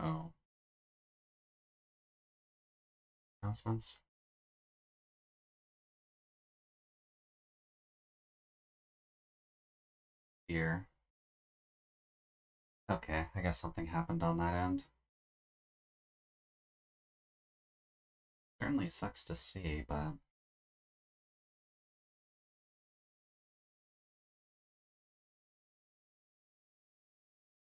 Uh-oh. Announcements? Here. Okay, I guess something happened on that end. Certainly sucks to see, but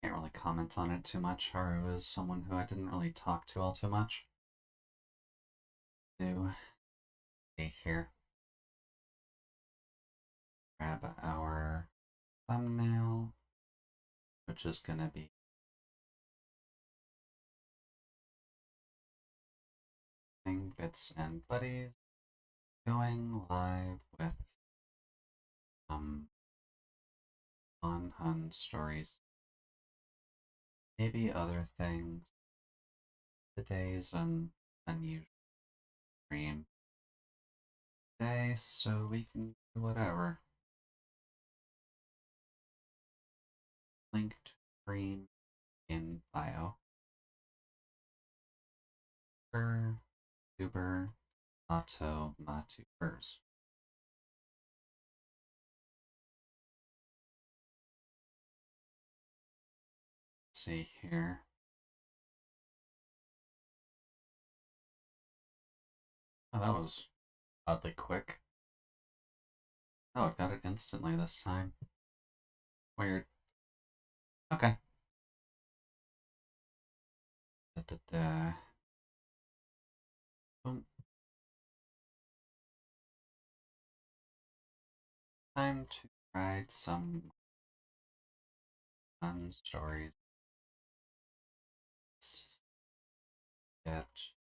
can't really comment on it too much. Haru is someone who I didn't really talk to all too much. Do stay here. Grab our thumbnail, which is gonna be Bits and Buddies going live with some fun Hun stories. Maybe other things. Today's an unusual stream day, so we can do whatever. Link to stream in bio. Tuber, Auto, Matubers. See here. Oh, that was oddly quick. Oh, it got it instantly this time. Weird. Okay. Boom. Time to write some fun stories. Sketch.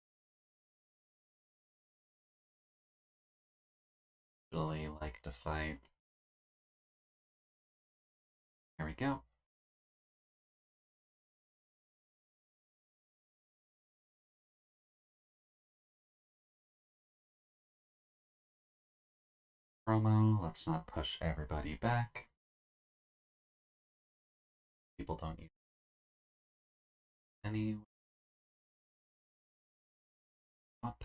Really like to fight. There we go. Promo. Let's not push everybody back. People don't use any. Up.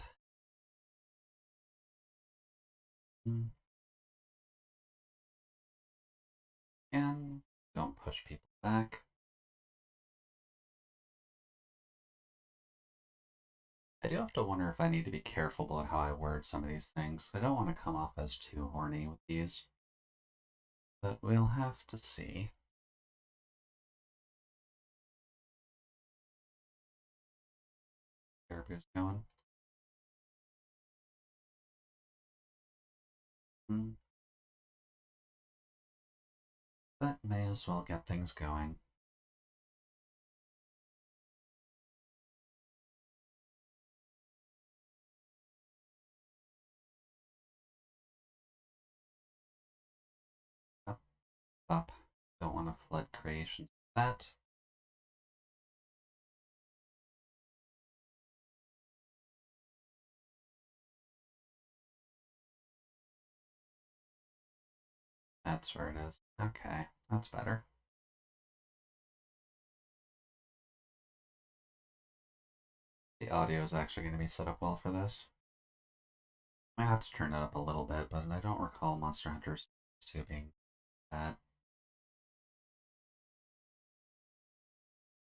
And don't push people back. I do have to wonder if I need to be careful about how I word some of these things. I don't want to come off as too horny with these. But we'll have to see. Caribou's going. But may as well get things going. Up. Don't want to flood creations with that. That's where it is. Okay, that's better. The audio is actually going to be set up well for this. I have to turn it up a little bit, but I don't recall Monster Hunter's 2 being that.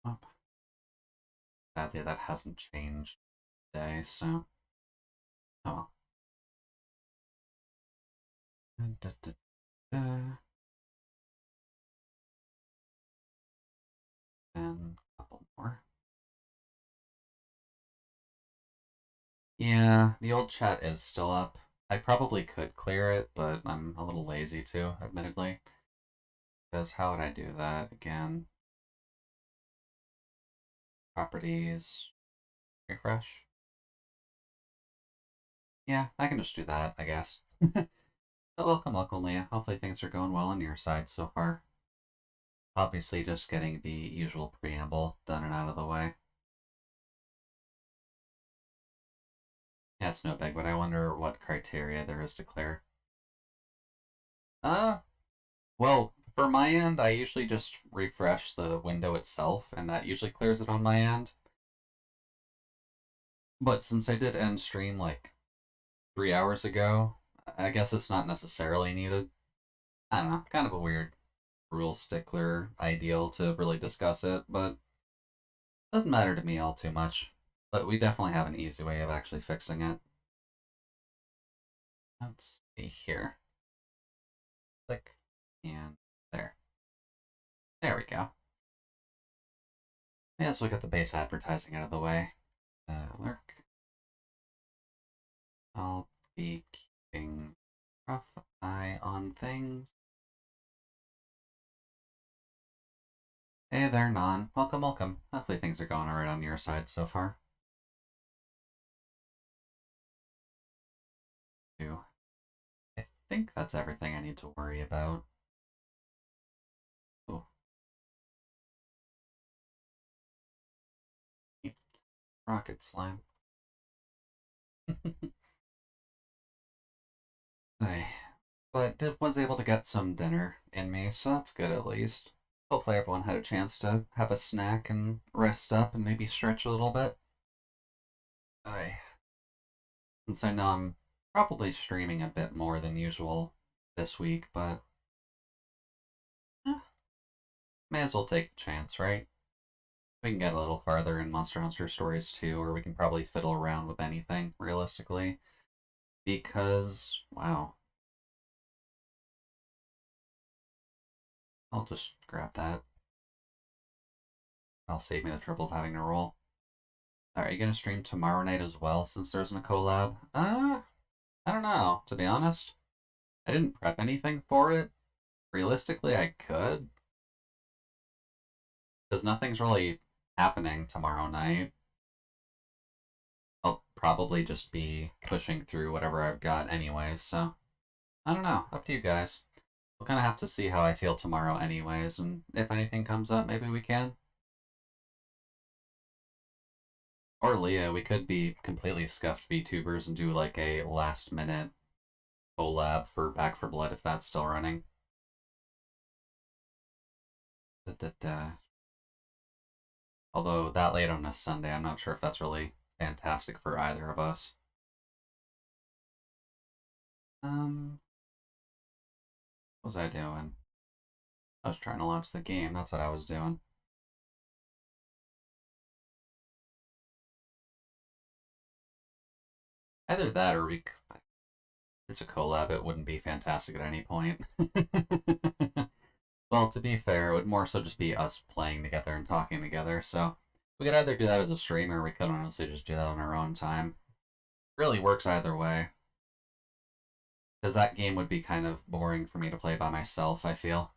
Up. Sadly, that hasn't changed today, so. Oh well. And a couple more. Yeah, the old chat is still up. I probably could clear it, but I'm a little lazy to, admittedly. Because how would I do that again? Properties, refresh. Yeah, I can just do that, I guess. But welcome, Leah. Hopefully things are going well on your side so far. Obviously, just getting the usual preamble done and out of the way. Yeah, it's no big, but I wonder what criteria there is to clear. Well, For my end, I usually just refresh the window itself, and that usually clears it on my end. But since I did end stream like 3 hours ago, I guess it's not necessarily needed. I don't know, kind of a weird rule stickler ideal to really discuss it, but doesn't matter to me all too much. But we definitely have an easy way of actually fixing it. Let's see here. Click, and there. There we go. Yeah, let's look at the base advertising out of the way. Lurk. I'll be keeping a rough eye on things. Hey there, Non. Welcome, welcome. Hopefully things are going alright on your side so far. I think that's everything I need to worry about. Oh. Rocket slime. But was able to get some dinner in me, so that's good at least. Hopefully everyone had a chance to have a snack and rest up and maybe stretch a little bit. Since I know I'm probably streaming a bit more than usual this week, but may as well take the chance, right? We can get a little farther in Monster Hunter Stories too, or we can probably fiddle around with anything, realistically. Because, wow. I'll just grab that. That'll save me the trouble of having to roll. Are you gonna stream tomorrow night as well, since there isn't a collab? I don't know, to be honest. I didn't prep anything for it. Realistically, I could. Because nothing's really happening tomorrow night. I'll probably just be pushing through whatever I've got anyways, so I don't know. Up to you guys. We'll kind of have to see how I feel tomorrow anyways, and if anything comes up, maybe we can. Or Leah, we could be completely scuffed VTubers and do like a last minute collab for Back for Blood if that's still running. Although that late on a Sunday, I'm not sure if that's really fantastic for either of us. What was I doing? I was trying to launch the game, that's what I was doing. Either that or it's a collab, it wouldn't be fantastic at any point. Well, to be fair, it would more so just be us playing together and talking together, so we could either do that as a stream or we could honestly just do that on our own time. Really works either way. Because that game would be kind of boring for me to play by myself, I feel.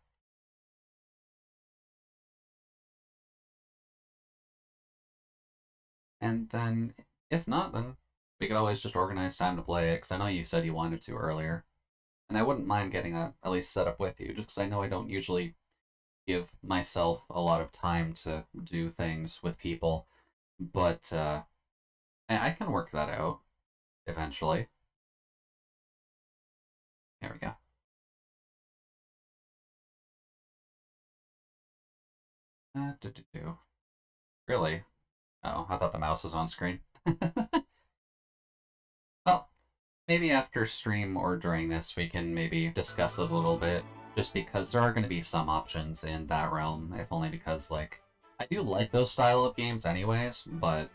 And then, if not, then we could always just organize time to play it, because I know you said you wanted to earlier. And I wouldn't mind getting that at least set up with you, just because I know I don't usually give myself a lot of time to do things with people. But I can work that out eventually. There we go. Really? Oh, I thought the mouse was on screen. Well, maybe after stream or during this, we can maybe discuss it a little bit, just because there are going to be some options in that realm, if only because, like, I do like those style of games anyways, but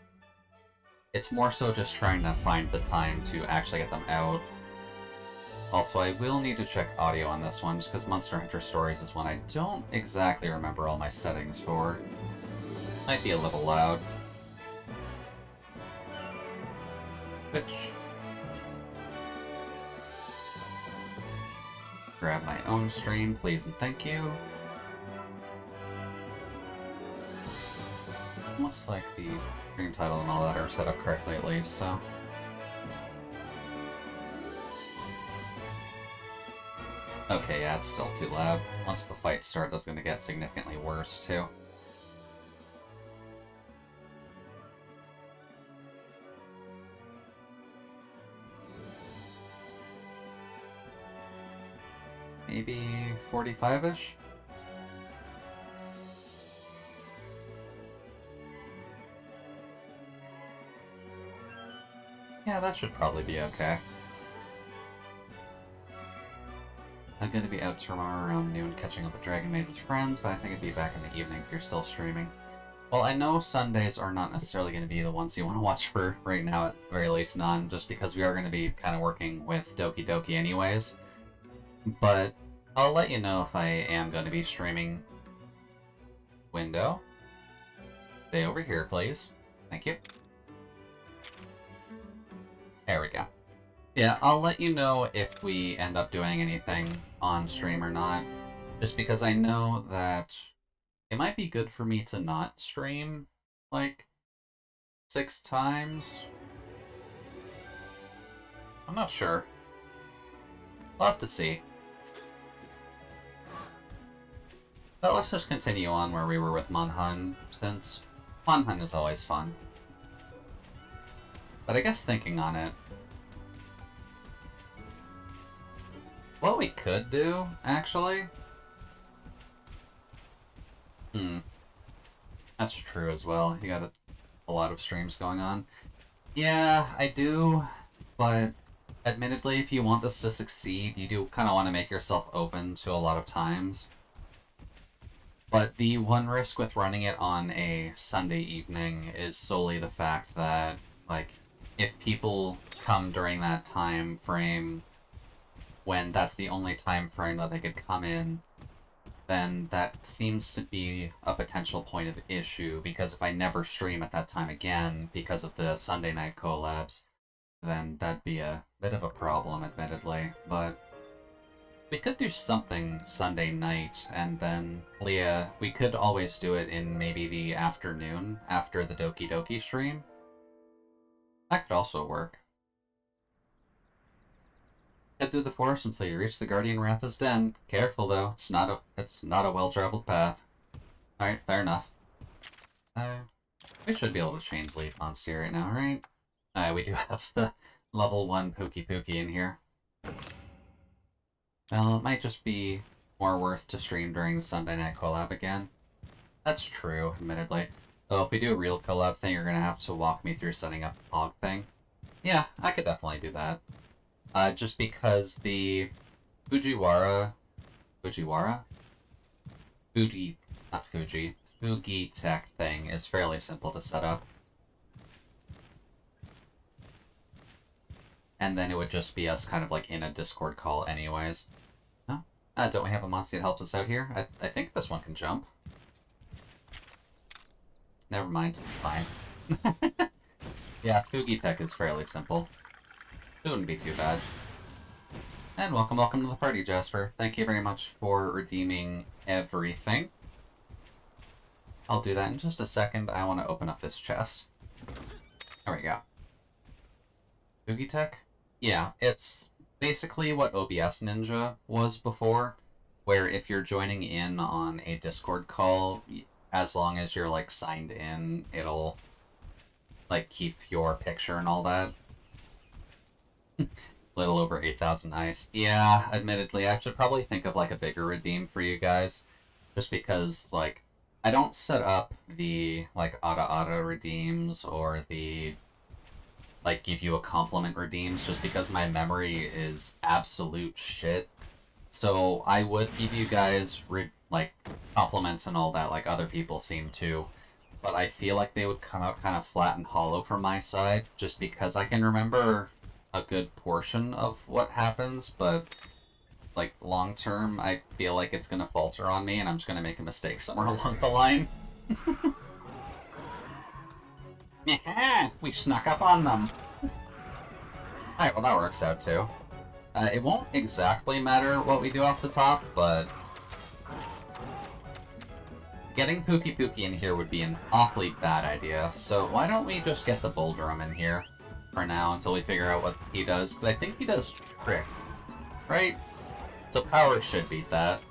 it's more so just trying to find the time to actually get them out. Also, I will need to check audio on this one, just because Monster Hunter Stories is one I don't exactly remember all my settings for. Might be a little loud. Which... grab my own stream, please and thank you. Looks like the stream title and all that are set up correctly at least, so... Okay, yeah, it's still too loud. Once the fight starts, that's going to get significantly worse, too. Maybe 45-ish? Yeah, that should probably be okay. I'm gonna be out tomorrow around noon catching up with Dragon Maid with friends, but I think I'd be back in the evening if you're still streaming. Well, I know Sundays are not necessarily going to be the ones you want to watch for right now, at the very least none, just because we are going to be kind of working with Doki Doki anyways. But I'll let you know if I am going to be streaming. Window. Stay over here, please. Thank you. There we go. Yeah, I'll let you know if we end up doing anything on stream or not, just because I know that it might be good for me to not stream, like, 6 times. I'm not sure. We'll have to see. But let's just continue on where we were with Monhun, since Monhun is always fun. But I guess thinking on it, what we could do, actually... That's true as well. You got a lot of streams going on. Yeah, I do, but admittedly, if you want this to succeed, you do kind of want to make yourself open to a lot of times. But the one risk with running it on a Sunday evening is solely the fact that, like, if people come during that time frame, when that's the only time frame that they could come in, then that seems to be a potential point of issue, because if I never stream at that time again because of the Sunday night collabs, then that'd be a bit of a problem, admittedly. But we could do something Sunday night, and then, Leah, we could always do it in maybe the afternoon after the Doki Doki stream. That could also work. Head through the forest until you reach the Guardian Ratha's den. Careful though, it's not a well-traveled path. Alright, fair enough. We should be able to change Leaf on Steer right now, right? We do have the level 1 Pookie Pookie in here. Well, it might just be more worth to stream during the Sunday night collab again. That's true, admittedly. Though if we do a real collab thing, you're gonna have to walk me through setting up the hog thing. Yeah, I could definitely do that. Just because the Fugi Tech thing is fairly simple to set up. And then it would just be us kind of like in a Discord call anyways. No? Don't we have a monster that helps us out here? I think this one can jump. Never mind. Fine. Yeah, Fugi Tech is fairly simple. It wouldn't be too bad. And welcome to the party, Jasper. Thank you very much for redeeming everything. I'll do that in just a second. I want to open up this chest. There we go. Fugi Tech? Yeah, it's basically what OBS Ninja was before, where if you're joining in on a Discord call, as long as you're, like, signed in, it'll, like, keep your picture and all that. Little over 8,000 ice. Yeah, admittedly, I should probably think of, like, a bigger redeem for you guys. Just because, like, I don't set up the, like, Ada redeems or the, like, give you a compliment redeems just because my memory is absolute shit. So I would give you guys, like, compliments and all that like other people seem to. But I feel like they would come out kind of flat and hollow from my side, just because I can remember a good portion of what happens, but like long term I feel like it's gonna falter on me and I'm just gonna make a mistake somewhere along the line. Yeah, we snuck up on them. Alright, well that works out too. It won't exactly matter what we do off the top, but getting Pookie Pookie in here would be an awfully bad idea, so why don't we just get the Boulderum in here for now until we figure out what he does, because I think he does Trick, right? So Power should beat that.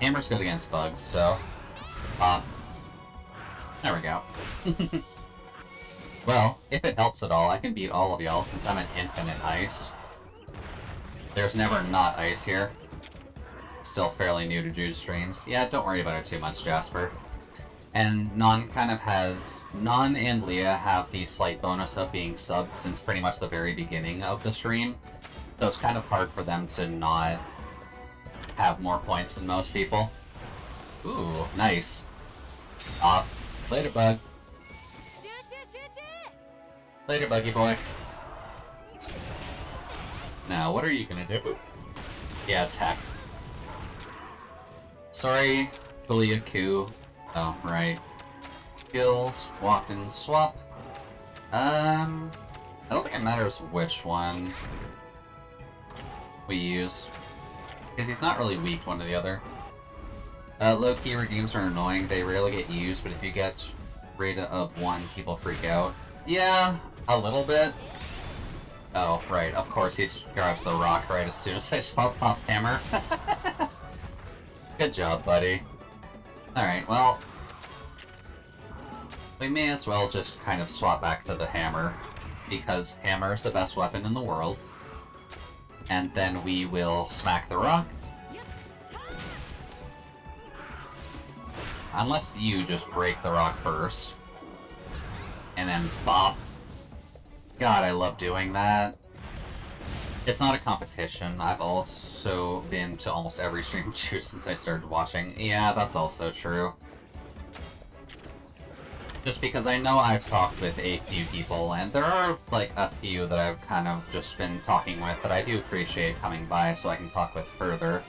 Hammer's good against bugs, so... there we go. Well, if it helps at all, I can beat all of y'all since I'm an infinite ice. There's never not ice here. Still fairly new to Jude streams. Yeah, don't worry about it too much, Jasper. And Non and Leah have the slight bonus of being subbed since pretty much the very beginning of the stream. So it's kind of hard for them to not have more points than most people. Ooh, nice. Later, bug. Later, buggy boy. Now, what are you gonna do? Yeah, attack. Sorry, Kuliaku. Oh, right. Skills, walk and swap. I don't think it matters which one we use, because he's not really weak one to the other. Low-key redeems are annoying, they rarely get used, but if you get rid of one, people freak out. Yeah, a little bit. Oh, right, of course he grabs the rock right as soon as I swap Pop Hammer. Good job, buddy. Alright, well, we may as well just kind of swap back to the hammer, because hammer is the best weapon in the world. And then we will smack the rock. Unless you just break the rock first. And then bop. God, I love doing that. It's not a competition. I've also been to almost every stream too since I started watching. Yeah, that's also true. Just because I know I've talked with a few people, and there are, like, a few that I've kind of just been talking with that I do appreciate coming by so I can talk with further.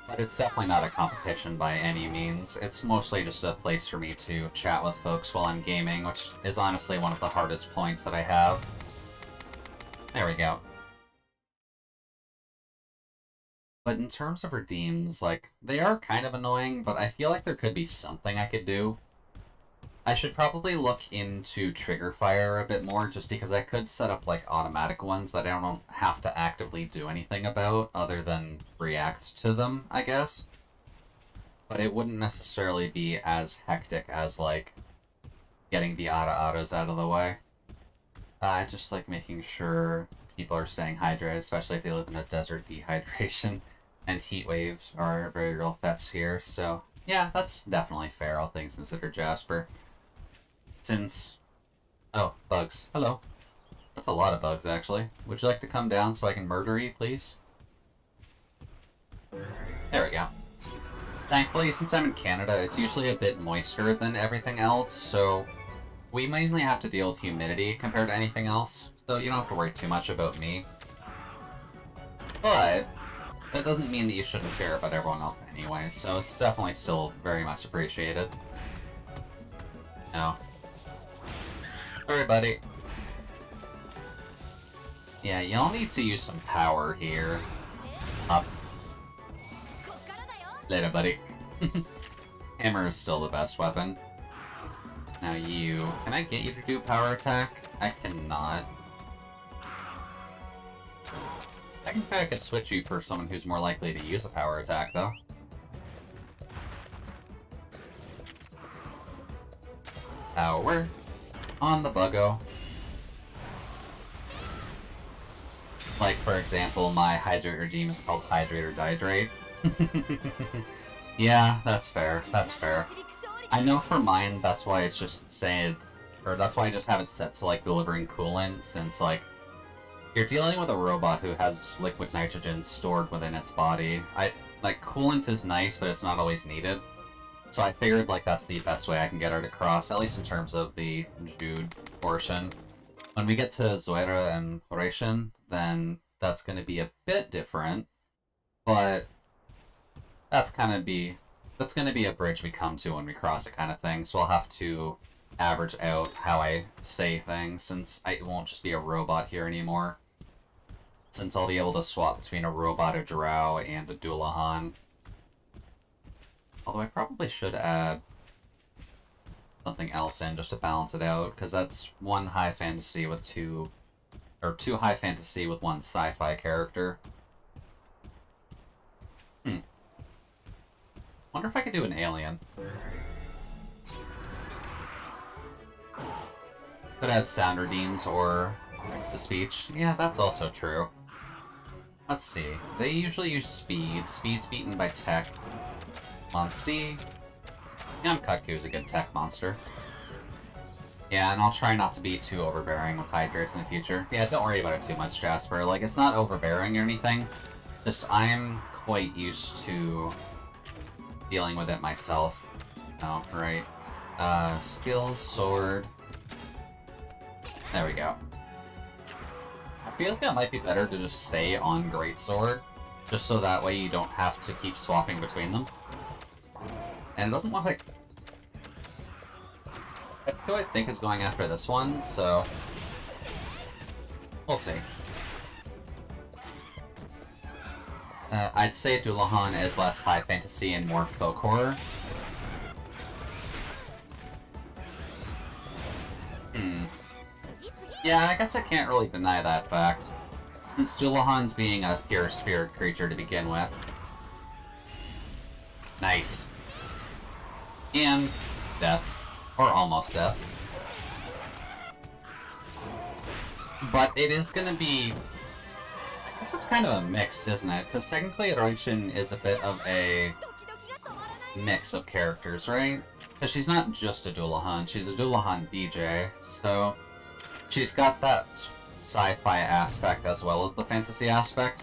But it's definitely not a competition by any means. It's mostly just a place for me to chat with folks while I'm gaming, which is honestly one of the hardest points that I have. There we go. But in terms of redeems, like, they are kind of annoying, but I feel like there could be something I could do. I should probably look into trigger fire a bit more, just because I could set up, like, automatic ones that I don't have to actively do anything about, other than react to them, I guess. But it wouldn't necessarily be as hectic as, like, getting the autos out of the way. I just like making sure people are staying hydrated, especially if they live in a desert. Dehydration and heat waves are very real threats here, so yeah, that's definitely fair, all things considered, Jasper. Since... oh, bugs. Hello. That's a lot of bugs, actually. Would you like to come down so I can murder you, please? There we go. Thankfully, since I'm in Canada, it's usually a bit moister than everything else, so we mainly have to deal with humidity compared to anything else, so you don't have to worry too much about me. But that doesn't mean that you shouldn't care about everyone else anyway, so it's definitely still very much appreciated. No. Sorry, buddy. Yeah, you'll need to use some power here. Up. Later, buddy. Hammer is still the best weapon. Now you... can I get you to do power attack? I cannot. Technically, I could switch you for someone who's more likely to use a power attack, though. Power. On the buggo. Like, for example, my Hydrate Redeem is called Hydrate or Dihydrate. Yeah, that's fair. That's fair. I know for mine, that's why it's just saying... or that's why I just have it set to, like, delivering coolant, since, like, you're dealing with a robot who has liquid nitrogen stored within its body. Like, coolant is nice, but it's not always needed. So I figured, like, that's the best way I can get her to cross, at least in terms of the Jude portion. When we get to Zoira and Horation, then that's going to be a bit different, but that's going to be a bridge we come to when we cross it kind of thing, so I'll have to average out how I say things, since I won't just be a robot here anymore. Since I'll be able to swap between a robot, a drow, and a Dullahan. Although I probably should add something else in just to balance it out, because that's one high fantasy with two high fantasy with one sci-fi character. Wonder if I could do an alien. Could add sound redeems or text-to-speech. Yeah, that's also true. Let's see. They usually use speed. Speed's beaten by tech. Monstie. Yamkaku is a good tech monster. Yeah, and I'll try not to be too overbearing with Hydras in the future. Yeah, don't worry about it too much, Jasper. Like, it's not overbearing or anything. Just, I'm quite used to dealing with it myself. Oh, right. Skills, sword. There we go. I feel like it might be better to just stay on Greatsword, just so that way you don't have to keep swapping between them. And it doesn't look like... who I think is going after this one, so... we'll see. I'd say Dullahan is less high fantasy and more folk horror. Yeah, I guess I can't really deny that fact, since Dullahan's being a pure spirit creature to begin with. Nice. And death. Or almost death. But it is gonna be... I guess it's kind of a mix, isn't it? Because technically Roichin is a bit of a mix of characters, right? Because she's not just a Dullahan, she's a Dullahan DJ, so... she's got that sci-fi aspect as well as the fantasy aspect.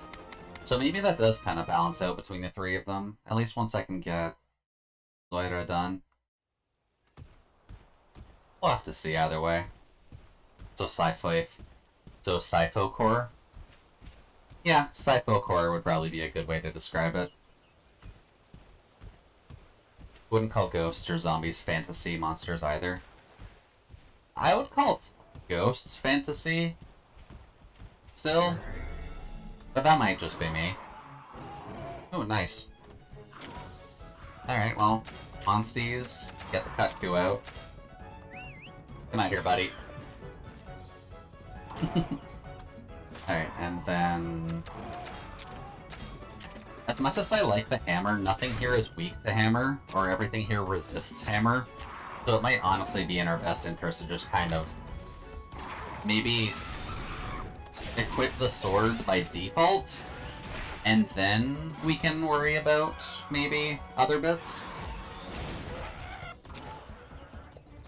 So maybe that does kind of balance out between the three of them, at least once I can get Zoira done. We'll have to see either way. So Sci-Fo Core? Yeah, Sci-Fo Core would probably be a good way to describe it. Wouldn't call ghosts or zombies fantasy monsters either. I would call ghosts fantasy still, but that might just be me. Oh, nice. Alright, well, Monsties, get the Kutku out. Come out here, buddy. Alright, and then... as much as I like the hammer, nothing here is weak to hammer, or everything here resists hammer. So it might honestly be in our best interest to just kind of maybe equip the sword by default, and then we can worry about maybe other bits.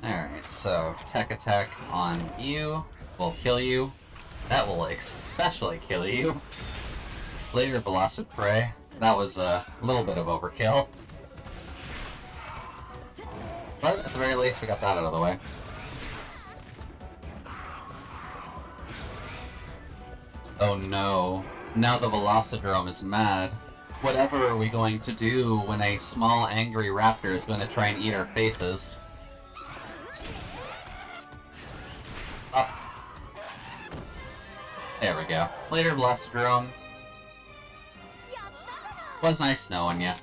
Alright, so tech attack on you will kill you. That will especially kill you. Later Velocid Prey. That was a little bit of overkill. But at the very least we got that out of the way. Oh no. Now the Velocidrome is mad. Whatever are we going to do when a small angry raptor is going to try and eat our faces? Up. There we go. Later, Velocidrome. Was nice knowing ya.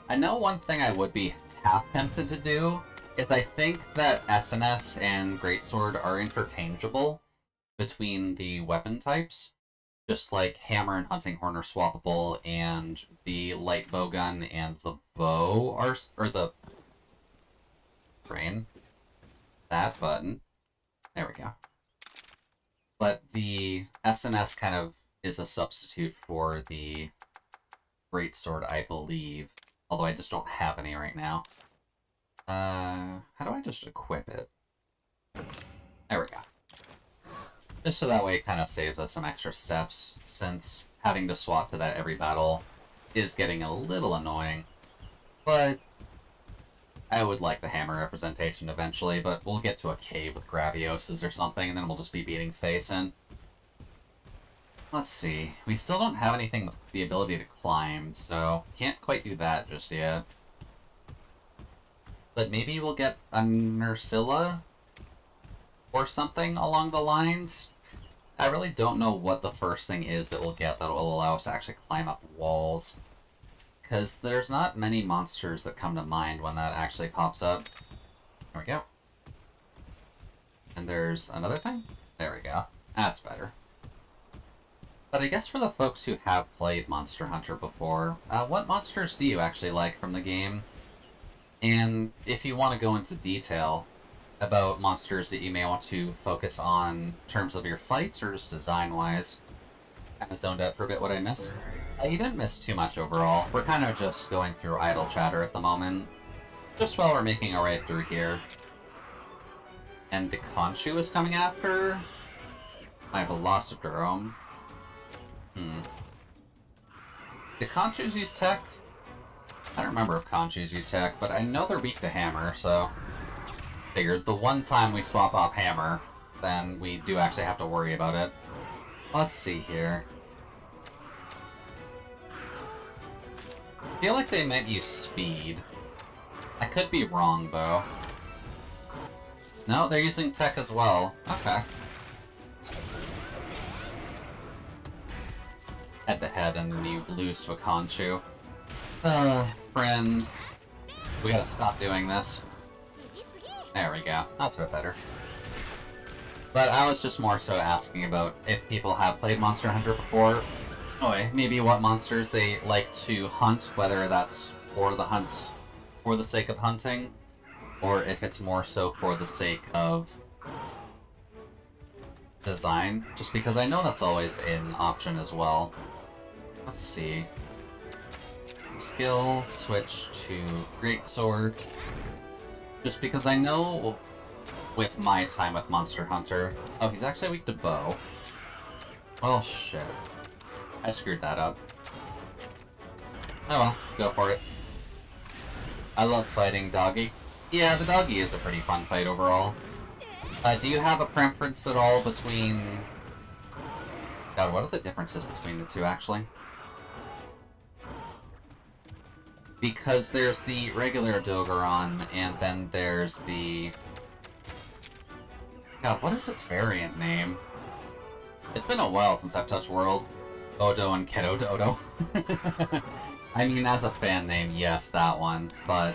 I know one thing I would be half tempted to do is I think that SNS and Greatsword are interchangeable between the weapon types. Just like Hammer and Hunting Horn are swappable, and the Light Bowgun and the Bow are... or the... brain. That button. There we go. But the SNS kind of is a substitute for the Greatsword, I believe. Although I just don't have any right now. How do I just equip it? There we go. Just so that way it kind of saves us some extra steps, since having to swap to that every battle is getting a little annoying. But I would like the hammer representation eventually, but we'll get to a cave with Gravioses or something, and then we'll just be beating face in. Let's see. We still don't have anything with the ability to climb, so can't quite do that just yet. But maybe we'll get a Nursilla or something along the lines. I really don't know what the first thing is that we'll get that will allow us to actually climb up walls. Because there's not many monsters that come to mind when that actually pops up. There we go. And there's another thing? There we go. That's better. But I guess for the folks who have played Monster Hunter before, what monsters do you actually like from the game? And if you want to go into detail about monsters that you may want to focus on in terms of your fights or just design-wise, Kind of zoned out for a bit what I missed. You didn't miss too much overall. We're kind of just going through idle chatter at the moment. Just while we're making our way through here. And the Conchu is coming after my Velocidrome. The Conchus use tech? I don't remember if Conchus use tech, but I know they're weak to Hammer, so... Figures the one time we swap off Hammer, then we do actually have to worry about it. Let's see here. I feel like they might use Speed. I could be wrong, though. No, they're using tech as well. Okay. Head-to-head, and then you lose to a Conchu. Friend. We gotta stop doing this. There we go. That's a bit better. But I was just more so asking about if people have played Monster Hunter before. Maybe what monsters they like to hunt, whether that's for the hunts for the sake of hunting, or if it's more so for the sake of design, just because I know that's always an option as well. Let's see. Skill, switch to Greatsword. Just because I know with my time with Monster Hunter... Oh, he's actually weak to bow. Oh, shit. I screwed that up. Oh well, go for it. I love fighting Doggy. Yeah, the Doggy is a pretty fun fight overall. Do you have a preference at all between... God, what are the differences between the two, actually? Because there's the regular Dogoron, and then there's the... God, what is its variant name? It's been a while since I've touched World. Odo and Kiddo Dodo. I mean, as a fan name, yes, that one, but...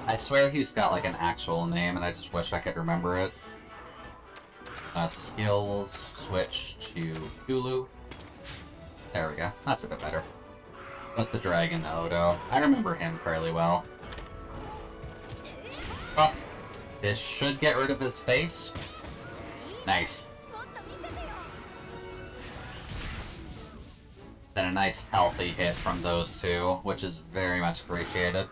I swear he's got, like, an actual name, and I just wish I could remember it. Skills, switch to Hulu. There we go. That's a bit better. But the Dragon Odo. I remember him fairly well. Oh, this should get rid of his face. Nice. Then a nice healthy hit from those two, which is very much appreciated.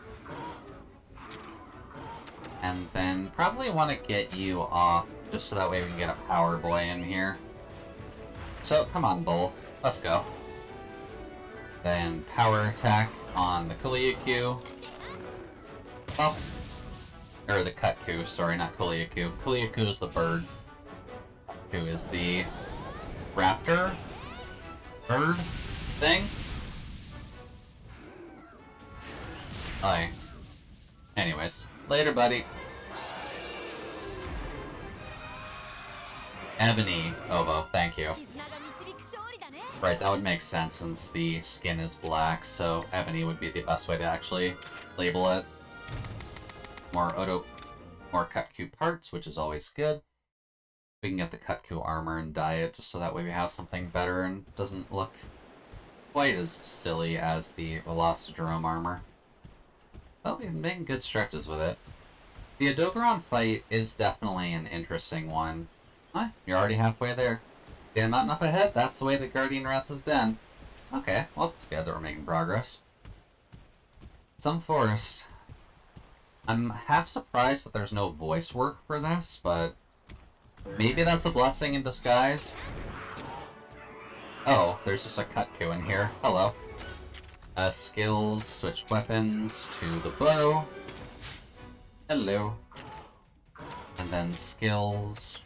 And then probably want to get you off, just so that way we can get a Power Boy in here. So, come on, Bull. Let's go. Then Power Attack on the Kuliaku. Oh. Or the Kutku, sorry, not Kuliaku. Kuliaku is the bird. Who is the raptor? Bird? Thing? Aye. Anyways, later, buddy. Ebony Oboe, thank you. Right, that would make sense since the skin is black, so Ebony would be the best way to actually label it. More Kutku parts, which is always good. We can get the Kutku armor and dye it, just so that way we have something better and doesn't look quite as silly as the Velocidrome armor. But we've been making good stretches with it. The Odogaron fight is definitely an interesting one. Huh, you're already halfway there. Yeah, not enough ahead? That's the way the Guardian Wrath is done. Okay, well, it's good that we're making progress. Some Forest. I'm half surprised that there's no voice work for this, but maybe that's a blessing in disguise. Oh, there's just a Kutku in here. Hello. Skills, switch weapons to the bow. Hello. And then skills.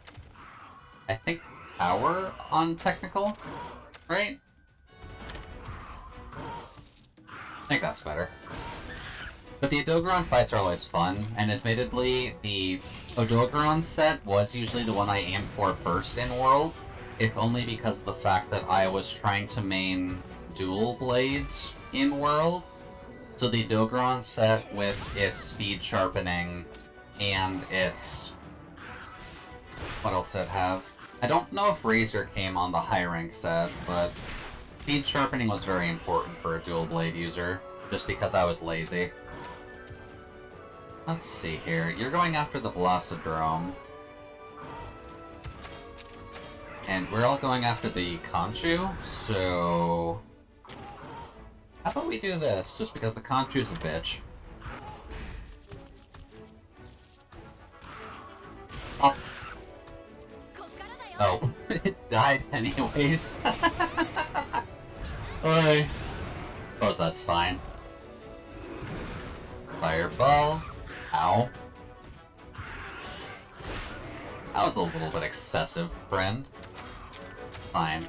I think power on technical, right? I think that's better. But the Odogaron fights are always fun, and admittedly, the Odogaron set was usually the one I aimed for first in World, if only because of the fact that I was trying to main dual blades in World. So the Odogaron set with its speed sharpening and its... What else did it have? I don't know if Razor came on the high rank set, but speed sharpening was very important for a dual blade user, just because I was lazy. Let's see here. You're going after the Velocidrome. And we're all going after the Conchu, so... how about we do this, just because the Conchu's a bitch. Oh. Oh, it died anyways. Oi. Suppose that's fine. Fireball. Ow. That was a little bit excessive, friend. Fine.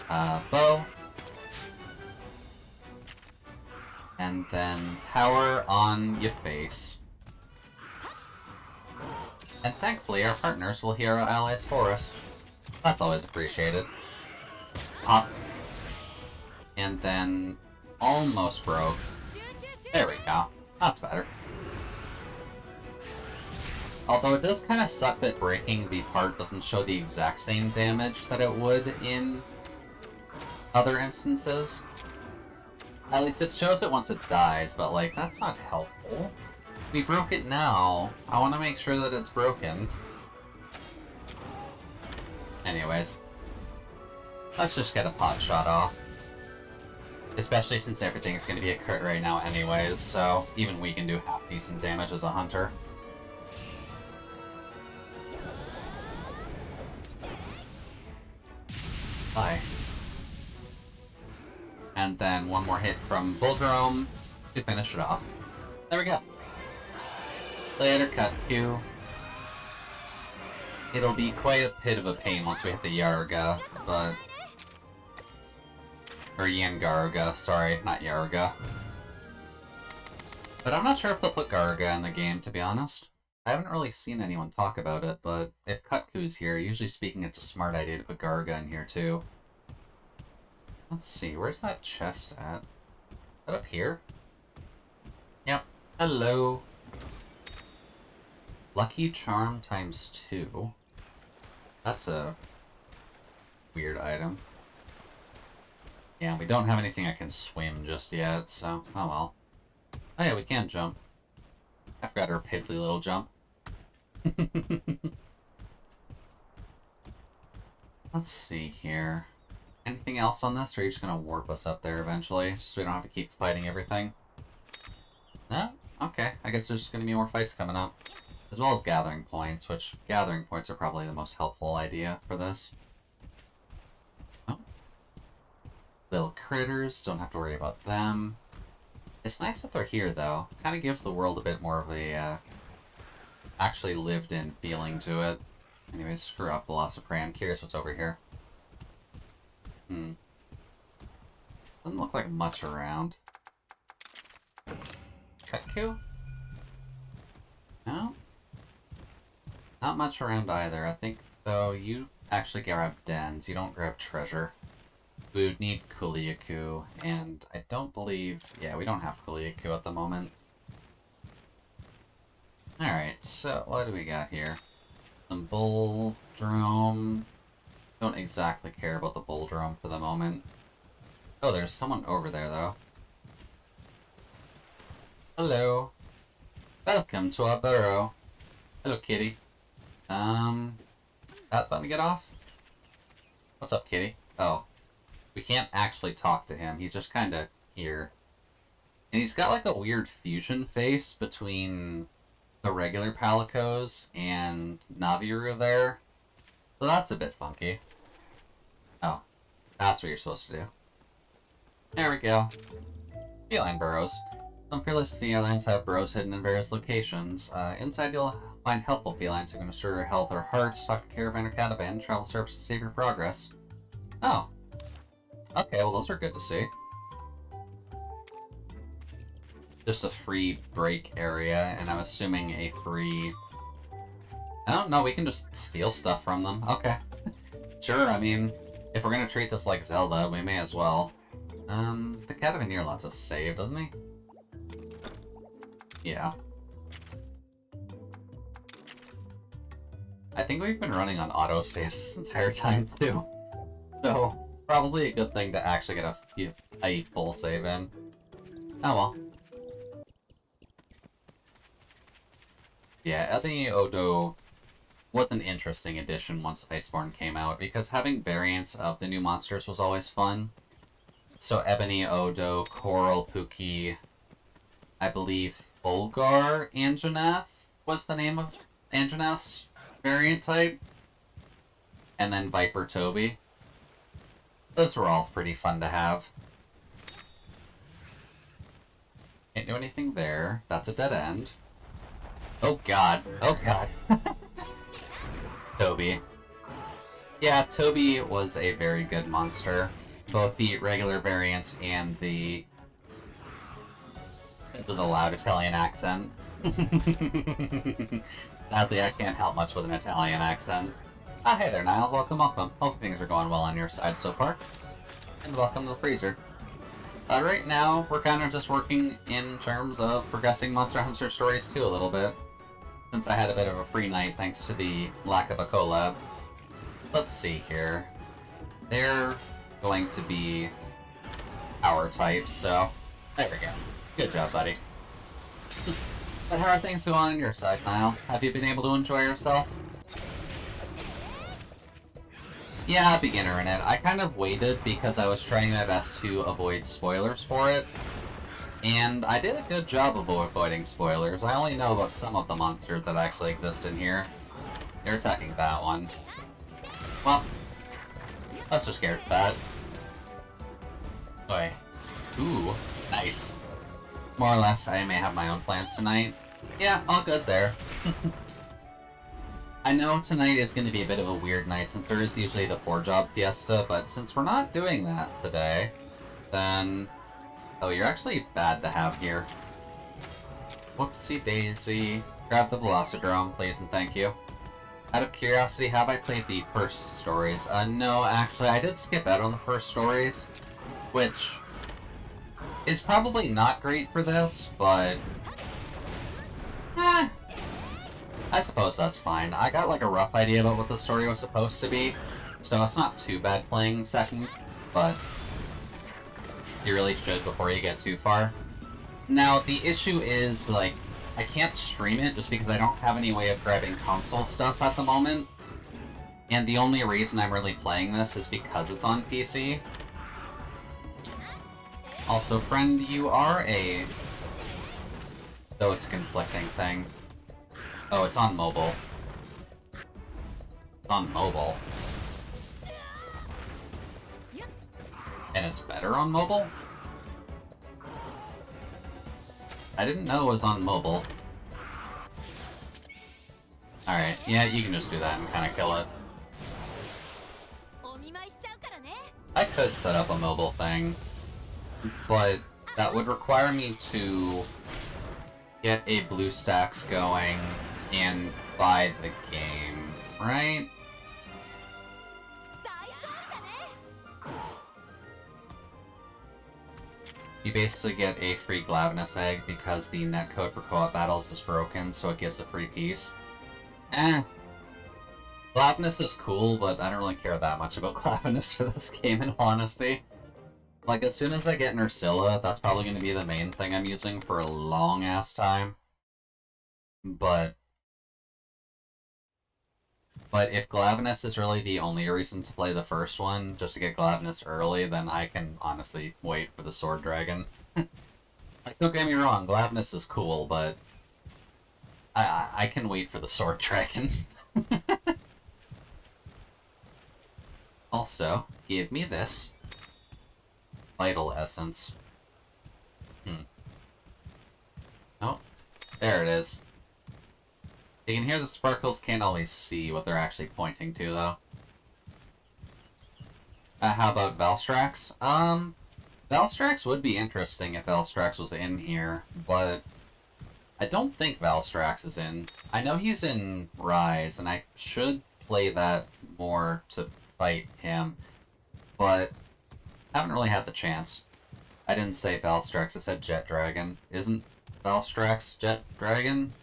Bow. And then power on your face. And thankfully our partners will heal our allies for us. That's always appreciated. Pop. And then almost broke. There we go. That's better. Although it does kind of suck that breaking the part doesn't show the exact same damage that it would in other instances. At least it shows it once it dies, but like, that's not helpful. We broke it now. I want to make sure that it's broken. Anyways. Let's just get a pot shot off. Especially since everything's going to be a crit right now anyways, so even we can do half decent damage as a hunter. Bye. And then one more hit from Bullgrom to finish it off. There we go. Later, cut Q. It'll be quite a bit of a pain once we hit the Yaruga, but... or Yangaruga, sorry, not Yaruga. But I'm not sure if they'll put Garuga in the game, to be honest. I haven't really seen anyone talk about it, but if Kutku's here, usually speaking it's a smart idea to put Garuga in here too. Let's see, where's that chest at? Is that up here? Yep. Hello. Lucky Charm times 2. That's a weird item. Yeah, we don't have anything that can swim just yet, so oh well. Oh yeah, we can jump. I forgot her piddly little jump. Let's see here. Anything else on this, or are you just gonna warp us up there eventually, just so we don't have to keep fighting everything? No? Okay, I guess there's just gonna be more fights coming up. As well as gathering points, which gathering points are probably the most helpful idea for this. Oh. Little critters, don't have to worry about them. It's nice that they're here, though. Kind of gives the world a bit more of a, actually lived-in feeling to it. Anyways, screw up Velociprey. I'm curious what's over here. Doesn't look like much around. Cutku? No? Not much around either. I think, though, you actually grab dens. You don't grab treasure. We would need Kuliaku, and I don't believe... yeah, we don't have Kuliaku at the moment. Alright, so what do we got here? Some Bulldrome. Don't exactly care about the Bulldrome for the moment. Oh, there's someone over there, though. Hello. Welcome to our burrow. Hello, kitty. That button to get off? What's up, kitty? Oh. We can't actually talk to him. He's just kind of here. And he's got like a weird fusion face between the regular Palicos and Naviru there. So that's a bit funky. Oh. That's what you're supposed to do. There we go. Feline burrows. Some fearless felines have burrows hidden in various locations. Inside you'll find helpful felines who can restore your health or heart, stock a caravan or catavan, travel service to save your progress. Oh. Okay, well those are good to see. Just a free break area, and I'm assuming a free... oh, no, we can just steal stuff from them. Okay. Sure, I mean, if we're gonna treat this like Zelda, we may as well. The Cataveneer lets us save, doesn't he? Yeah. I think we've been running on autosave this entire time, too. So, probably a good thing to actually get a full save in. Oh well. Yeah, Ebony Odo was an interesting addition once Iceborne came out, because having variants of the new monsters was always fun. So Ebony, Odo, Coral, Pookie, I believe Fulgar Anjanath was the name of Anjanath's variant type. And then Viper Toby. Those were all pretty fun to have. Can't do anything there. That's a dead end. Oh god. Oh god. Toby. Yeah, Toby was a very good monster. Both the regular variant and the loud Italian accent. Sadly, I can't help much with an Italian accent. Ah, hey there, Niall. Welcome, welcome. Hope things are going well on your side so far. And welcome to the freezer. Right now, we're kind of just working in terms of progressing Monster Hunter Stories 2 a little bit. Since I had a bit of a free night thanks to the lack of a collab. Let's see here. They're going to be power types, so there we go. Good job, buddy. But how are things going on your side, Niall? Have you been able to enjoy yourself? Yeah, beginner in it. I kind of waited because I was trying my best to avoid spoilers for it. And I did a good job of avoiding spoilers. I only know about some of the monsters that actually exist in here. They're attacking that one. Well, let's just get that. Oi. Ooh, nice. More or less, I may have my own plans tonight. Yeah, all good there. I know tonight is going to be a bit of a weird night since there is usually the 4-job fiesta, but since we're not doing that today, then... Oh, you're actually bad to have here. Whoopsie daisy. Grab the Velocidrome, please and thank you. Out of curiosity, have I played the first stories? No, actually, I did skip out on the first stories, which is probably not great for this, but... I suppose that's fine. I got like a rough idea about what the story was supposed to be, so it's not too bad playing second, but you really should before you get too far. Now, the issue is, like, I can't stream it just because I don't have any way of grabbing console stuff at the moment, and the only reason I'm really playing this is because it's on PC. Also, friend, you are a... Though it's a conflicting thing. Oh, it's on mobile. It's on mobile. And it's better on mobile? I didn't know it was on mobile. Alright, yeah, you can just do that and kind of kill it. I could set up a mobile thing, but that would require me to get a BlueStacks going and buy the game, right? You basically get a free Glavenus egg because the netcode for co-op battles is broken, so it gives a free piece. Glavenus is cool, but I don't really care that much about Glavenus for this game, in all honesty. Like, as soon as I get Nursilla, that's probably going to be the main thing I'm using for a long-ass time. But if Glavenus is really the only reason to play the first one, just to get Glavenus early, then I can honestly wait for the Sword Dragon. Like, don't get me wrong, Glavenus is cool, but I can wait for the Sword Dragon. Also, give me this. Vital Essence. Oh, there it is. You can hear the sparkles, can't always see what they're actually pointing to, though. How about Valstrax? Valstrax would be interesting if Valstrax was in here, but I don't think Valstrax is in. I know he's in Rise, and I should play that more to fight him, but haven't really had the chance. I didn't say Valstrax, I said Jet Dragon. Isn't Valstrax Jet Dragon?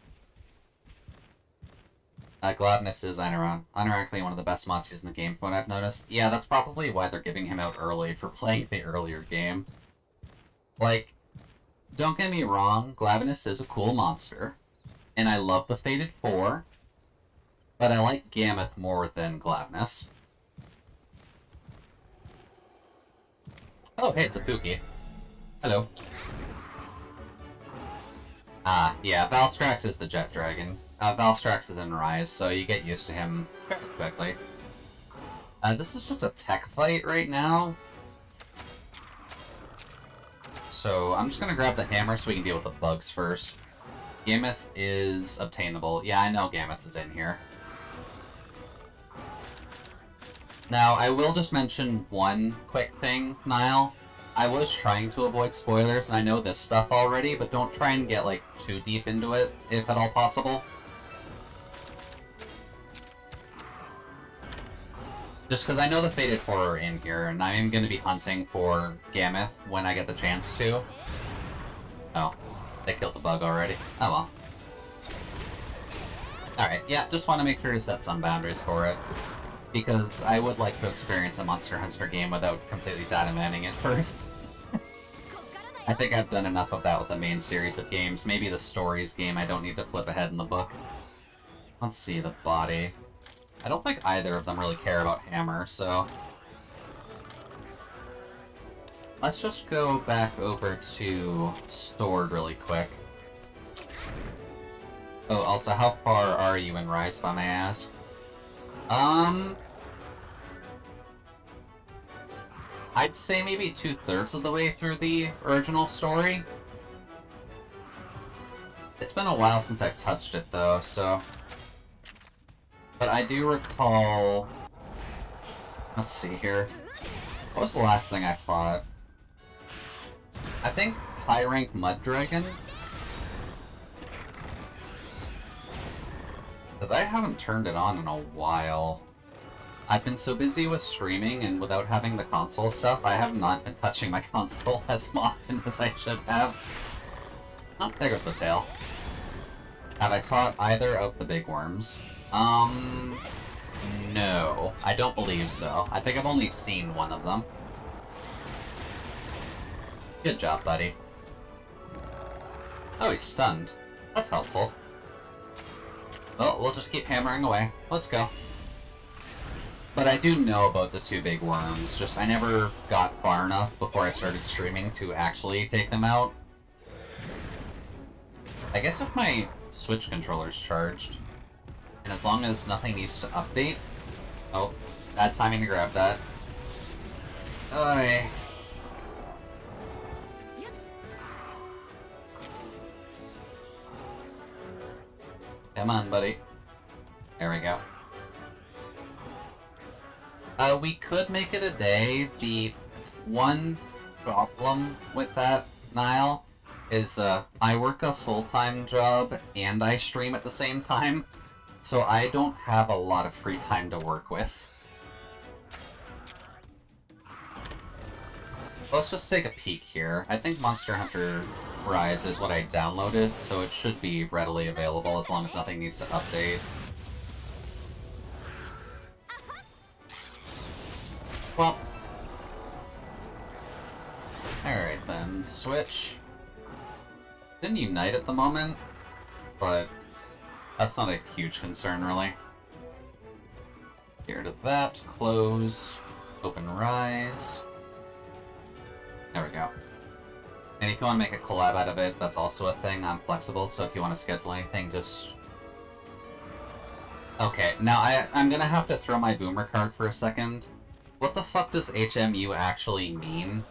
Glavenus is ironically one of the best monsters in the game from what I've noticed. Yeah, that's probably why they're giving him out early, for playing the earlier game. Like, don't get me wrong, Glavenus is a cool monster, and I love the Fated 4, but I like Gameth more than Gladness. Oh, hey, it's a Pookie. Hello. Yeah, Valstrax is the Jet Dragon. Valstrax is in Rise, so you get used to him fairly quickly. This is just a tech fight right now. So I'm just gonna grab the hammer so we can deal with the bugs first. Gameth is obtainable. Yeah, I know Gameth is in here. Now, I will just mention one quick thing, Niall. I was trying to avoid spoilers, and I know this stuff already, but don't try and get, like, too deep into it, if at all possible. Just because I know the Fated Four are in here, and I am going to be hunting for Gameth when I get the chance to. Oh, they killed the bug already. Oh well. Alright, yeah, just want to make sure to set some boundaries for it. Because I would like to experience a Monster Hunter game without completely data manning it first. I think I've done enough of that with the main series of games. Maybe the Stories game I don't need to flip ahead in the book. Let's see, the body. I don't think either of them really care about Hammer, so... Let's just go back over to Sword really quick. Oh, also, how far are you in Rise, if I may ask? I'd say maybe 2/3 of the way through the original story. It's been a while since I've touched it, though, so... But I do recall... Let's see here. What was the last thing I fought? I think high rank Mud Dragon? Because I haven't turned it on in a while. I've been so busy with streaming and without having the console stuff, I have not been touching my console as often as I should have. Oh, there goes the tail. Have I fought either of the big worms? No. I don't believe so. I think I've only seen one of them. Good job, buddy. Oh, he's stunned. That's helpful. Well, we'll just keep hammering away. Let's go. But I do know about the two big worms, just I never got far enough before I started streaming to actually take them out. I guess if my Switch controller's charged, and as long as nothing needs to update... Oh, bad timing to grab that. Oy. Come on, buddy. There we go. We could make it a day. The one problem with that, Niall, is I work a full-time job and I stream at the same time, so I don't have a lot of free time to work with. Let's just take a peek here. I think Monster Hunter Rise is what I downloaded, so it should be readily available as long as nothing needs to update. Well, alright then, Switch. Didn't unite at the moment, but that's not a huge concern, really. Get rid of that, close, open Rise. There we go. And if you want to make a collab out of it, that's also a thing. I'm flexible, so if you want to schedule anything, just... Okay, now I'm gonna have to throw my boomer card for a second. What the fuck does HMU actually mean?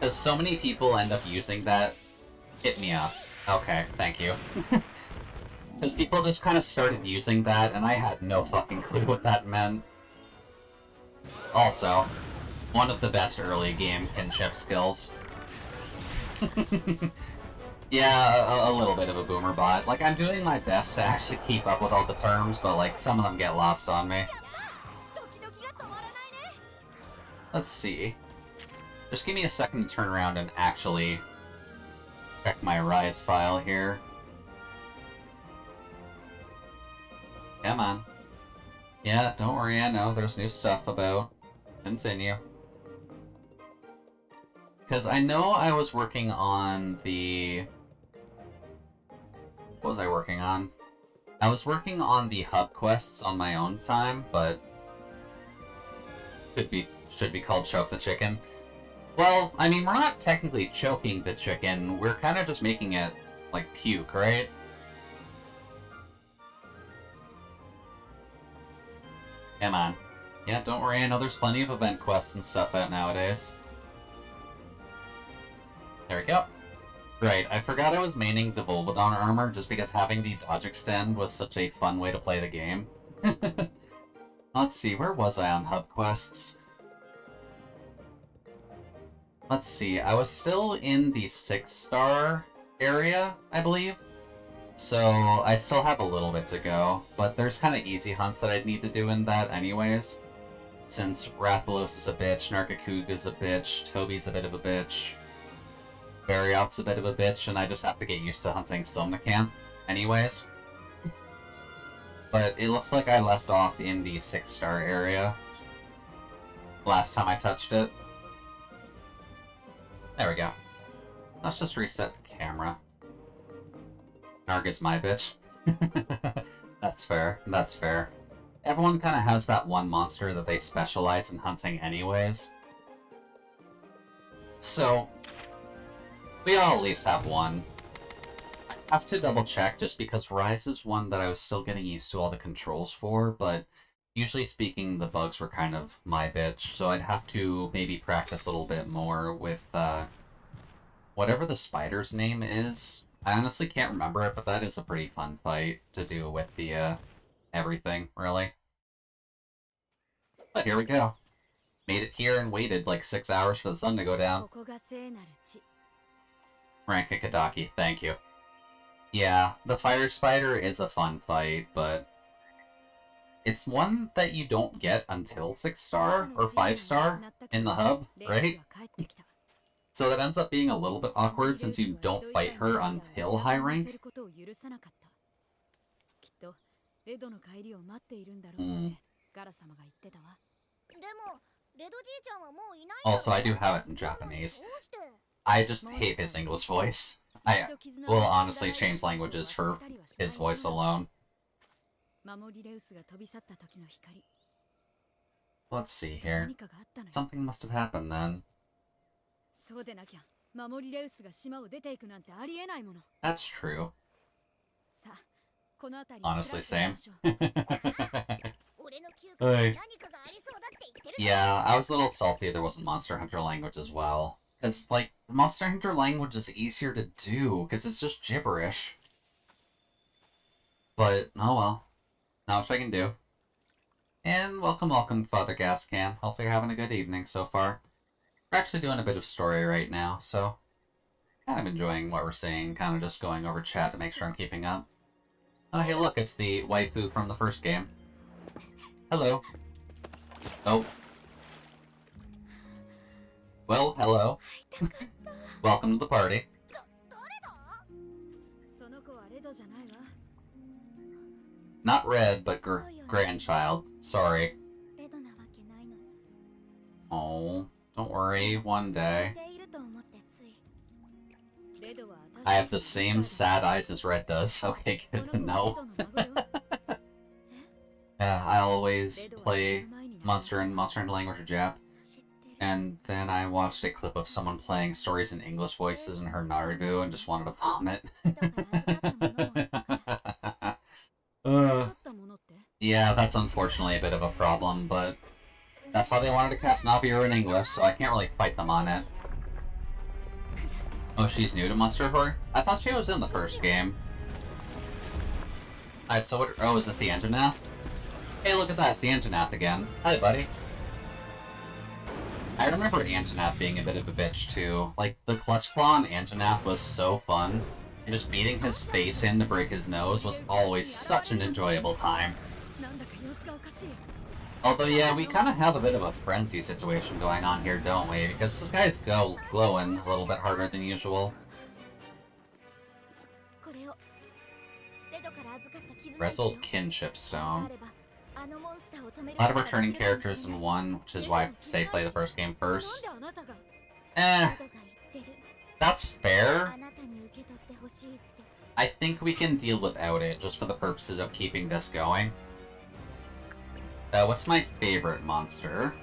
Because so many people end up using that. Hit me up. Okay, thank you. Because people just kind of started using that, and I had no fucking clue what that meant. Also, one of the best early game kinship skills. Yeah, a little bit of a boomer bot. Like, I'm doing my best to actually keep up with all the terms, but, like, some of them get lost on me. Let's see. Just give me a second to turn around and actually check my Rise file here. Come on. Yeah, don't worry, I know there's new stuff about. Continue. Because I know I was working on the What was I working on? I was working on the hub quests on my own time, but should be called Choke the Chicken. Well, I mean, we're not technically choking the chicken, we're kind of just making it, like, puke, right? Come on. Yeah, don't worry, I know there's plenty of event quests and stuff out nowadays. There we go. Right, I forgot I was maining the Volvodon armor just because having the dodge extend was such a fun way to play the game. Let's see, where was I on hub quests? Let's see, I was still in the 6-star area, I believe. So I still have a little bit to go, but there's kind of easy hunts that I'd need to do in that anyways. Since Rathalos is a bitch, Narcocoog is a bitch, Toby's a bit of a bitch, Barioth's a bit of a bitch, and I just have to get used to hunting Somnicanth anyways. But it looks like I left off in the 6-star area last time I touched it. There we go. Let's just reset the camera. Narg is my bitch. That's fair. That's fair. Everyone kind of has that one monster that they specialize in hunting anyways. So, we all at least have one. I have to double check just because Rise is one that I was still getting used to all the controls for, but usually speaking, the bugs were kind of my bitch, so I'd have to maybe practice a little bit more with, whatever the spider's name is. I honestly can't remember it, but that is a pretty fun fight to do with the, everything, really. But here we go. Made it here and waited like 6 hours for the sun to go down. Rank a Kadaki, thank you. Yeah, the fire spider is a fun fight, but it's one that you don't get until 6-star or 5-star in the hub, right? So that ends up being a little bit awkward since you don't fight her until high rank. Also, I do have it in Japanese. I just hate his English voice. I will honestly change languages for his voice alone. Let's see here. Something must have happened then. That's true. Honestly, same. Yeah, I was a little salty there wasn't Monster Hunter language as well. Because, like, Monster Hunter language is easier to do, because it's just gibberish. But, oh well. Not much I can do. And welcome, Father Gascan. Hopefully you're having a good evening so far. We're actually doing a bit of story right now, so kind of enjoying what we're seeing, kind of just going over chat to make sure I'm keeping up. Oh, hey look, it's the waifu from the first game. Hello. Oh. Well, hello. Welcome to the party. Not Red, but grandchild. Sorry. Oh, don't worry, one day. I have the same sad eyes as Red does. Okay, good to know. Yeah, I always play Monster Hunter language or Jap. And then I watched a clip of someone playing stories in English voices in her Naruto and just wanted to vomit. Yeah, that's unfortunately a bit of a problem, but that's why they wanted to cast Navier in English, so I can't really fight them on it. Oh, she's new to Monster Hunter? I thought she was in the first game. Alright, so what— oh, is this the Anjanath? Hey, look at that, it's the Anjanath again. Hi, buddy. I remember Anjanath being a bit of a bitch, too. Like, the Clutch Claw on Anjanath was so fun, and just beating his face in to break his nose was always such an enjoyable time. Although, yeah, we kind of have a bit of a frenzy situation going on here, don't we? Because this guy's glowing a little bit harder than usual. Red's old kinship stone. A lot of returning characters in one, which is why I say play the first game first. That's fair. I think we can deal without it, just for the purposes of keeping this going. What's my favorite monster?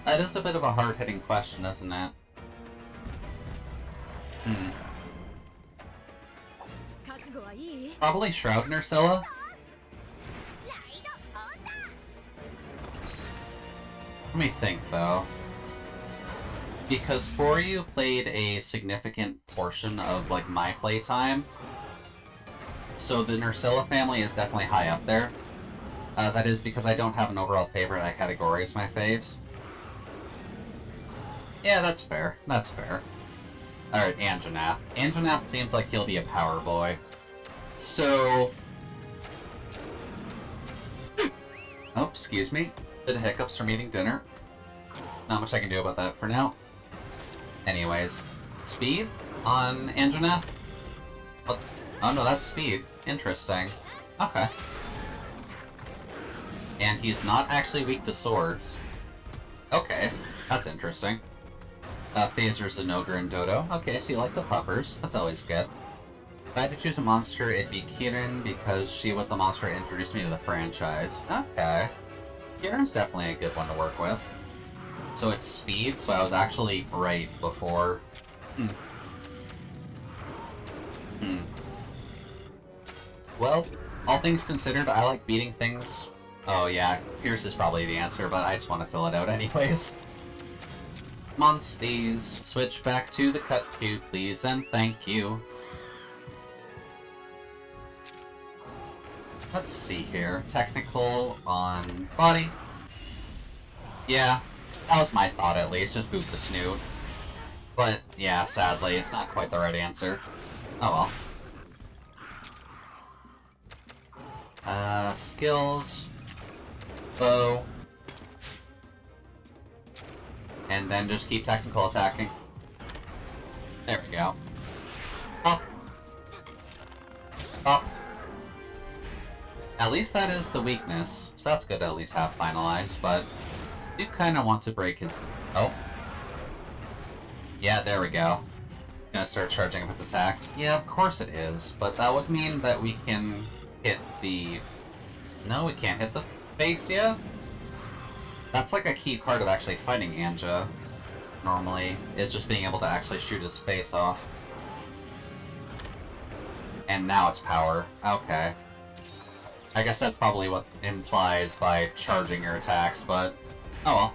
That is a bit of a hard-hitting question, isn't it? Probably Shroud Nursilla? Let me think, though. Because Foryu played a significant portion of, like, my playtime, so the Nursilla family is definitely high up there. That is because I don't have an overall favorite, I categorize my faves. Yeah, that's fair. That's fair. Alright, Anjanath. Anjanath seems like he'll be a power boy. So... Oh, excuse me. Bit of hiccups from eating dinner. Not much I can do about that for now. Anyways, speed on Anjanath? What's... Oh no, that's speed. Interesting. Okay. And he's not actually weak to swords. Okay, that's interesting. Phaser's an ogre and Dodo. Okay, so you like the puppers. That's always good. If I had to choose a monster, it'd be Kirin, because she was the monster that introduced me to the franchise. Okay. Kirin's definitely a good one to work with. So it's speed, so I was actually right before. Well, all things considered, I like beating things. Oh yeah, Pierce is probably the answer, but I just want to fill it out anyways. Monsties, switch back to the cut queue, please, and thank you. Let's see here. Technical on body. Yeah, that was my thought at least, just boot the snoot. But yeah, sadly, it's not quite the right answer. Oh well. Skills. Bow. And then just keep technical attacking. There we go. Up. Up. At least that is the weakness, so that's good to at least have finalized, but I do kind of want to break his... Oh. Yeah, there we go. Gonna start charging up with attacks. Yeah, of course it is, but that would mean that we can hit the... No, we can't hit the face yet? That's like a key part of actually fighting Anja, normally, is just being able to actually shoot his face off. And now it's power. Okay. I guess that's probably what implies by charging your attacks, but oh well.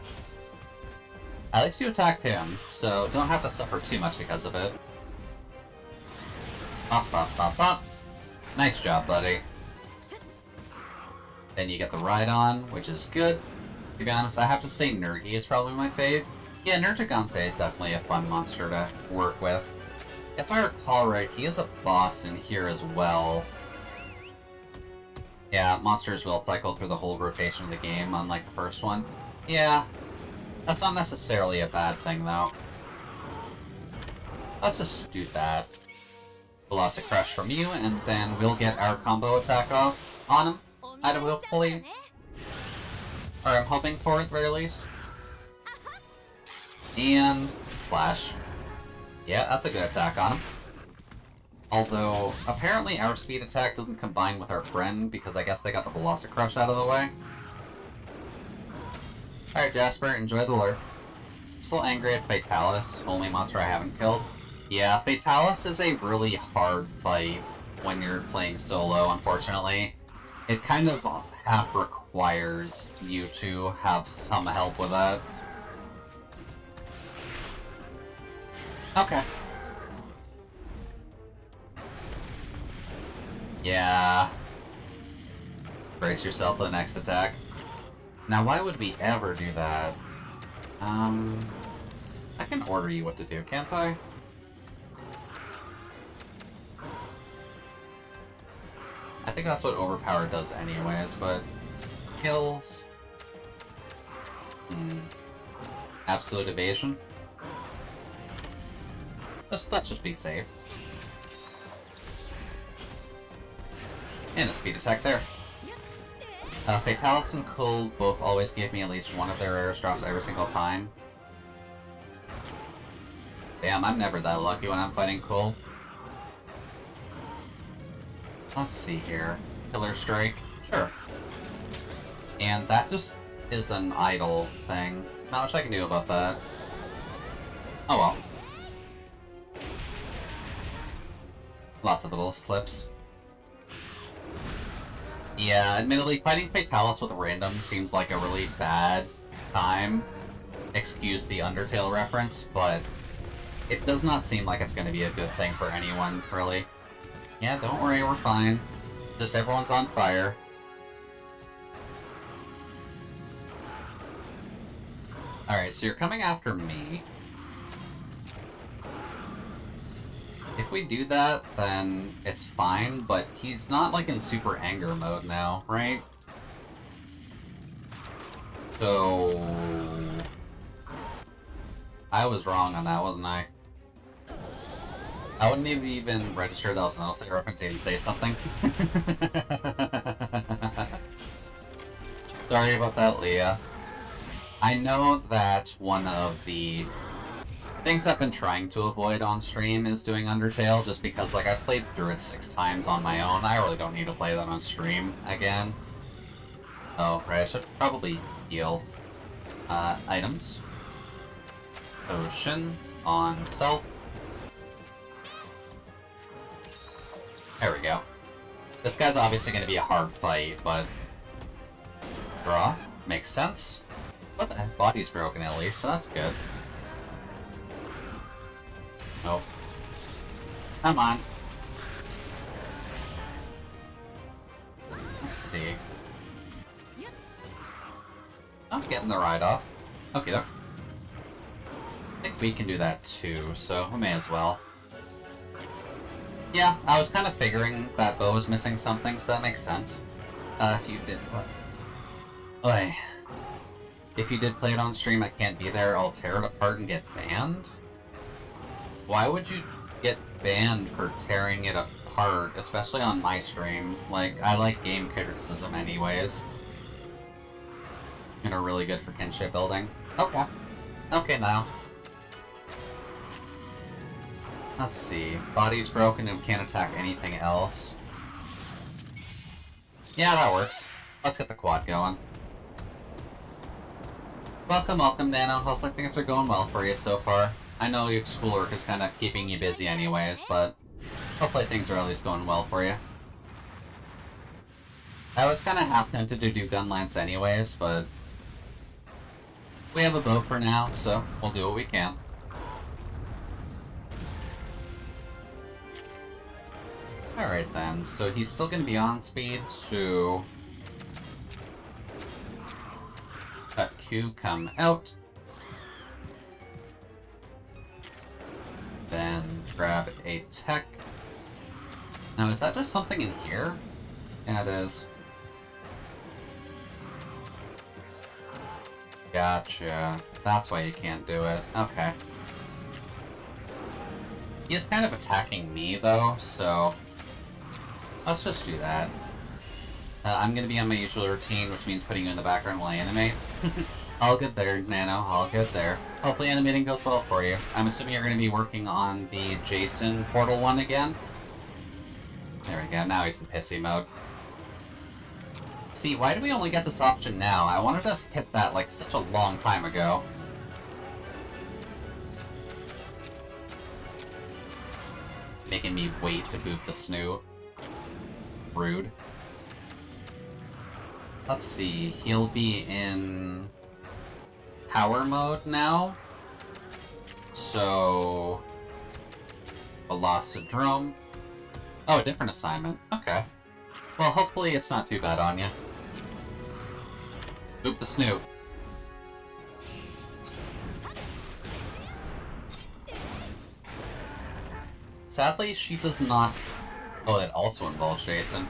At least you attacked him, so don't have to suffer too much because of it. Up, up, up, up. Nice job, buddy. Then you get the ride on, which is good. To be honest, I have to say Nergi is probably my fave. Yeah, Nergigante is definitely a fun monster to work with. If I recall right, he is a boss in here as well. Yeah, monsters will cycle through the whole rotation of the game, unlike the first one. Yeah, that's not necessarily a bad thing, though. Let's just do that. Velocity Crush from you, and then we'll get our combo attack off on him. I don't hopefully... Or I'm hoping for it, at the very least. And... slash. Yeah, that's a good attack on him. Although, apparently our speed attack doesn't combine with our friend, because I guess they got the Velocity Crush out of the way. Alright, Jasper, enjoy the lure. Still angry at Fatalis, only monster I haven't killed. Yeah, Fatalis is a really hard fight when you're playing solo, unfortunately. It kind of half requires you to have some help with that. Okay. Yeah. Brace yourself for the next attack. Now, why would we ever do that? I can order you what to do, can't I? I think that's what Overpower does anyways, but... Kills... Absolute Evasion? Let's just be safe. And a speed attack there. Fatalis and Cold both always give me at least one of their rarest drops every single time. Damn, I'm never that lucky when I'm fighting Cold. Let's see here. Killer Strike. Sure. And that just is an idle thing. Not much I can do about that. Oh well. Lots of little slips. Yeah, admittedly, fighting Fatalis with random seems like a really bad time. Excuse the Undertale reference, but it does not seem like it's going to be a good thing for anyone, really. Yeah, don't worry, we're fine. Just everyone's on fire. Alright, so you're coming after me. If we do that, then it's fine, but he's not, like, in super anger mode now, right? So... I was wrong on that, wasn't I? I wouldn't have even registered that was an Untitled reference to even say something. Sorry about that, Leah. I know that one of the things I've been trying to avoid on stream is doing Undertale, just because, like, I've played through it 6 times on my own. I really don't need to play that on stream again. Oh, right, I should probably heal. Items. Potion on self. There we go. This guy's obviously going to be a hard fight, but... Draw. Makes sense. What the heck? Body's broken at least, so that's good. Nope. Come on. Let's see. I'm getting the ride off. Okay, though. I think we can do that too, so we may as well. Yeah, I was kind of figuring that Bo was missing something, so that makes sense. If you did... What? Oy. If you did play it on stream, I can't be there, I'll tear it apart and get banned? Why would you get banned for tearing it apart, especially on my stream? Like, I like game criticism anyways. And are really good for kinship building. Okay. Okay, now. Let's see. Body's broken and can't attack anything else. Yeah, that works. Let's get the quad going. Welcome, welcome, Nano. Hopefully things are going well for you so far. I know your schoolwork is kind of keeping you busy anyways, but hopefully things are at least going well for you. I was kind of half tempted to do Gunlance anyways, but we have a boat for now, so we'll do what we can. Alright then, so he's still going to be on speed, so... Cut Q, come out. Then grab a tech. Now is that just something in here? Yeah, it is. Gotcha. That's why you can't do it. Okay. He is kind of attacking me though, so... Let's just do that. I'm gonna be on my usual routine, which means putting you in the background while I animate. All good there, Nano. All good there. Hopefully animating goes well for you. I'm assuming you're gonna be working on the Jason portal one again. There we go. Now he's in pissy mode. See, why do we only get this option now? I wanted to hit that like such a long time ago. Making me wait to boot the snoot. Rude. Let's see, he'll be in power mode now. So Velocidrome. Oh, a different assignment. Okay. Well, hopefully it's not too bad on you. Boop the snoot. Sadly, she does not... Oh, that also involves Jason.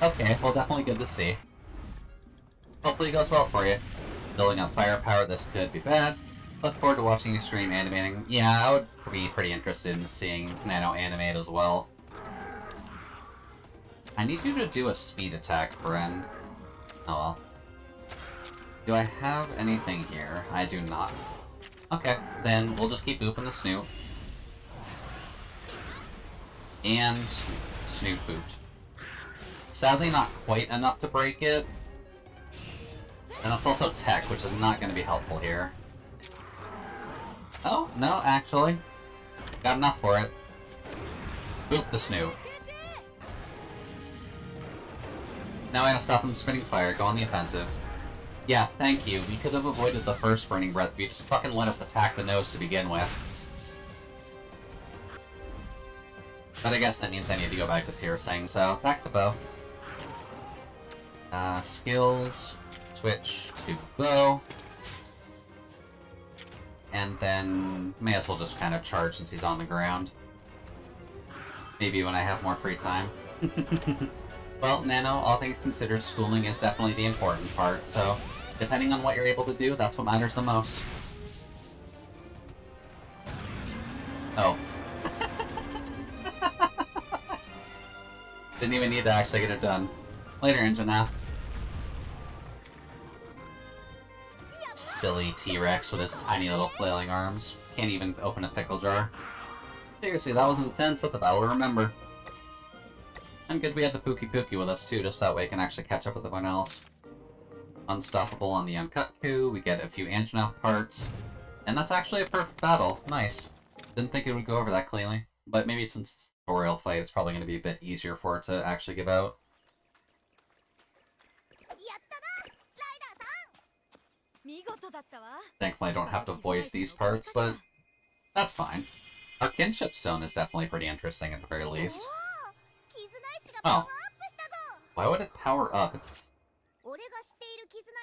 Okay, well, definitely good to see. Hopefully it goes well for you. Building up firepower, this could be bad. Look forward to watching you stream animating. Yeah, I would be pretty interested in seeing Nano animate as well. I need you to do a speed attack, friend. Oh well. Do I have anything here? I do not. Okay, then we'll just keep booping the snoot. And Snoo pooped. Sadly, not quite enough to break it. And it's also tech, which is not going to be helpful here. Oh, no, actually. Got enough for it. Boop the Snoo. Now I gotta stop him spitting fire, go on the offensive. Yeah, thank you. We could have avoided the first Burning Breath if you just fucking let us attack the nose to begin with. But I guess that means I need to go back to piercing, so back to bow. Skills, switch to bow. And then may as well just kind of charge since he's on the ground. Maybe when I have more free time. Well, Nano, all things considered, schooling is definitely the important part, so depending on what you're able to do, that's what matters the most. Oh. Didn't even need to actually get it done. Later, Injanath. Silly T-Rex with his tiny little flailing arms. Can't even open a pickle jar. Seriously, that was intense. That's a battle to remember. And good we had the Pookie Pookie with us too, just that way I can actually catch up with everyone else. Unstoppable on the Uncut Coup, we get a few Anjanath parts. And that's actually a perfect battle. Nice. Didn't think it would go over that cleanly. But maybe since it's a tutorial fight, it's probably going to be a bit easier for it to actually give out. Thankfully I don't have to voice these parts, but that's fine. Our Kinship Stone is definitely pretty interesting at the very least. Oh. Why would it power up?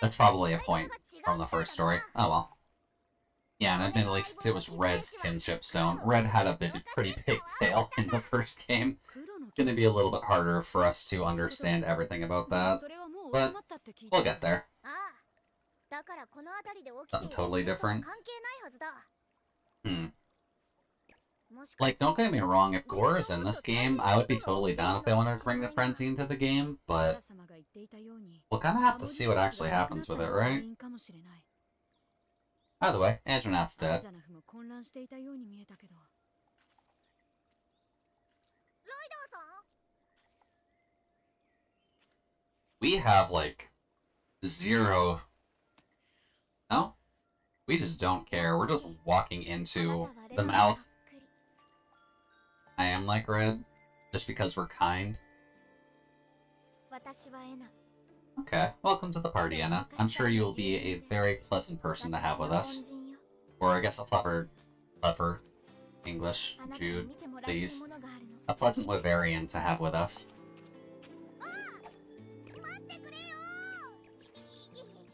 That's probably a point from the first story. Oh well. Yeah, and admittedly, since it was Red's Kinship Stone, Red had a pretty big tail in the first game. It's gonna be a little bit harder for us to understand everything about that. But we'll get there. Something totally different. Like, don't get me wrong, if Gore is in this game, I would be totally down if they wanted to bring the Frenzy into the game, but we'll kind of have to see what actually happens with it, right? By the way, Anjanath's dead. We have, like, zero... No? We just don't care. We're just walking into the mouth. I am like Red, just because we're kind. Okay, welcome to the party, Anna. I'm sure you will be a very pleasant person to have with us. Or I guess a clever English, Jude, please. A pleasant Wavarian to have with us.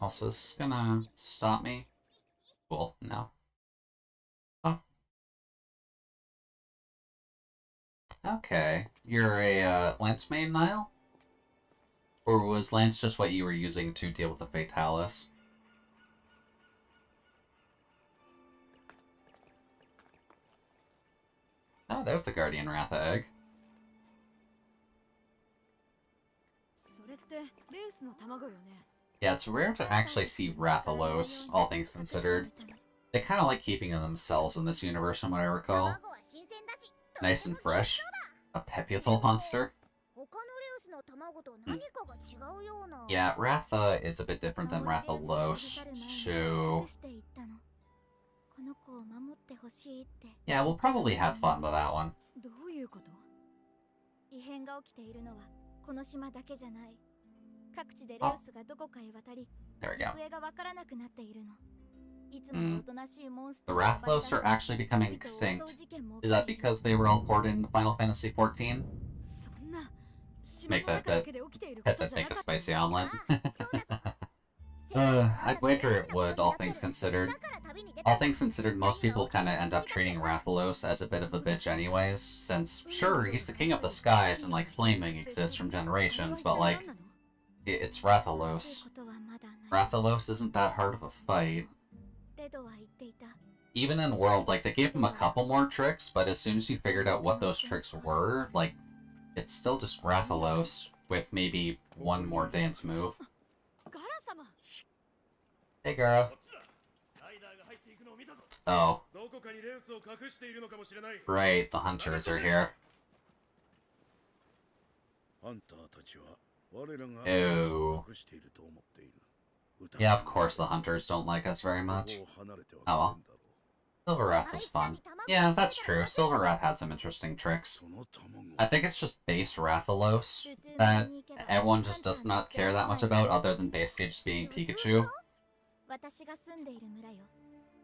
Also, is this gonna stop me? Cool, no. Oh. Okay, you're a Lance main, Niall? Or was Lance just what you were using to deal with the Fatalis? Oh, there's the Guardian Ratha egg. Yeah, it's rare to actually see Rathalos, all things considered. They kind of like keeping them themselves in this universe, from what I recall. Nice and fresh. A Peputal monster? Yeah, Ratha is a bit different than Rathalos, so... Yeah, we'll probably have fun with that one. Oh. There we go. The Rathalos are actually becoming extinct. Is that because they were all ported into Final Fantasy XIV? Make that make a spicy omelet. I'd wager it would, all things considered. All things considered, most people kind of end up treating Rathalos as a bit of a bitch anyways, since, sure, he's the king of the skies and, like, flaming exists from generations, but, like, it's Rathalos. Rathalos isn't that hard of a fight. Even in World, like, they gave him a couple more tricks, but as soon as you figured out what those tricks were, like, it's still just Rathalos with maybe one more dance move. Hey, Gara. Oh. Right, the hunters are here. Ew. Yeah, of course the hunters don't like us very much. Oh well. Silverwrath was fun. Yeah, that's true. Silverwrath had some interesting tricks. I think it's just base Rathalos that everyone just does not care that much about, other than basically just being Pikachu.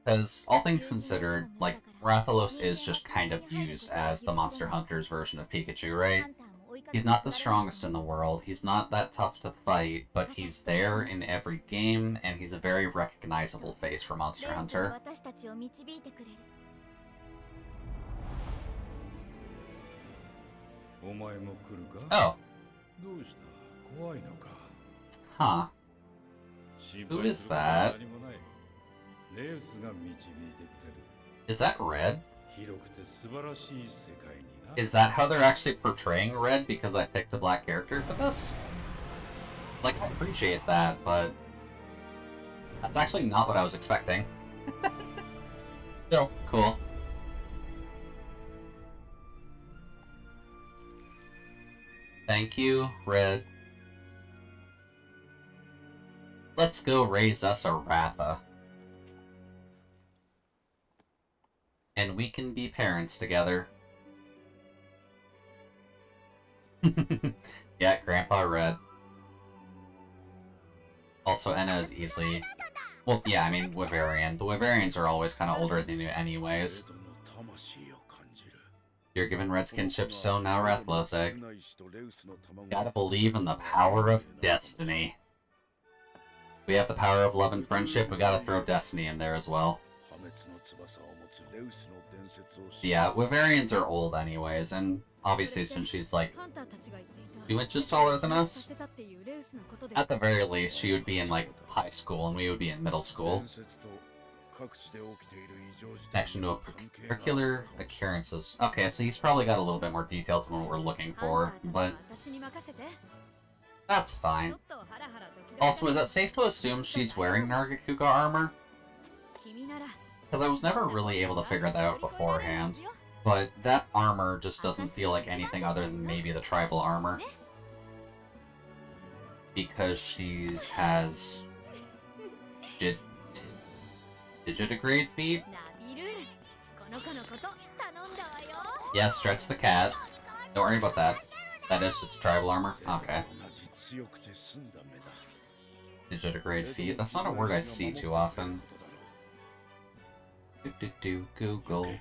Because, all things considered, like, Rathalos is just kind of used as the Monster Hunter's version of Pikachu, right? He's not the strongest in the world, he's not that tough to fight, but he's there in every game, and he's a very recognizable face for Monster Hunter. Oh. Huh. Who is that? Is that Red? Is that how they're actually portraying Red because I picked a black character for this? Like, I appreciate that, but that's actually not what I was expecting. So, cool. Thank you, Red. Let's go raise us a Ratha. And we can be parents together. Yeah, Grandpa Red. Also, Enna is easily... Well, yeah, I mean, Wyverian. The Wyverians are always kind of older than you anyways. You're given Red's kinship stone, now Rathalos egg. Gotta believe in the power of destiny. We have the power of love and friendship, we gotta throw destiny in there as well. Yeah, Wyverians are old anyways, and obviously since she's like 2 inches taller than us, at the very least she would be in like high school and we would be in middle school. Connection to particular occurrences. Okay, so he's probably got a little bit more details than what we're looking for, but that's fine. Also, is it safe to assume she's wearing Nargacuga armor? Because I was never really able to figure that out beforehand. But that armor just doesn't feel like anything other than maybe the tribal armor. Because she has... Digitigrade feet? Yeah, stretch the cat. Don't worry about that. That is just tribal armor? Okay. Digitigrade feet? That's not a word I see too often. Google.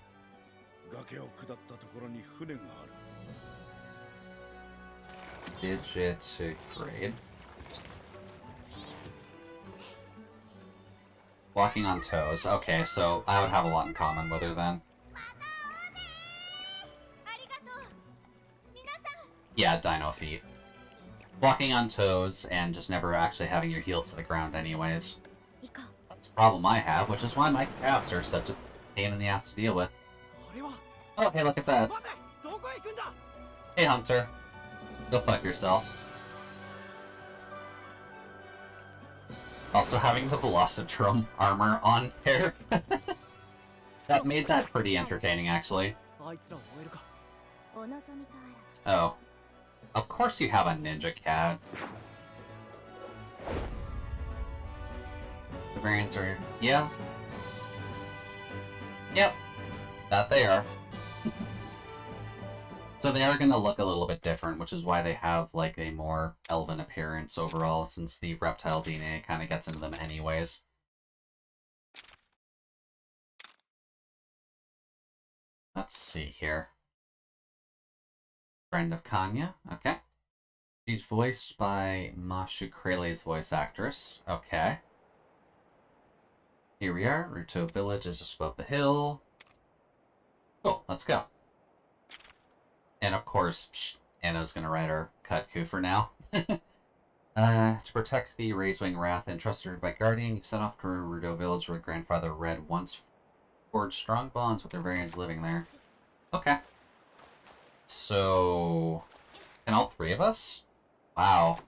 Digitigrade. Walking on toes. Okay, so I would have a lot in common with her then. Yeah, dino feet. Walking on toes and just never actually having your heels to the ground anyways. That's a problem I have, which is why my calves are such a pain in the ass to deal with. Oh, hey, look at that. Hey, Hunter. Go fuck yourself. Also, having the Velocitron armor on there. That made that pretty entertaining, actually. Oh. Of course you have a ninja cat. The variants are... yeah. Yep. That they are. So they are going to look a little bit different, which is why they have, like, a more elven appearance overall, since the reptile DNA kind of gets into them anyways. Let's see here. Friend of Kanya, okay. She's voiced by Mashu Krele's voice actress, okay. Here we are, Ruto Village is just above the hill. Cool, let's go. And of course, Anna's gonna ride our Kutku for now. To protect the Razewing Wrath entrusted by Guardian, you set off to Ruto Village where Grandfather Red once forged strong bonds with their variants living there. Okay. So... can all three of us? Wow.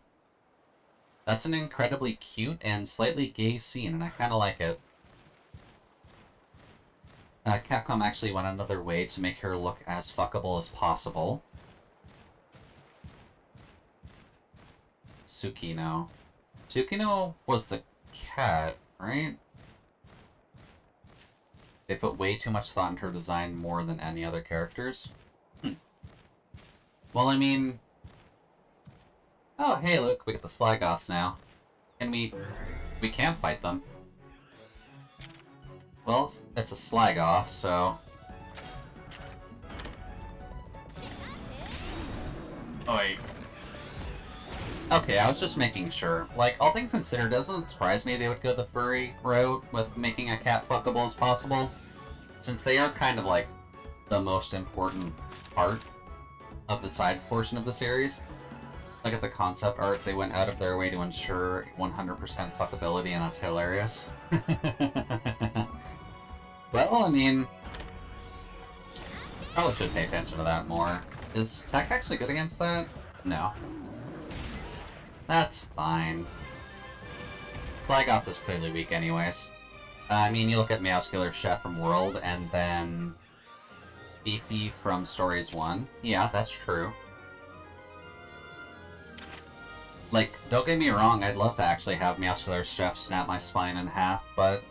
That's an incredibly cute and slightly gay scene, and I kinda like it. Capcom actually went another way to make her look as fuckable as possible. Tsukino. Tsukino was the cat, right? They put way too much thought into her design, more than any other characters. Well, I mean... Oh, hey, look, we get the Slagoths now. And we can fight them. Well, it's a Slagoth, so... Oi. Okay, I was just making sure. Like, all things considered, doesn't it surprise me they would go the furry route with making a cat fuckable as possible? Since they are kind of like the most important part of the side portion of the series. Look at the concept art, they went out of their way to ensure 100% fuckability, and that's hilarious. Well, I mean... probably should pay attention to that more. Is tech actually good against that? No. That's fine. Slagoth is clearly weak anyways. I mean, you look at Meowscular Chef from World, and then... Beefy from Stories 1. Yeah, that's true. Like, don't get me wrong, I'd love to actually have Meowscular Chef snap my spine in half, but...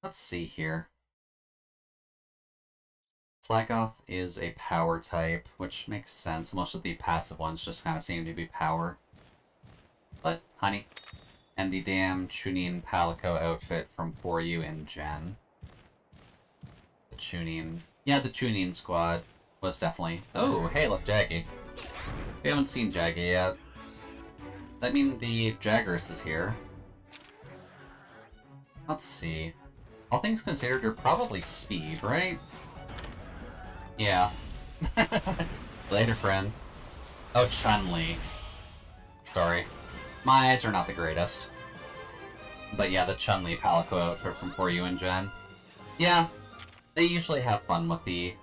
let's see here. Slagoth is a power type, which makes sense. Most of the passive ones just kind of seem to be power. But, honey. And the damn Chunin Palico outfit from For You in Gen. The Chunin... yeah, the Chunin squad was definitely... oh, hey, look, Jaggy. We haven't seen Jaggy yet. That means the Jagras is here. Let's see. All things considered, you're probably speed, right? Yeah. Later, friend. Oh, Chun-Li. Sorry. My eyes are not the greatest. But yeah, the Chun-Li Palico outfit from For You and Gen. Yeah, they usually have fun with the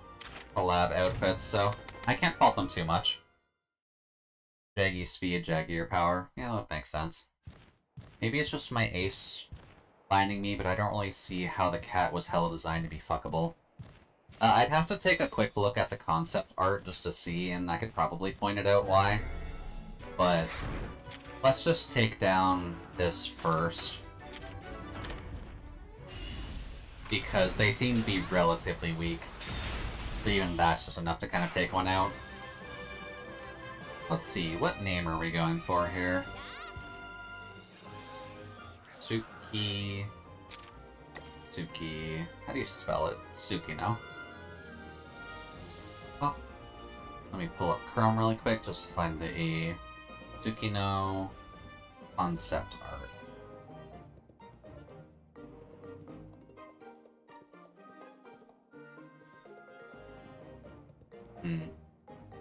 collab outfits, so I can't fault them too much. Jaggy speed, Jaggier power. Yeah, that makes sense. Maybe it's just my ace blinding me, but I don't really see how the cat was hella designed to be fuckable. I'd have to take a quick look at the concept art just to see, and I could probably point it out why. But let's just take down this first. Because they seem to be relatively weak. So even that's just enough to kind of take one out. Let's see, what name are we going for here? Suki... how do you spell it? Tsukino. Oh. Let me pull up Chrome really quick just to find the Tsukino concept art.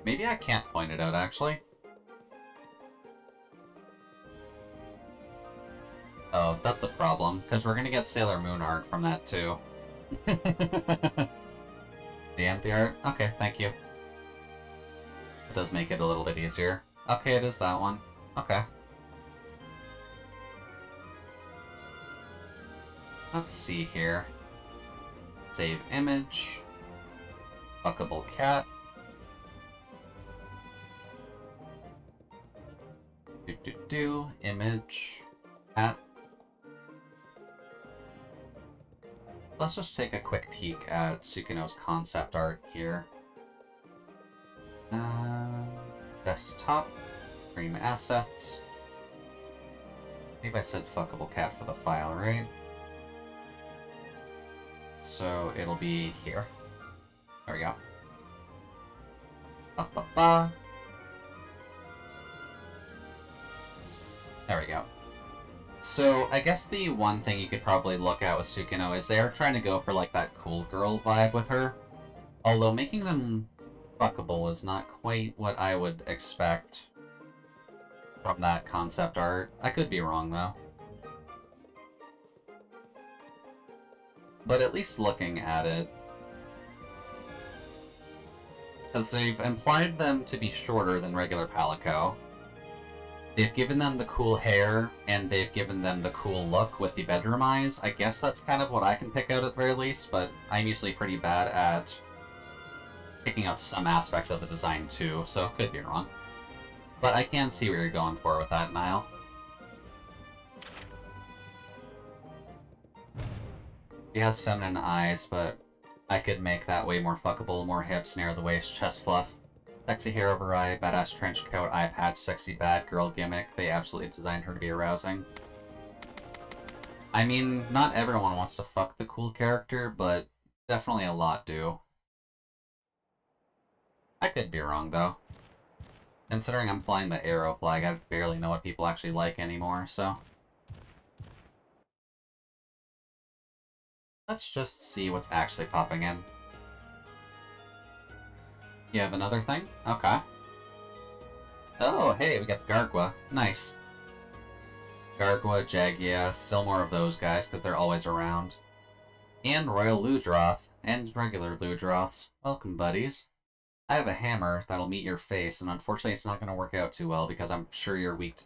Maybe I can't point it out, actually. Oh, that's a problem, because we're gonna get Sailor Moon art from that, too. The empty art? Okay, thank you. It does make it a little bit easier. Okay, it is that one. Okay. Let's see here. Save image. Fuckable cat. Image. Cat. Let's just take a quick peek at Tsukino's concept art here. Desktop. Stream assets. I think I said fuckable cat for the file, right? So it'll be here. There we go. Ba-ba-ba. There we go. So, I guess the one thing you could probably look at with Tsukino is they are trying to go for, like, that cool girl vibe with her. Although making them fuckable is not quite what I would expect from that concept art. I could be wrong, though. But at least looking at it... because they've implied them to be shorter than regular Palico. They've given them the cool hair, and they've given them the cool look with the bedroom eyes. I guess that's kind of what I can pick out at the very least, but I'm usually pretty bad at picking out some aspects of the design too, so could be wrong. But I can see what you're going for with that, Niall. She has feminine eyes, but I could make that way more fuckable, more hips, near the waist, chest fluff. Sexy hair over eye, badass trench coat, eye patch, sexy bad girl gimmick. They absolutely designed her to be arousing. I mean, not everyone wants to fuck the cool character, but definitely a lot do. I could be wrong, though. Considering I'm flying the arrow flag, I barely know what people actually like anymore, so... Let's just see what's actually popping in. You have another thing? Okay. Oh, hey, we got the Gargwa. Nice. Gargwa, Jagia, still more of those guys, because they're always around. And Royal Ludroth, and regular Ludroths. Welcome, buddies. I have a hammer that'll meet your face, and unfortunately it's not going to work out too well, because I'm sure you're weak to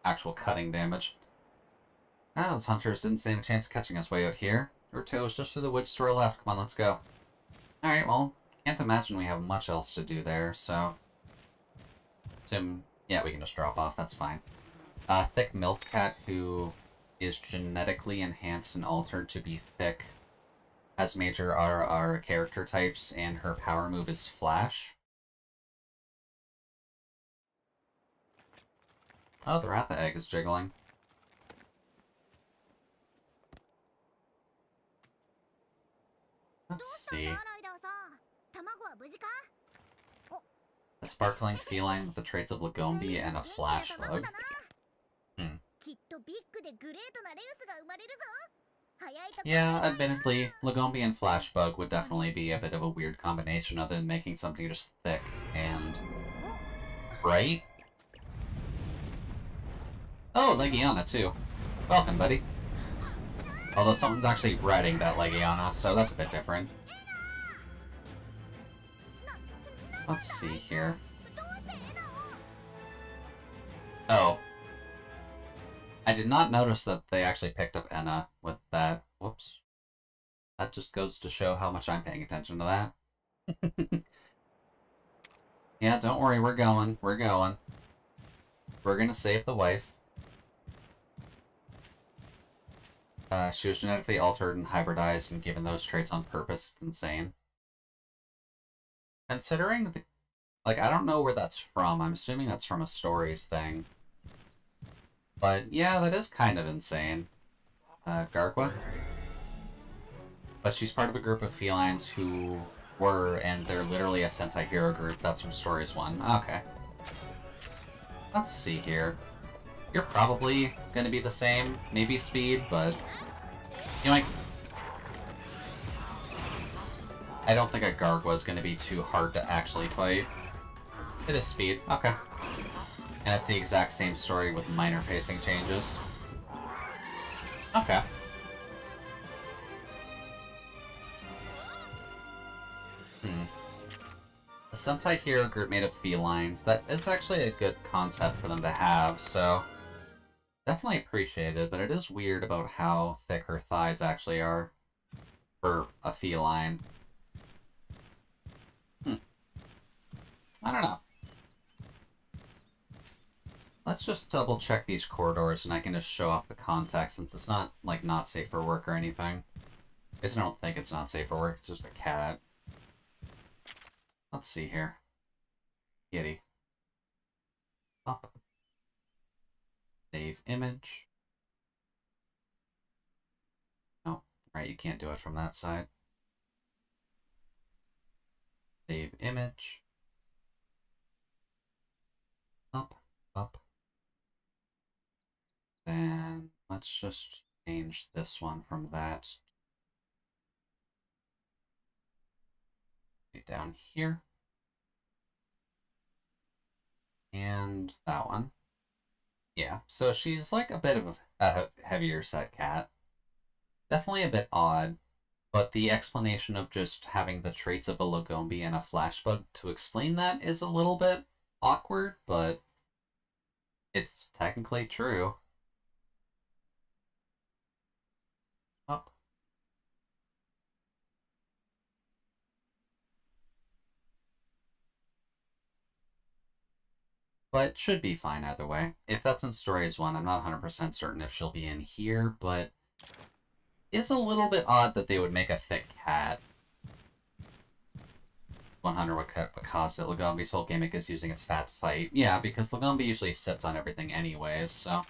actual cutting damage. Ah, those hunters didn't stand a chance of catching us way out here. Your toes just through the woods to our left. Come on, let's go. Alright, well, can't imagine we have much else to do there, so... Yeah, we can just drop off, that's fine. Thick Milk Cat, who is genetically enhanced and altered to be thick, has major RR character types, and her power move is Flash. Oh, the Ratha egg is jiggling. Let's see. A sparkling feline with the traits of Lagombi and a flash bug. Yeah, admittedly, Lagombi and Flashbug would definitely be a bit of a weird combination other than making something just thick and... Right? Oh, Legiana too. Welcome, buddy. Although someone's actually riding that Legiana, so that's a bit different. Let's see here. Oh. I did not notice that they actually picked up Enna with that. Whoops. That just goes to show how much I'm paying attention to that. Yeah, don't worry, we're going. We're going. We're gonna save the wife. She was genetically altered and hybridized and given those traits on purpose. It's insane. Considering the... Like, I don't know where that's from. I'm assuming that's from a stories thing. But, yeah, that is kind of insane. Gargwa? But she's part of a group of felines who were, and they're literally a Sentai hero group. That's from Stories 1. Okay. Let's see here. You're probably going to be the same, maybe speed, but... Yoink! I don't think a Gargwa is going to be too hard to actually fight. It is speed. Okay. And it's the exact same story with minor pacing changes. Okay. A Sentai hero group made of felines, that is actually a good concept for them to have, so... Definitely appreciate it, but it is weird about how thick her thighs actually are for a feline. I don't know. Let's just double check these corridors and I can just show off the context since it's not, like, not safe for work or anything. I guess I don't think it's not safe for work, it's just a cat. Let's see here. Kitty. Up. Save image. Oh, right, you can't do it from that side. Save image. Up, up. Then let's just change this one from that down here. And that one. Yeah, so she's like a bit of a heavier set cat. Definitely a bit odd, but the explanation of just having the traits of a Lagombi and a Flashbug to explain that is a little bit awkward, but it's technically true. Up. But should be fine either way. If that's in Stories 1, I'm not 100% certain if she'll be in here, but it's a little bit odd that they would make a thick cat. 100 what caused it. Lagombi's whole gimmick is using its fat to fight. Yeah, because Lagombi usually sits on everything anyways, so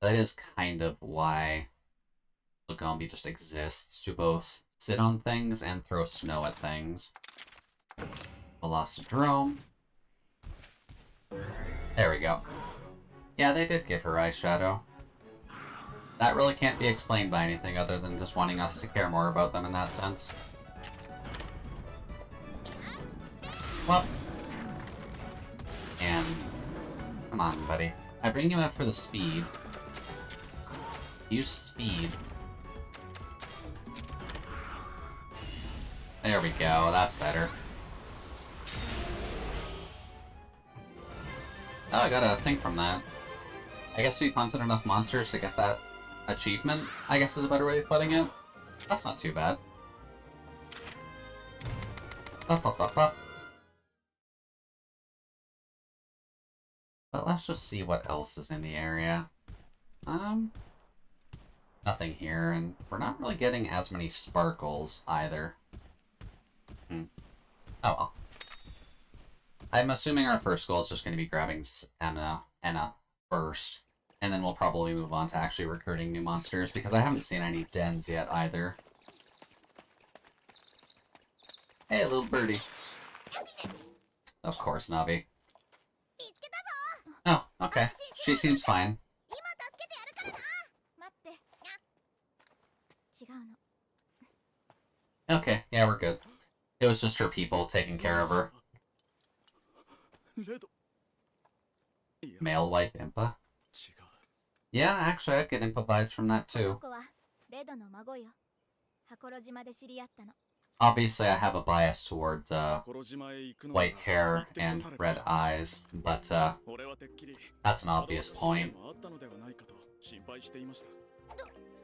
that is kind of why Lagombi just exists, to both sit on things and throw snow at things. Velocidrome. There we go. Yeah, they did give her eyeshadow. That really can't be explained by anything other than just wanting us to care more about them in that sense. Well, and come on, buddy. I bring you up for the speed. Use speed. There we go, that's better. Oh, I got a thing from that. I guess we hunted enough monsters to get that achievement, I guess is a better way of putting it. That's not too bad. Up, up, up, up. But let's just see what else is in the area. Nothing here, and we're not really getting as many sparkles either. Oh well. I'm assuming our first goal is just going to be grabbing Enna first, and then we'll probably move on to actually recruiting new monsters, because I haven't seen any dens yet either. Hey, little birdie. Of course, Navi. Oh, okay. She seems fine. Okay, yeah, we're good. It was just her people taking care of her. Male wife Impa? Yeah, actually, I'd get Impa vibes from that too. Obviously, I have a bias towards white hair and red eyes, but that's an obvious point.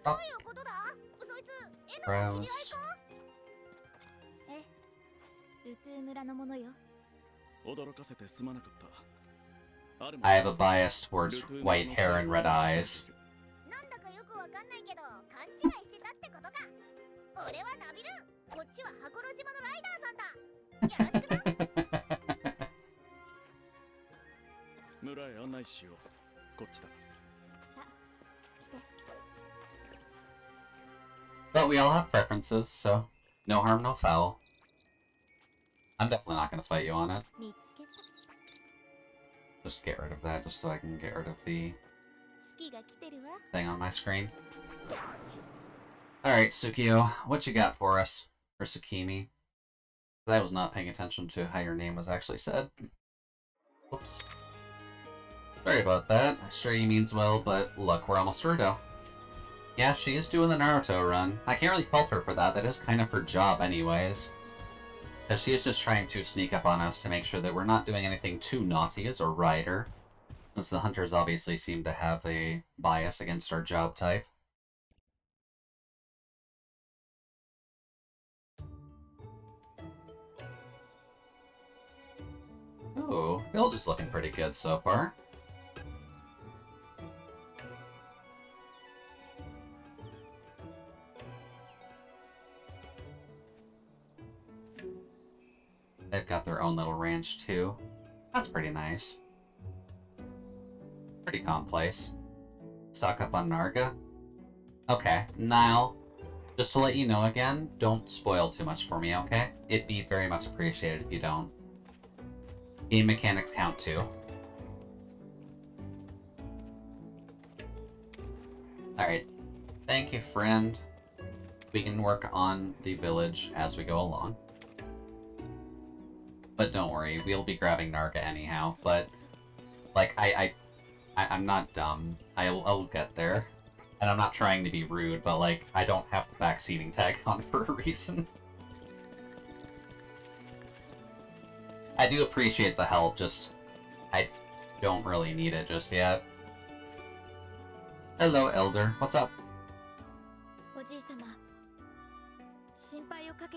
Oh. Browse. I have a bias towards white hair and red eyes. But we all have preferences, so no harm, no foul. I'm definitely not going to fight you on it. Just get rid of that, just so I can get rid of the thing on my screen. Alright, Tsukio, what you got for us? Or Tsukimi? I was not paying attention to how your name was actually said. Whoops. Sorry about that. I'm sure he means well, but look, we're almost through though. Yeah, she is doing the Naruto run. I can't really fault her for that. That is kind of her job anyways. Because she is just trying to sneak up on us to make sure that we're not doing anything too naughty as a rider. Since the hunters obviously seem to have a bias against our job type. Ooh, Village is looking pretty good so far. They've got their own little ranch too. That's pretty nice. Pretty calm place. Stock up on Narga. Okay, Nile, just to let you know again, don't spoil too much for me, okay? It'd be very much appreciated if you don't. Game mechanics count too. Alright. Thank you, friend. We can work on the village as we go along. But don't worry, we'll be grabbing Narga anyhow, but like I'm not dumb. I'll get there. And I'm not trying to be rude, but like I don't have the backseating tag on for a reason. I do appreciate the help, just I don't really need it just yet. Hello, Elder. What's up?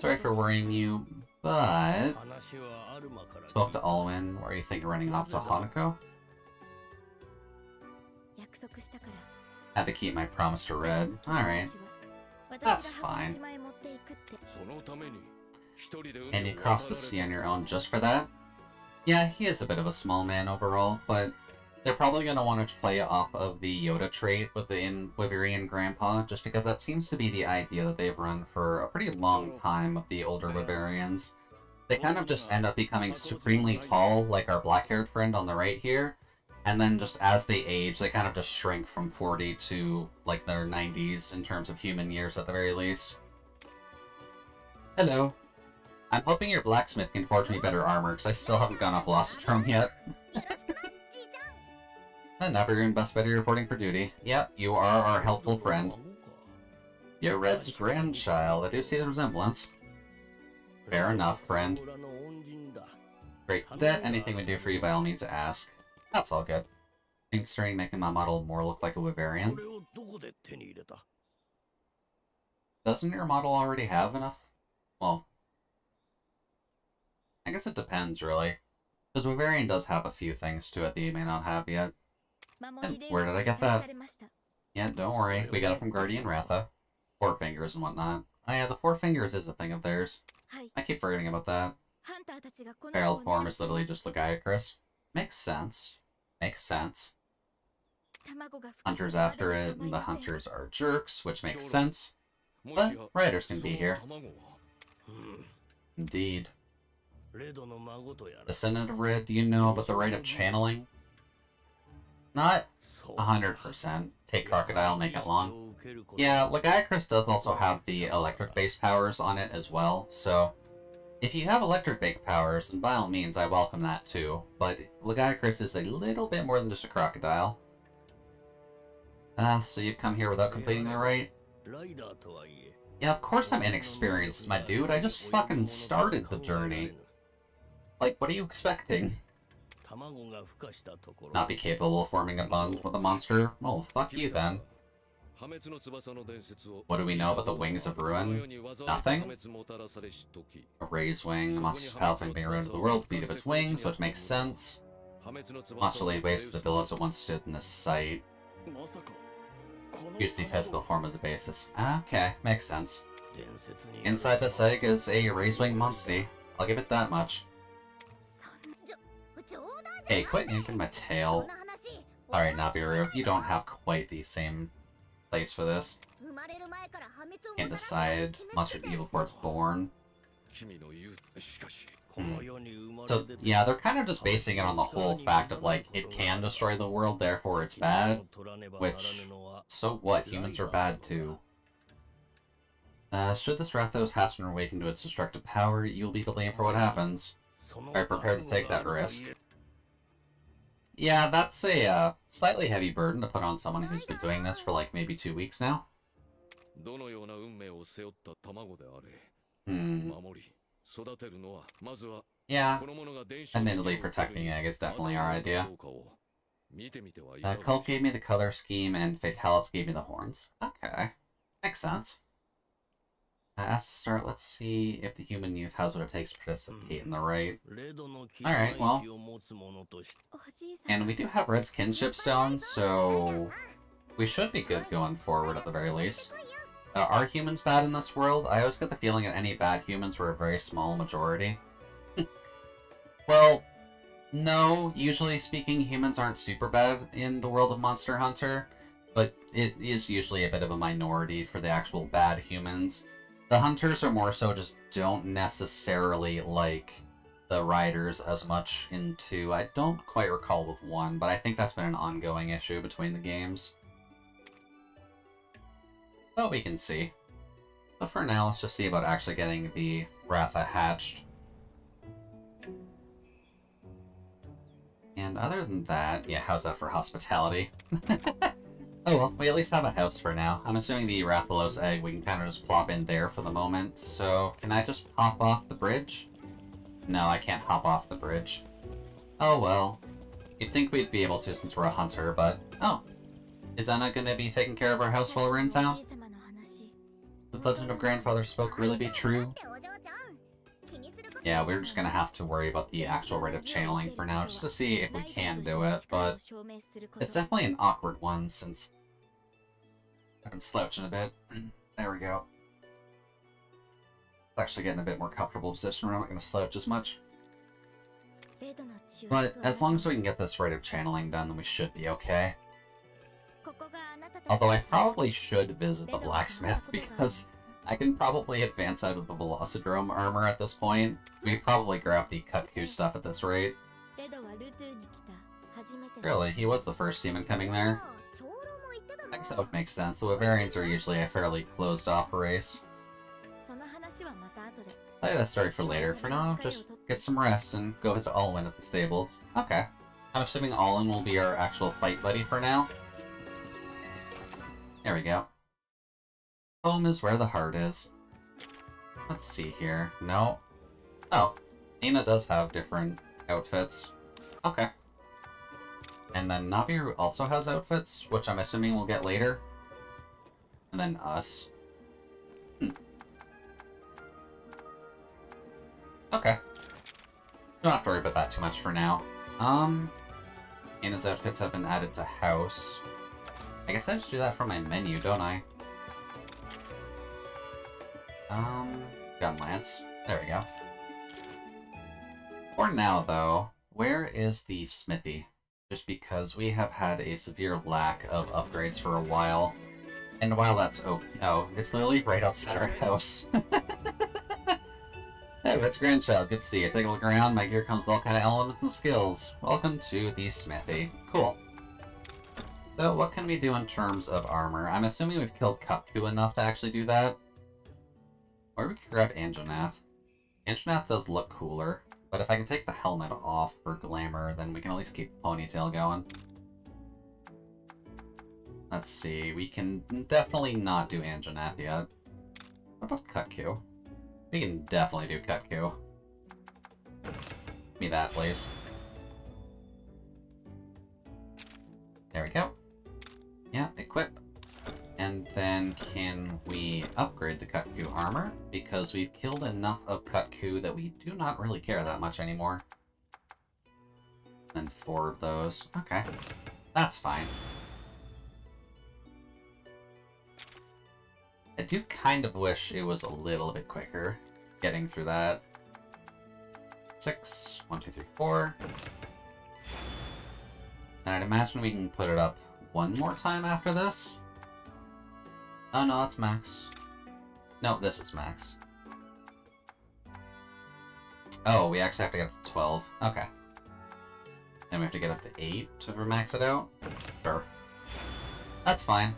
Sorry for worrying you, but spoke to Alwyn. Where you think of running off to Hanako? Had to keep my promise to Red. Alright. That's fine. And you cross the sea on your own just for that? Yeah, he is a bit of a small man overall, but they're probably going to want to play off of the Yoda trait within Wyverian Grandpa, just because that seems to be the idea that they've run for a pretty long time of the older Wyverians. They kind of just end up becoming supremely tall, like our black-haired friend on the right here, and then just as they age, they kind of just shrink from 40 to, like, their 90s in terms of human years at the very least. Hello. I'm hoping your blacksmith can forge me better armor, because I still haven't gone off Velocitron yet. And now you're in best better reporting for duty. Yep, you are our helpful friend. You're Red's grandchild. I do see the resemblance. Fair enough, friend. Great debt. Anything we do for you, by all means, ask. That's all good. Considering making my model more look like a Wyverian. Doesn't your model already have enough? Well, I guess it depends, really. Because Wyverian does have a few things to it that you may not have yet. And where did I get that? Yeah, don't worry. We got it from Guardian Ratha. Four Fingers and whatnot. Oh yeah, the Four Fingers is a thing of theirs. I keep forgetting about that. Feral form is literally just Lagiacrus. Makes sense. Makes sense. Hunters after it, and the hunters are jerks, which makes sense. But riders can be here. Indeed. Descendant of Red, do you know about the rite of channeling? Not 100%. Take Crocodile, make it long. Yeah, Lagiacrus does also have the electric-based powers on it as well, so if you have electric-based powers, then by all means, I welcome that too. But Lagiacrus is a little bit more than just a crocodile. So you've come here without completing the rite? Yeah, of course I'm inexperienced, my dude. I just fucking started the journey. Like, what are you expecting? Not be capable of forming a bond with a monster? Well, fuck you then. What do we know about the Wings of Ruin? Nothing? A raised wing, the monster's power thing being ruined of the world, beat of its wings, which makes sense. Monster laid waste to the village that once stood in this site. Use the physical form as a basis. Okay, makes sense. Inside this egg is a raised wing monster. I'll give it that much. Hey, quit yanking my tail. Alright, Nabiru, you don't have quite the same place for this. Can't decide. Monster evil before it's born. So, yeah, they're kind of just basing it on the whole fact of, like, it can destroy the world, therefore it's bad. Which, so what? Humans are bad too. Should this Rathalos Hasten awaken to its destructive power, you'll be the blame for what happens. Are you prepared to take that risk? Yeah, that's a slightly heavy burden to put on someone who's been doing this for like maybe 2 weeks now. Yeah, admittedly protecting egg is definitely our idea. Cult gave me the color scheme and Fatalis gave me the horns. Okay, makes sense. As to start, let's see if the human youth has what it takes to participate in the rite. Alright, well. And we do have Red's kinship stone, so we should be good going forward at the very least. Are humans bad in this world? I always get the feeling that any bad humans were a very small majority. Well, no, usually speaking, humans aren't super bad in the world of Monster Hunter, but it is usually a bit of a minority for the actual bad humans. The hunters are more so just don't necessarily like the riders as much in 2. I don't quite recall with 1, but I think that's been an ongoing issue between the games. But we can see. But for now, let's just see about actually getting the Ratha hatched. And other than that, yeah, how's that for hospitality? Oh well, we at least have a house for now. I'm assuming the Rathalos egg we can kind of just plop in there for the moment. So, can I just hop off the bridge? No, I can't hop off the bridge. Oh well. You'd think we'd be able to since we're a hunter, but... Oh. Is Anna gonna be taking care of our house while we're in town? The legend of grandfather spoke really be true? Yeah, we're just gonna have to worry about the actual rate of channeling for now, just to see if we can do it, but it's definitely an awkward one since I've been slouching a bit. There we go. It's actually getting a bit more comfortable position where I'm not gonna slouch as much. But as long as we can get this rate of channeling done, then we should be okay. Although I probably should visit the blacksmith, because I can probably advance out of the Velocidrome armor at this point. We probably grab the Kutku stuff at this rate. Really, he was the first demon coming there. I guess that would make sense. The Bavarians are usually a fairly closed-off race. I'll tell you that story for later. For now, just get some rest and go visit Alwyn at the stables. Okay. I'm assuming Alwyn will be our actual fight buddy for now. There we go. Home is where the heart is. Let's see here. No. Oh. Nina does have different outfits. Okay. And then Naviru also has outfits, which I'm assuming we'll get later. And then us. Okay. Don't have to worry about that too much for now. Nina's outfits have been added to house. I guess I just do that from my menu, don't I? Gun Lance. There we go. For now, though, where is the smithy? Just because we have had a severe lack of upgrades for a while. And while that's oh, it's literally right outside our house. Hey, that's Grandchild. Good to see you. Take a look around. My gear comes with all kind of elements and skills. Welcome to the smithy. Cool. So, what can we do in terms of armor? I'm assuming we've killed Kutku enough to actually do that. Or we could grab Anjonath. Anjonath does look cooler, but if I can take the helmet off for glamour, then we can at least keep the ponytail going. Let's see, we can definitely not do Anjonath yet. What about Kutku? We can definitely do Kutku. Give me that, please. There we go. Yeah, equip. And then can we upgrade the Kutku armor? Because we've killed enough of Kutku that we do not really care that much anymore. And 4 of those. Okay. That's fine. I do kind of wish it was a little bit quicker getting through that. 6. 1, 2, 3, 4. And I'd imagine we can put it up one more time after this. Oh no, that's max. No, this is max. Oh, we actually have to get up to 12. Okay. Then we have to get up to 8 to max it out? Sure. That's fine.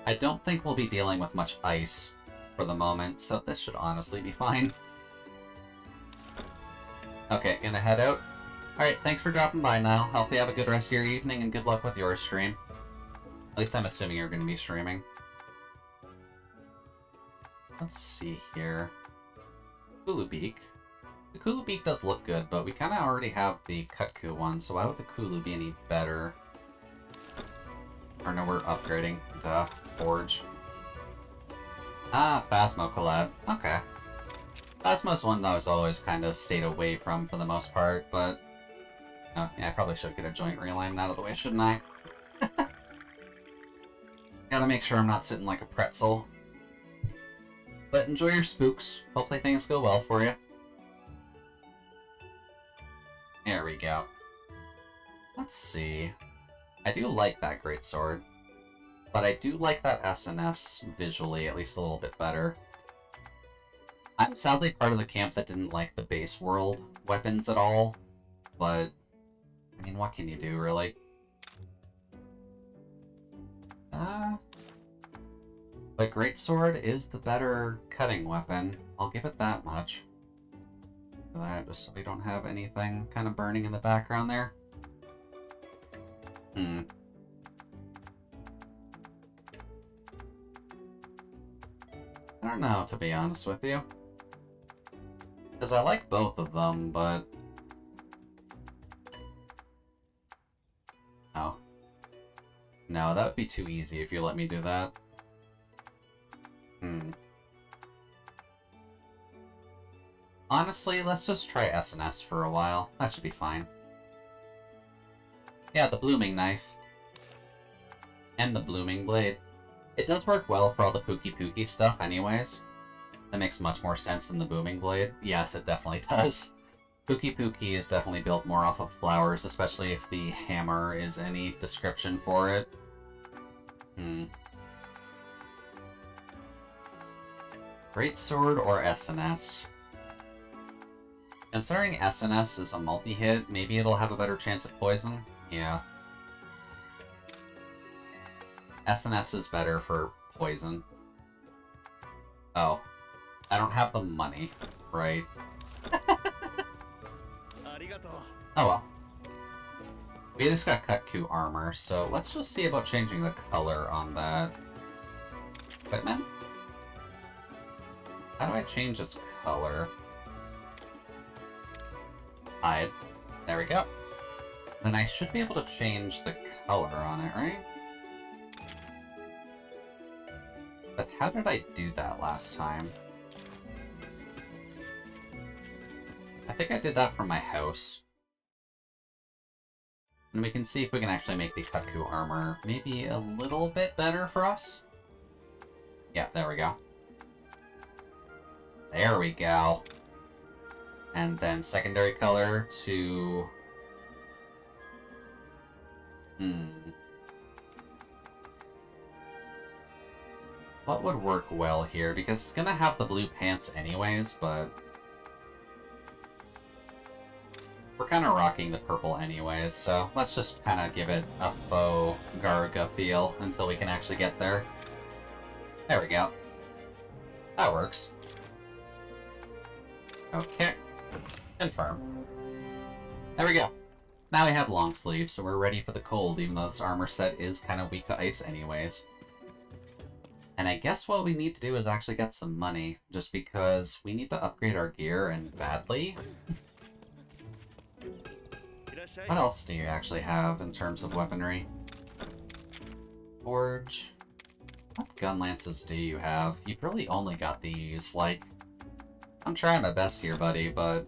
I don't think we'll be dealing with much ice for the moment, so this should honestly be fine. Okay, gonna head out. Alright, thanks for dropping by now. Hope you have a good rest of your evening, and good luck with your stream. At least I'm assuming you're gonna be streaming. Let's see here. Kulu Beak. The Kulu Beak does look good, but we kind of already have the Kutku one, so why would the Kulu be any better? Or no, we're upgrading to Forge. Ah, Phasmo collab. Okay. Phasmo's one that I was always kind of stayed away from for the most part, but... Oh, yeah, I probably should get a joint realignment out of the way, shouldn't I? Gotta make sure I'm not sitting like a pretzel. But enjoy your spooks. Hopefully things go well for you. There we go. Let's see. I do like that greatsword. But I do like that SNS visually at least a little bit better. I'm sadly part of the camp that didn't like the base world weapons at all. But, I mean, what can you do, really? But greatsword is the better cutting weapon. I'll give it that much. For that, just so we don't have anything kind of burning in the background there. I don't know, to be honest with you. Because I like both of them, but... Oh. No, that would be too easy if you let me do that. Honestly, let's just try SNS for a while. That should be fine. Yeah, the blooming knife. And the blooming blade. It does work well for all the pooky stuff anyways. That makes much more sense than the booming blade. Yes, it definitely does. Pooky is definitely built more off of flowers, especially if the hammer is any description for it. Greatsword or SNS? Considering SNS is a multi-hit, maybe it'll have a better chance at poison? Yeah. SNS is better for poison. Oh. I don't have the money, right? Oh well. We just got Kutku armor, so let's just see about changing the color on that. Equipment? How do I change its color? Hide. There we go. Then I should be able to change the color on it, right? But how did I do that last time? I think I did that from my house. And we can see if we can actually make the Kutku armor maybe a little bit better for us. Yeah, there we go. There we go. And then secondary color to... What would work well here? Because it's gonna have the blue pants anyways, but... We're kind of rocking the purple anyways, so let's just kind of give it a faux Garga feel until we can actually get there. There we go. That works. Okay. Confirm. There we go. Now we have long sleeves, so we're ready for the cold, even though this armor set is kind of weak to ice anyways. And I guess what we need to do is actually get some money, just because we need to upgrade our gear, and badly. What else do you actually have in terms of weaponry? Forge. What gun lances do you have? You've really only got these, like... I'm trying my best here, buddy, but...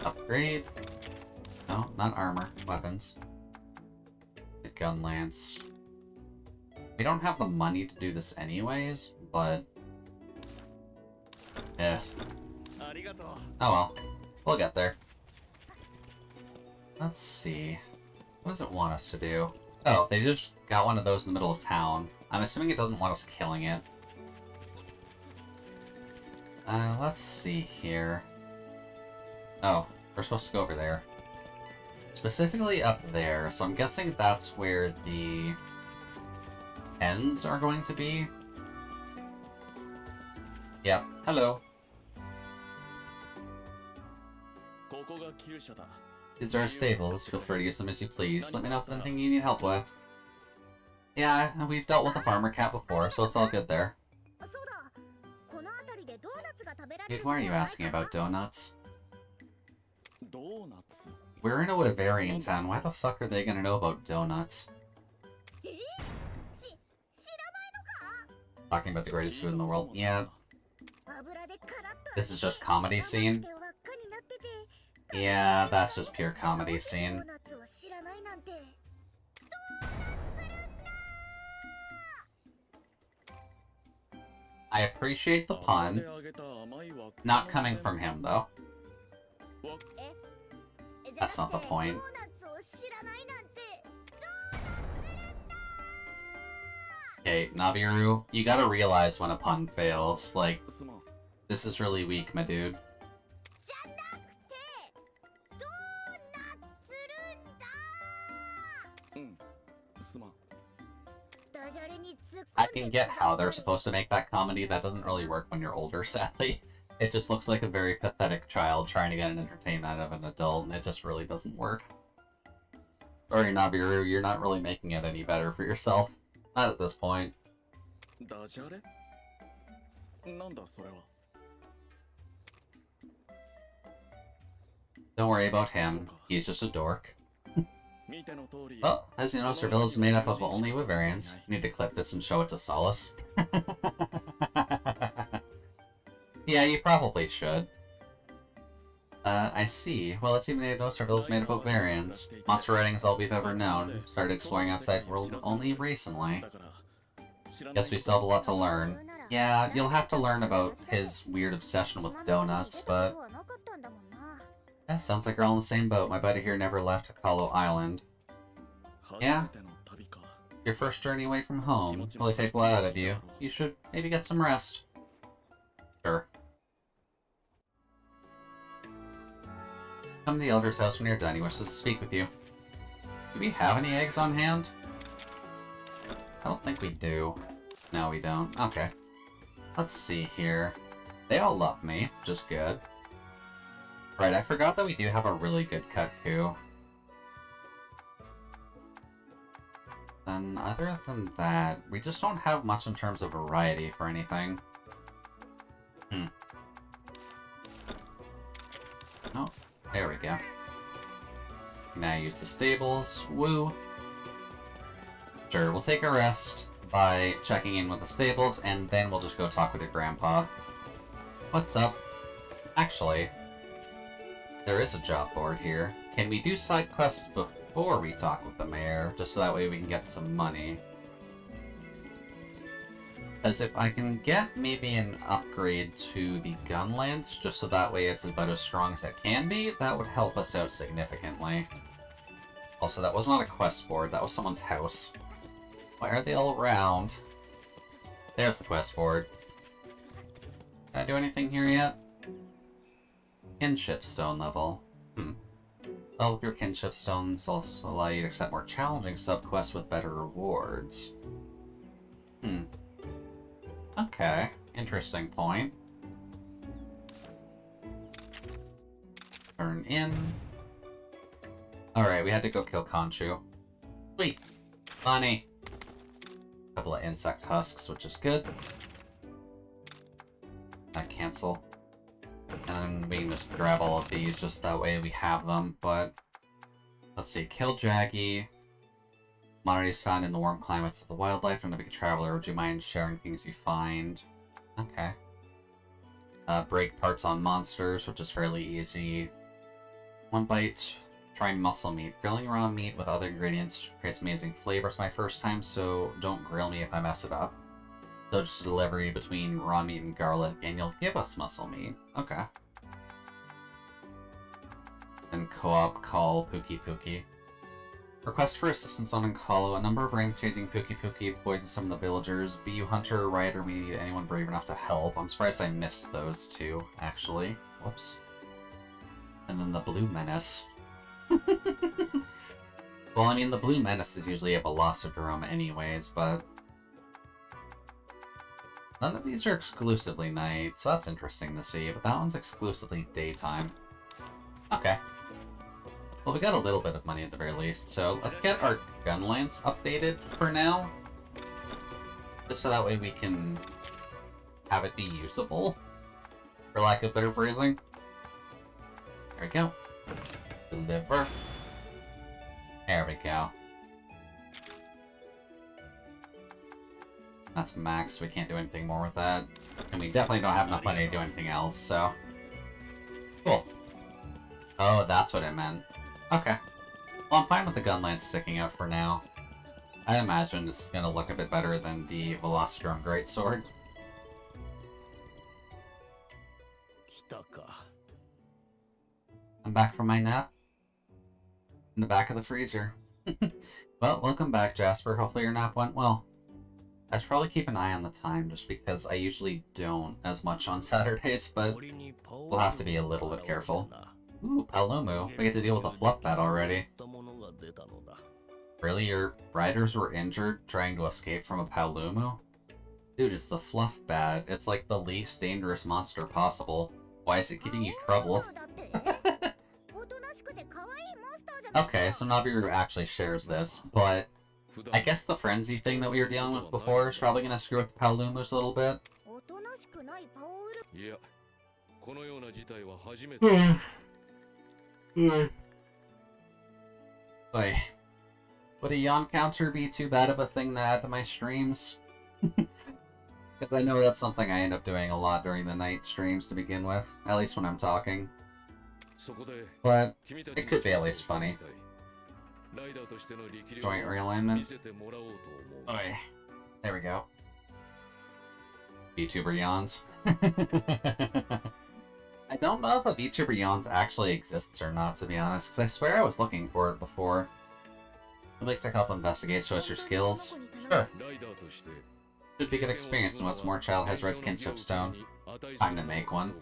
Upgrade? No, not armor. Weapons. Gun lance. We don't have the money to do this anyways, but... Eh. Oh well. We'll get there. Let's see. What does it want us to do? Oh, they just got one of those in the middle of town. I'm assuming it doesn't want us killing it. Let's see here. Oh, we're supposed to go over there. Specifically up there, so I'm guessing that's where the ends are going to be. Yep, hello. These are our stables. Feel free to use them as you please. Let me know if there's anything you need help with. Yeah, we've dealt with a farmer cat before, so it's all good there. Dude, why are you asking about donuts? We're in a Bavarian town. Why the fuck are they gonna know about donuts? Talking about the greatest food in the world. Yeah. This is just comedy scene. Yeah, that's just pure comedy scene. I appreciate the pun. Not coming from him, though. That's not the point. Okay, Nabiru, you gotta realize when a pun fails. Like, this is really weak, my dude. I can get how they're supposed to make that comedy. That doesn't really work when you're older, sadly. It just looks like a very pathetic child trying to get an entertainment out of an adult, and it just really doesn't work. Sorry, Nabiru, you're not really making it any better for yourself. Not at this point. Don't worry about him. He's just a dork. Well, as you notice, our village is made up of only Bavarians. You need to clip this and show it to Solace. Yeah, you probably should. I see. Well, it's even most are those made up of variants. Monster writing is all we've ever known. Started exploring outside world only recently. Guess we still have a lot to learn. Yeah, you'll have to learn about his weird obsession with donuts, but... Yeah, sounds like we're all in the same boat. My buddy here never left Hollow Island. Yeah? Your first journey away from home. Really take a lot out of you. You should maybe get some rest. Sure. Come to the elder's house when you're done. He wishes to speak with you. Do we have any eggs on hand? I don't think we do. No, we don't. Okay. Let's see here. They all love me, which is good. Right, I forgot that we do have a really good Kutku. And other than that, we just don't have much in terms of variety for anything. Oh, there we go. Now use the stables. Woo! Sure, we'll take a rest by checking in with the stables, and then we'll just go talk with your grandpa. What's up? Actually, there is a job board here. Can we do side quests before we talk with the mayor, just so that way we can get some money? As if I can get maybe an upgrade to the gun lance, just so that way it's about as strong as it can be, that would help us out significantly. Also, that was not a quest board, that was someone's house. Why are they all around? There's the quest board. Can I do anything here yet? Kinship stone level. Level up your kinship stones also allow you to accept more challenging subquests with better rewards. Okay, interesting point. Turn in. Alright, we had to go kill Conchu. Sweet! Money! Couple of insect husks, which is good. Cancel. And then we can just grab all of these, just that way we have them, but... Let's see, kill Jaggy. Commodities found in the warm climates of the wildlife. I'm a big traveler. Would you mind sharing things you find? Okay. Break parts on monsters, which is fairly easy. One bite. Try muscle meat. Grilling raw meat with other ingredients creates amazing flavor. It's my first time, so don't grill me if I mess it up. So just a delivery between raw meat and garlic, and you'll give us muscle meat. Okay. And co-op call Pookie Pookie. Request for assistance on Uncolo. A number of rank-changing Pookie Pookie poison some of the villagers. Be you hunter or rider, we need anyone brave enough to help. I'm surprised I missed those two, actually. Whoops. And then the Blue Menace. Well, I mean, the Blue Menace is usually a Velocodrome anyways, but... None of these are exclusively night, so that's interesting to see, but that one's exclusively daytime. Okay. Well, we got a little bit of money at the very least, so let's get our gun lance updated for now. Just so that way we can have it be usable, for lack of better phrasing. There we go. Deliver. There we go. That's max, so we can't do anything more with that. And we definitely don't have enough money to do anything else, so... Cool. Oh, that's what it meant. Okay. Well, I'm fine with the gun lance sticking out for now. I imagine it's gonna look a bit better than the Velocodrome Greatsword. I'm back from my nap. In the back of the freezer. Well, welcome back, Jasper. Hopefully your nap went well. I should probably keep an eye on the time, just because I usually don't as much on Saturdays, but we'll have to be a little bit careful. Ooh, Palumu. We get to deal with a fluff bat already. Really? Your riders were injured trying to escape from a Palumu? Dude, it's the fluff bat. It's like the least dangerous monster possible. Why is it giving you trouble? Okay, so Nabiru actually shares this, but I guess the frenzy thing that we were dealing with before is probably going to screw with the Palumus a little bit. Boy, would a yawn counter be too bad of a thing to add to my streams? Because I know that's something I end up doing a lot during the night streams to begin with, at least when I'm talking. But it could be at least funny. Joint realignment. Oh, yeah. There we go. VTuber yawns. I don't know if a VTuber yawns actually exists or not, to be honest, because I swear I was looking for it before. I'd like to help investigate, show us your skills. Sure. Should be a good experience, and what's more, child has red kinship stone. Time to make one.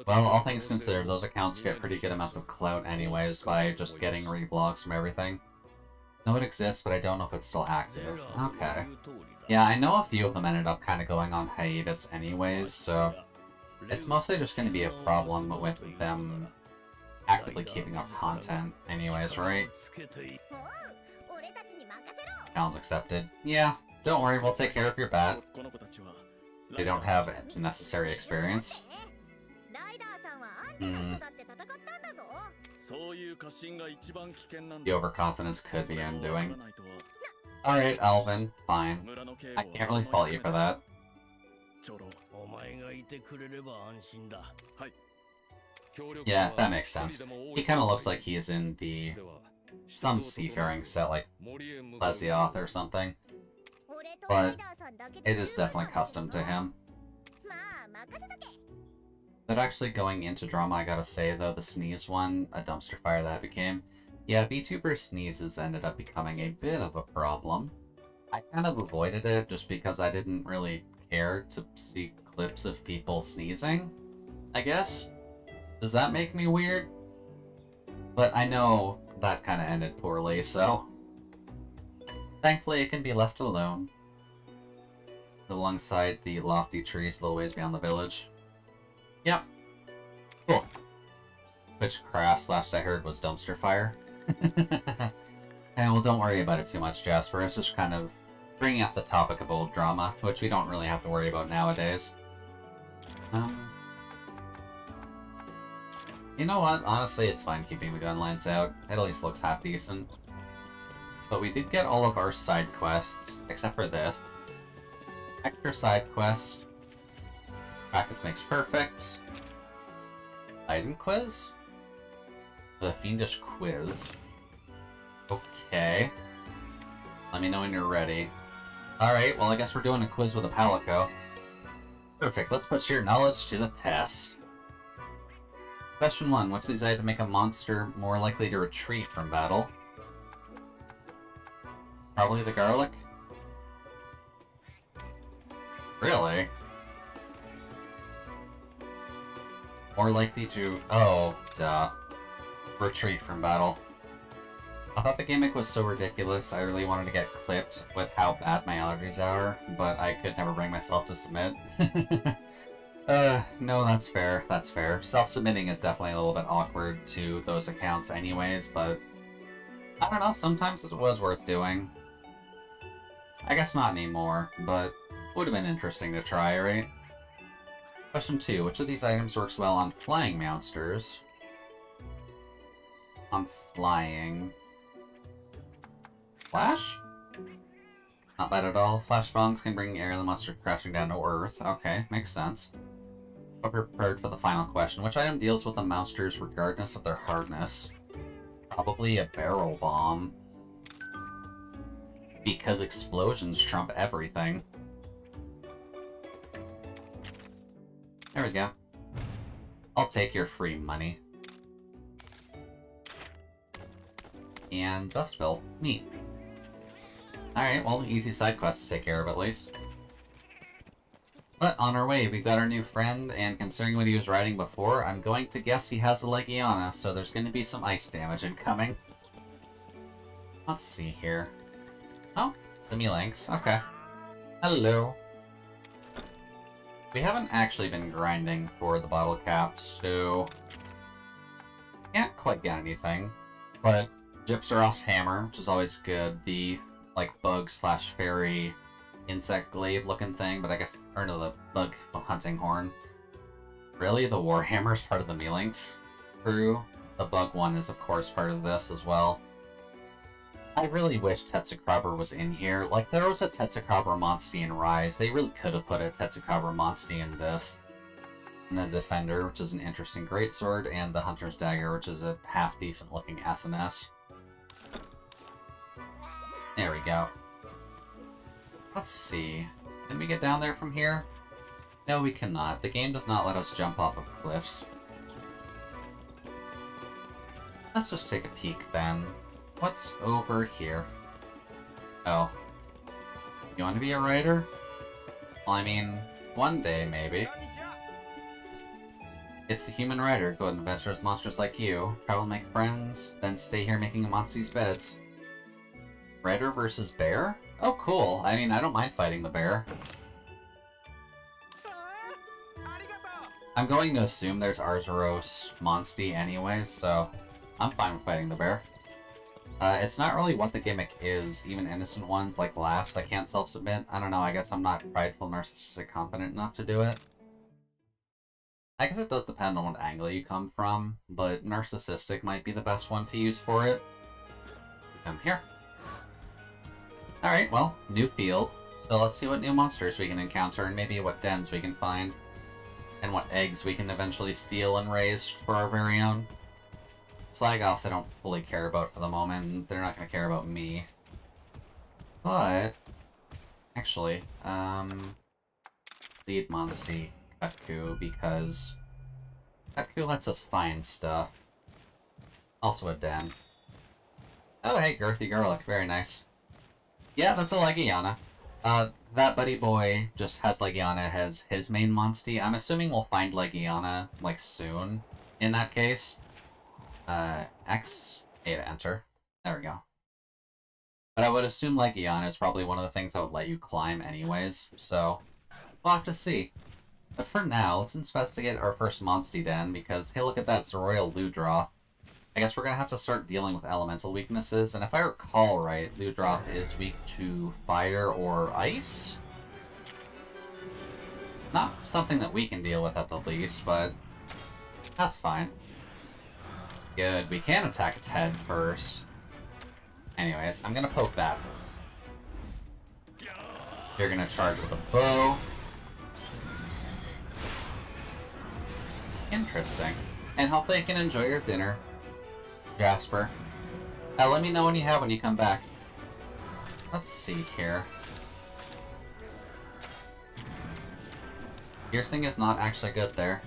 Well, all things considered, those accounts get pretty good amounts of clout anyways by just getting reblogs from everything. No, it exists, but I don't know if it's still active. Okay. Yeah, I know a few of them ended up kind of going on hiatus anyways, so it's mostly just going to be a problem with them actively keeping up content anyways, right? Challenge accepted. Yeah, don't worry, we'll take care of your bad. They don't have the necessary experience. The overconfidence could be undoing. Alright, Alvin, fine. I can't really fault you for that. Yeah, that makes sense. He kind of looks like he's in some seafaring set, like Lesioth or something. But it is definitely custom to him. But actually going into drama, I gotta say though, the sneeze one, a dumpster fire that became. Yeah, VTuber sneezes ended up becoming a bit of a problem. I kind of avoided it just because I didn't really care to see clips of people sneezing, I guess. Does that make me weird? But I know that kind of ended poorly, so thankfully it can be left alone. Alongside the lofty trees a little ways beyond the village. Yep. Cool. Which craft last I heard was dumpster fire. And well, don't worry about it too much, Jasper. It's just kind of bringing up the topic of old drama, which we don't really have to worry about nowadays. You know what? Honestly, it's fine keeping the gun lines out. It at least looks half decent. But we did get all of our side quests, except for this. Extra side quest. Practice makes perfect. Item quiz? The fiendish quiz. Okay. Let me know when you're ready. Alright, well I guess we're doing a quiz with a Palico. Perfect, let's put your knowledge to the test. Question 1. What's desired to make a monster more likely to retreat from battle? Probably the garlic? Really? More likely to... oh, duh. Retreat from battle. I thought the gimmick was so ridiculous, I really wanted to get clipped with how bad my allergies are, but I could never bring myself to submit. No, that's fair, that's fair. Self-submitting is definitely a little bit awkward to those accounts anyways, but I don't know, sometimes it was worth doing. I guess not anymore, but would have been interesting to try, right? Question 2. Which of these items works well on flying monsters? On flying... Flash? Not bad at all. Flash bombs can bring air and the monster crashing down to Earth. Okay, makes sense. But prepared for the final question. Which item deals with the monsters regardless of their hardness? Probably a barrel bomb. Because explosions trump everything. There we go. I'll take your free money. And Dustville. Neat. Alright, well, easy side quest to take care of at least. But on our way, we've got our new friend, and considering what he was riding before, I'm going to guess he has a Legiana, so there's going to be some ice damage incoming. Let's see here. Oh, the Mealinks. Okay. Hello. We haven't actually been grinding for the bottle cap, so can't quite get anything. But Gypsaros Hammer, which is always good. The like bug/fairy insect glaive looking thing, but I guess, or no, the bug hunting horn. Really, the Warhammer is part of the Mealinks crew. The bug one is of course part of this as well. I really wish Tetsukrabber was in here. Like, there was a Tetsukrabber Monster in Rise. They really could have put a Tetsukrabber Monster in this. And the Defender, which is an interesting greatsword, and the Hunter's Dagger, which is a half-decent looking SNS. There we go. Let's see. Can we get down there from here? No, we cannot. The game does not let us jump off of cliffs. Let's just take a peek then. What's over here? Oh. You want to be a writer? Well, I mean, one day, maybe. It's the human writer. Go and adventurous monsters like you. Travel, make friends, then stay here making monsters' beds. Writer versus bear? Oh, cool. I mean, I don't mind fighting the bear. I'm going to assume there's Arzuros Monsty anyways, so I'm fine with fighting the bear. It's not really what the gimmick is, even innocent ones like laughs I can't self-submit. I don't know, I guess I'm not prideful, narcissistic, confident enough to do it. I guess it does depend on what angle you come from, but narcissistic might be the best one to use for it. Come here. Alright, well, new field. So let's see what new monsters we can encounter, and maybe what dens we can find. And what eggs we can eventually steal and raise for our very own. Slagoths I don't fully care about for the moment. They're not going to care about me. But, actually, lead Monsty Cutku, because Cutku lets us find stuff. Also a den. Oh hey, Girthy Garlic, very nice. Yeah, that's a Legiana. That buddy boy just has Legiana as his main Monsty. I'm assuming we'll find Legiana, like, soon, in that case. X, A to enter. There we go. But I would assume Legiana is probably one of the things that would let you climb anyways, so we'll have to see. But for now, let's investigate our first Monsty Den, because, hey, look at that, it's a Royal Ludroth. I guess we're gonna have to start dealing with elemental weaknesses, and if I recall right, Ludroth is weak to fire or ice? Not something that we can deal with at the least, but that's fine. Good, we can attack its head first. Anyways, I'm gonna poke that. You're gonna charge with a bow. Interesting. And hopefully you can enjoy your dinner, Jasper. Let me know when you come back. Let's see here. Piercing is not actually good there.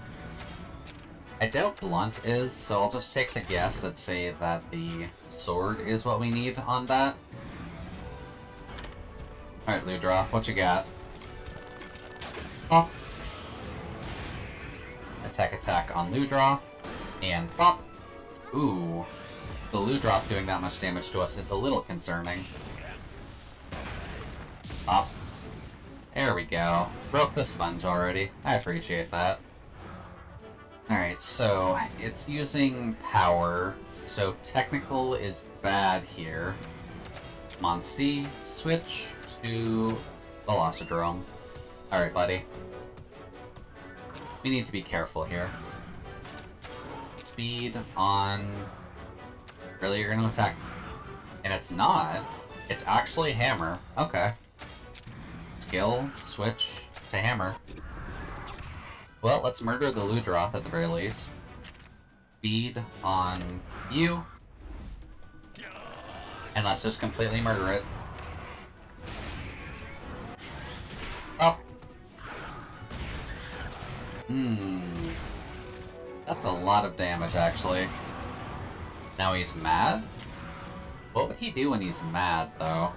I doubt blunt is, so I'll just take the guess that say that the sword is what we need on that. Alright, Ludroth, what you got? Pop. Attack on Ludroth. And pop. Ooh. The Ludroth doing that much damage to us is a little concerning. Pop. There we go. Broke the sponge already. I appreciate that. Alright, so it's using power, so technical is bad here. Monsty, switch to Velocidrome. Alright, buddy. We need to be careful here. Speed on... Really, you're gonna attack? And it's not. It's actually Hammer. Okay. Skill, switch to Hammer. Well, let's murder the Ludroth at the very least. Speed on you. And let's just completely murder it. Oh. That's a lot of damage, actually. Now he's mad? What would he do when he's mad, though?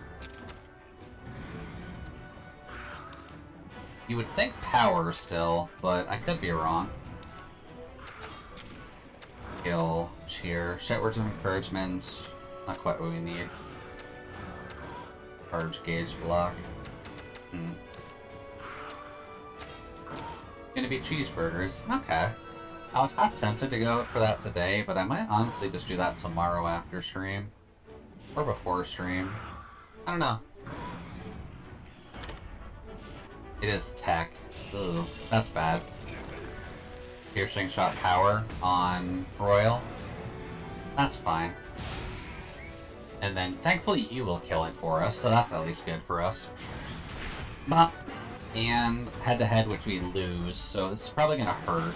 You would think power still, but I could be wrong. Skill, cheer, shout words of encouragement. Not quite what we need. Charge, gauge, block. Gonna be cheeseburgers. Okay. I was half tempted to go for that today, but I might honestly just do that tomorrow after stream. Or before stream. I don't know. It is tech. Ugh, that's bad. Piercing shot power on Royal. That's fine. And then, thankfully, you will kill it for us, so that's at least good for us. But, and head-to-head, which we lose, so this is probably gonna hurt.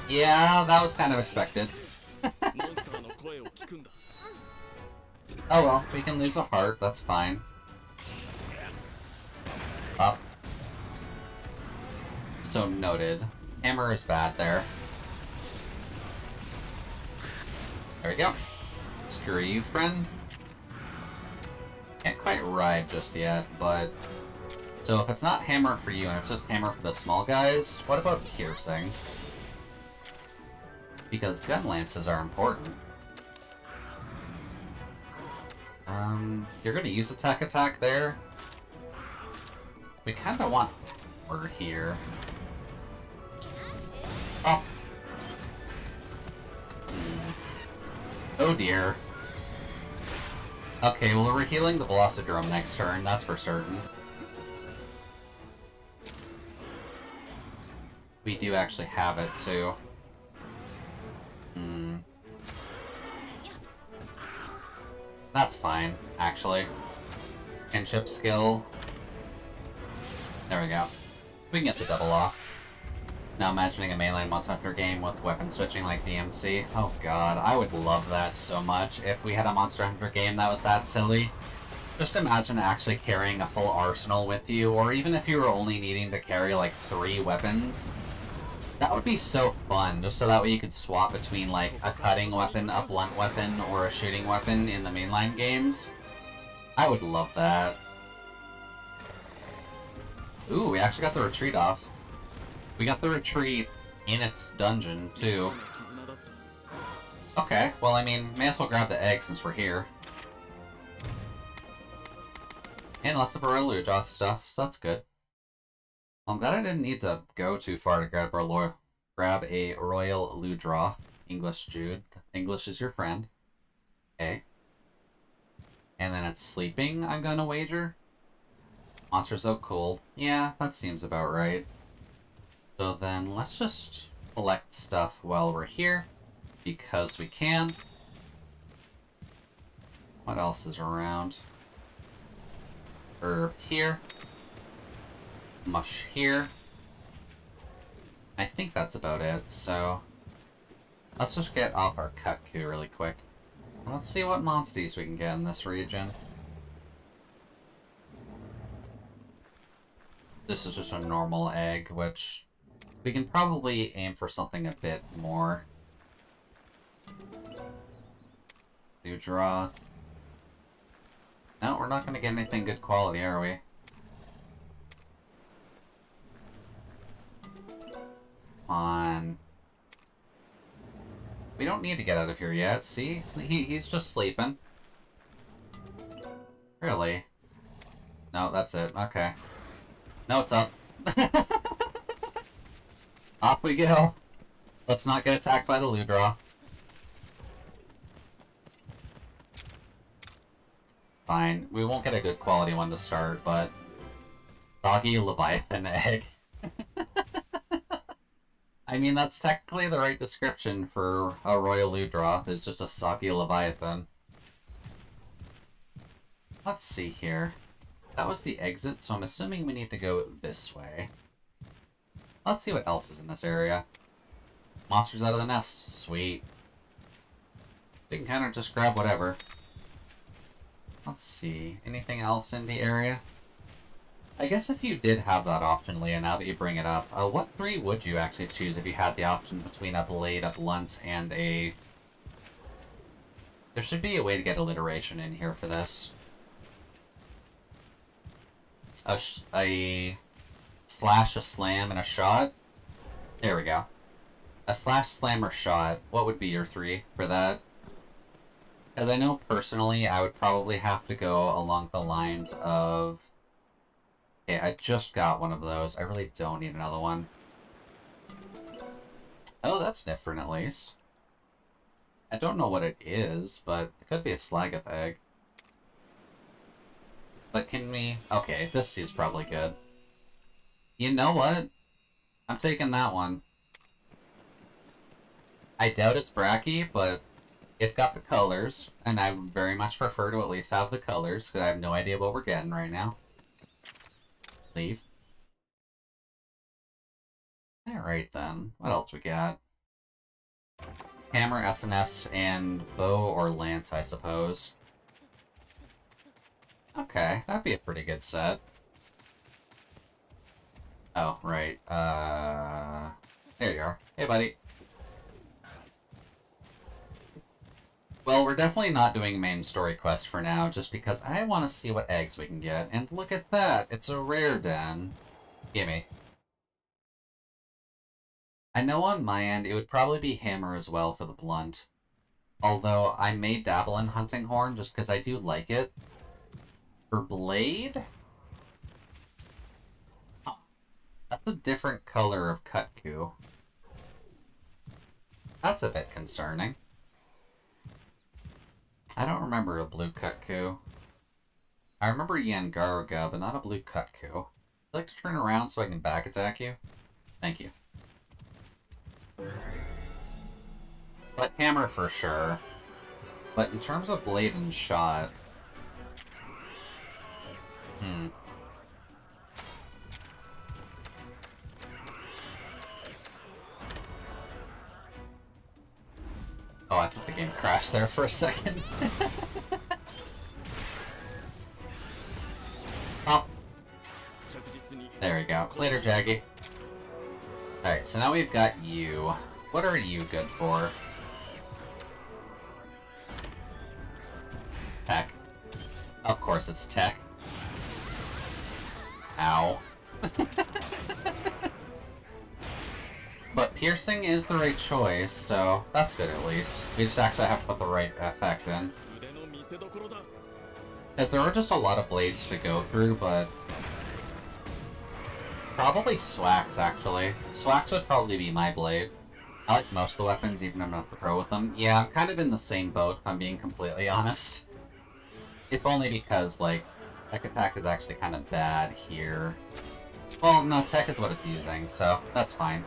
Yeah, that was kind of expected. Oh well, we can lose a heart, that's fine. Up. So noted. Hammer is bad there. There we go. Screw you, friend. Can't quite ride just yet, but... So if it's not hammer for you and it's just hammer for the small guys, what about piercing? Because gun lances are important. You're gonna use attack there. We kinda want her here. Oh! Oh dear. Okay, well we're healing the Velocidrome next turn, that's for certain. We do actually have it, too. That's fine, actually. Kinship skill. There we go. We can get the double off. Now imagining a melee Monster Hunter game with weapon switching like DMC. Oh god, I would love that so much if we had a Monster Hunter game that was that silly. Just imagine actually carrying a full arsenal with you, or even if you were only needing to carry like 3 weapons. That would be so fun, just so that way you could swap between like a cutting weapon, a blunt weapon, or a shooting weapon in the mainline games. I would love that. Ooh, we actually got the retreat off. We got the retreat in its dungeon, too. Okay, well, I mean, may as well grab the egg since we're here. And lots of Royal Lujoth stuff, so that's good. I'm glad I didn't need to go too far to grab a Royal Ludroth. English Jude. English is your friend. Okay. And then it's sleeping, I'm gonna wager. Monster's so cold. Yeah, that seems about right. So then, let's just collect stuff while we're here. Because we can. What else is around? Herb here. Mush here. I think that's about it, so... Let's just get off our cut queue really quick. Let's see what monsties we can get in this region. This is just a normal egg, which... we can probably aim for something a bit more. Do draw. No, we're not going to get anything good quality, are we? On. We don't need to get out of here yet. See? He's just sleeping. Really? No, that's it. Okay. No, it's up. Off we go. Let's not get attacked by the Ludroth. Fine. We won't get a good quality one to start, but... Doggy Leviathan egg. I mean, that's technically the right description for a Royal Ludroth. It's just a soggy Leviathan. Let's see here. That was the exit, so I'm assuming we need to go this way. Let's see what else is in this area. Monsters out of the nest. Sweet. We can kind of just grab whatever. Let's see. Anything else in the area? I guess if you did have that option, Leah, now that you bring it up, what 3 would you actually choose if you had the option between a blade, a blunt, and a... There should be a way to get alliteration in here for this. A slash, a slam, and a shot? There we go. A slash, slam, or shot. What would be your 3 for that? Because I know personally I would probably have to go along the lines of... Okay, I just got one of those. I really don't need another one. Oh, that's different at least. I don't know what it is, but it could be a Slagath egg. But can we... Okay, this seems probably good. You know what? I'm taking that one. I doubt it's Bracky, but It's got the colors, and I would very much prefer to at least have the colors, because I have no idea what we're getting right now. Leave. Alright then, what else we got? Hammer, SNS, and bow or lance, I suppose. Okay, that'd be a pretty good set. Oh, right. There you are. Hey, buddy. Well, we're definitely not doing main story quest for now, just because I want to see what eggs we can get. And look at that! It's a rare den. Gimme. I know on my end it would probably be hammer as well for the blunt. Although I may dabble in hunting horn just because I do like it. For blade? Oh, that's a different color of Kutku. That's a bit concerning. I don't remember a blue Kutku. I remember Yangaruga, but not a blue Kutku. Would you like to turn around so I can back attack you? Thank you. But hammer for sure. But in terms of blade and shot... Oh, I think the game crashed there for a second. Oh. There we go. Later, Jaggy. Alright, so now we've got you. What are you good for? Tech. Of course it's tech. Ow. But piercing is the right choice, so that's good at least. We just actually have to put the right effect in. Because there are just a lot of blades to go through, but... Probably Swax, actually. Swax would probably be my blade. I like most of the weapons, even if I'm not the pro with them. Yeah, I'm kind of in the same boat, if I'm being completely honest. If only because, like, tech attack is actually kind of bad here. Well, no, tech is what it's using, so that's fine.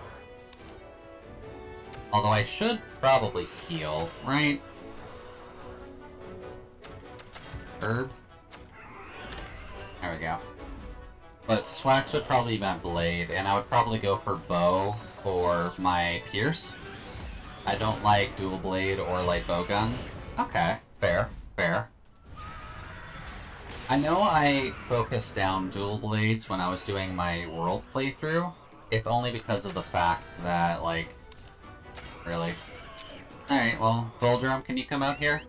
Although I should probably heal, right? Herb? There we go. But Swax would probably be my blade, and I would probably go for bow for my pierce. I don't like dual blade or light bow gun. Okay, fair, fair. I know I focused down dual blades when I was doing my world playthrough, if only because of the fact that, like, really. Alright, well, Goldrum, can you come out here?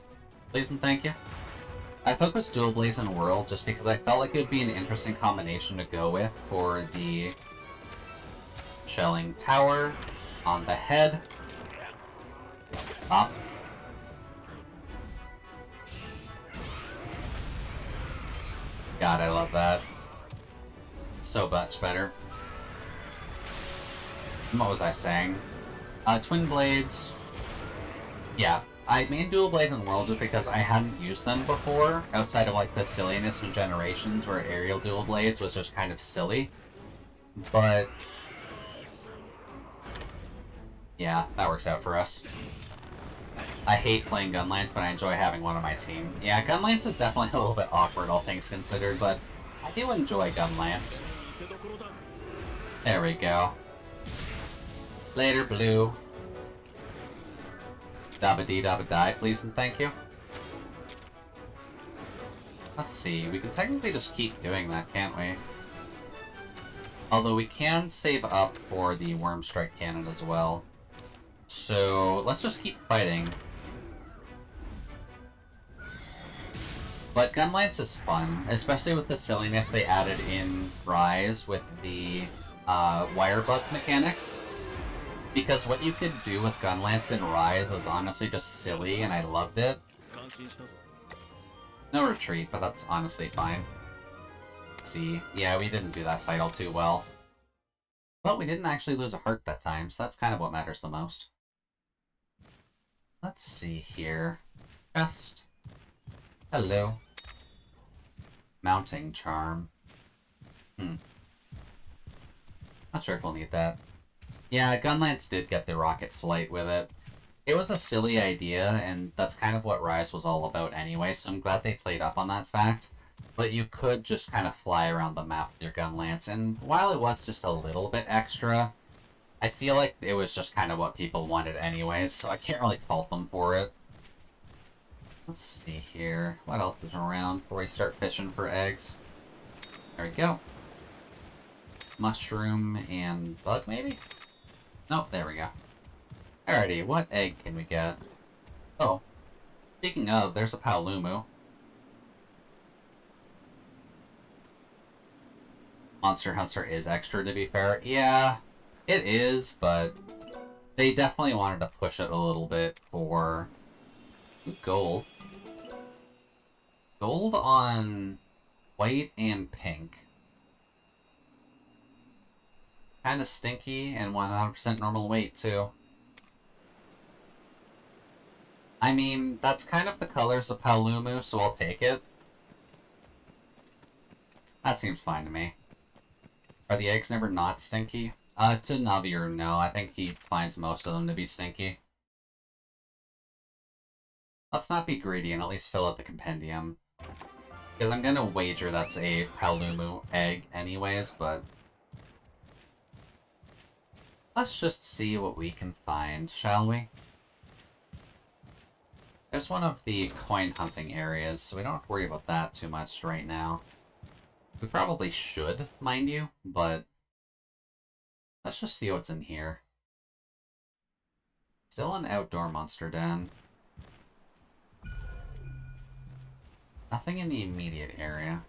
Please and thank you. I focused dual blades in world just because I felt like it would be an interesting combination to go with for the shelling power on the head. Up. God, I love that. So much better. What was I saying? Twin blades. Yeah, I made dual blades in world just because I hadn't used them before, outside of like the silliness in Generations where aerial dual blades was just kind of silly. But yeah, that works out for us. I hate playing Gunlance, but I enjoy having one on my team. Yeah, Gunlance is definitely a little bit awkward, all things considered, but I do enjoy Gunlance. There we go. Later, Blue. Dabba-dee dabba-die, please and thank you. Let's see, we can technically just keep doing that, can't we? Although we can save up for the Worm Strike Cannon as well. So, let's just keep fighting. But Gunlance is fun, especially with the silliness they added in Rise with the wire bug mechanics. Because what you could do with Gunlance in Rise was honestly just silly, and I loved it. No retreat, but that's honestly fine. Let's see, yeah, we didn't do that fight all too well. But we didn't actually lose a heart that time, so that's kind of what matters the most. Let's see here. Chest. Hello. Mounting charm. Not sure if we'll need that. Yeah, Gunlance did get the rocket flight with it. It was a silly idea, and that's kind of what Rise was all about anyway, so I'm glad they played up on that fact. But you could just kind of fly around the map with your gun lance, and while it was just a little bit extra, I feel like it was just kind of what people wanted anyways, so I can't really fault them for it. Let's see here. What else is around before we start fishing for eggs? There we go. Mushroom and bug, maybe? Nope, there we go. Alrighty, what egg can we get? Oh, speaking of, there's a Paolumu. Monster Hunter is extra, to be fair. Yeah, it is, but they definitely wanted to push it a little bit for gold. Gold on white and pink. Kind of stinky and 100% normal weight, too. I mean, that's kind of the colors of Paolumu, so I'll take it. That seems fine to me. Are the eggs never not stinky? To Navir, no. I think he finds most of them to be stinky. Let's not be greedy and at least fill out the compendium. Because I'm gonna wager that's a Paolumu egg anyways, but... let's just see what we can find, shall we? There's one of the coin hunting areas, so we don't have to worry about that too much right now. We probably should, mind you, but let's just see what's in here. Still an outdoor monster den. Nothing in the immediate area.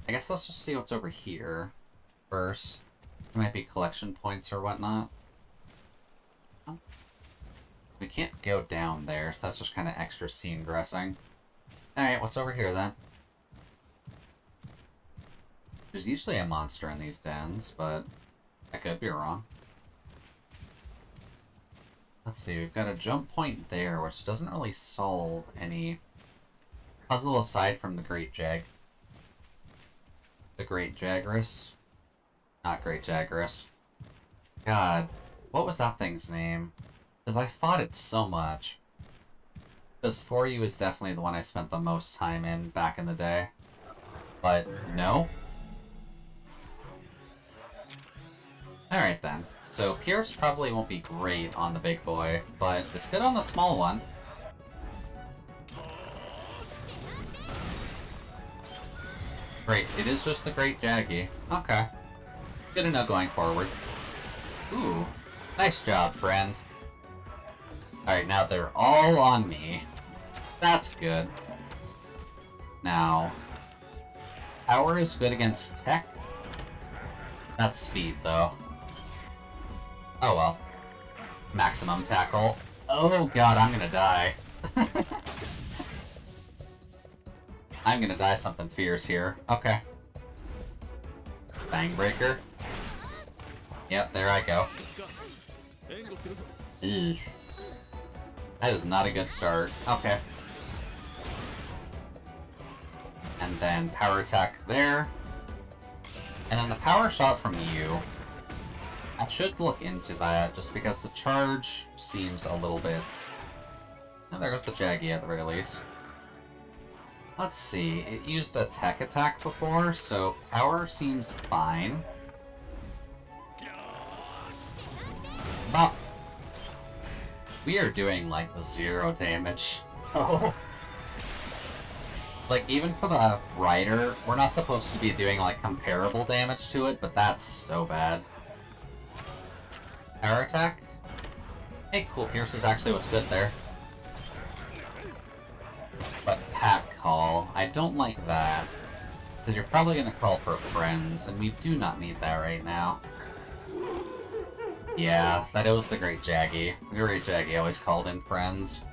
I guess let's just see what's over here first. There might be collection points or whatnot. Oh. We can't go down there, so that's just kind of extra scene dressing. Alright, what's over here then? There's usually a monster in these dens, but I could be wrong. Let's see, we've got a jump point there, which doesn't really solve any puzzle aside from the Great Jag. The Great Jagras? Not Great Jagras. God, what was that thing's name? Because I fought it so much. Because For You is definitely the one I spent the most time in back in the day. But, no? Alright then. So, Pierce probably won't be great on the big boy, but it's good on the small one. Great, it is just the Great Jaggy. Okay. Good to know going forward. Ooh, nice job, friend. Alright, now they're all on me. That's good. Now, power is good against tech. That's speed, though. Oh well. Maximum tackle. Oh god, I'm gonna die. I'm gonna die something fierce here. Okay. Bang breaker. Yep, there I go. Eesh. That is not a good start. Okay. And then power attack there. And then the power shot from you. I should look into that, just because the charge seems a little bit... oh, there goes the Jaggy at the very least. Let's see, it used a tech attack before, so power seems fine. Bop! We are doing, like, 0 damage. Oh. Like, even for the rider, we're not supposed to be doing, like, comparable damage to it, but that's so bad. Power attack? Hey, cool, Pierce is actually what's good there. But pack call, I don't like that. Because you're probably going to call for friends, and we do not need that right now. Yeah, that was the Great Jaggy. The Great Jaggy always called in friends.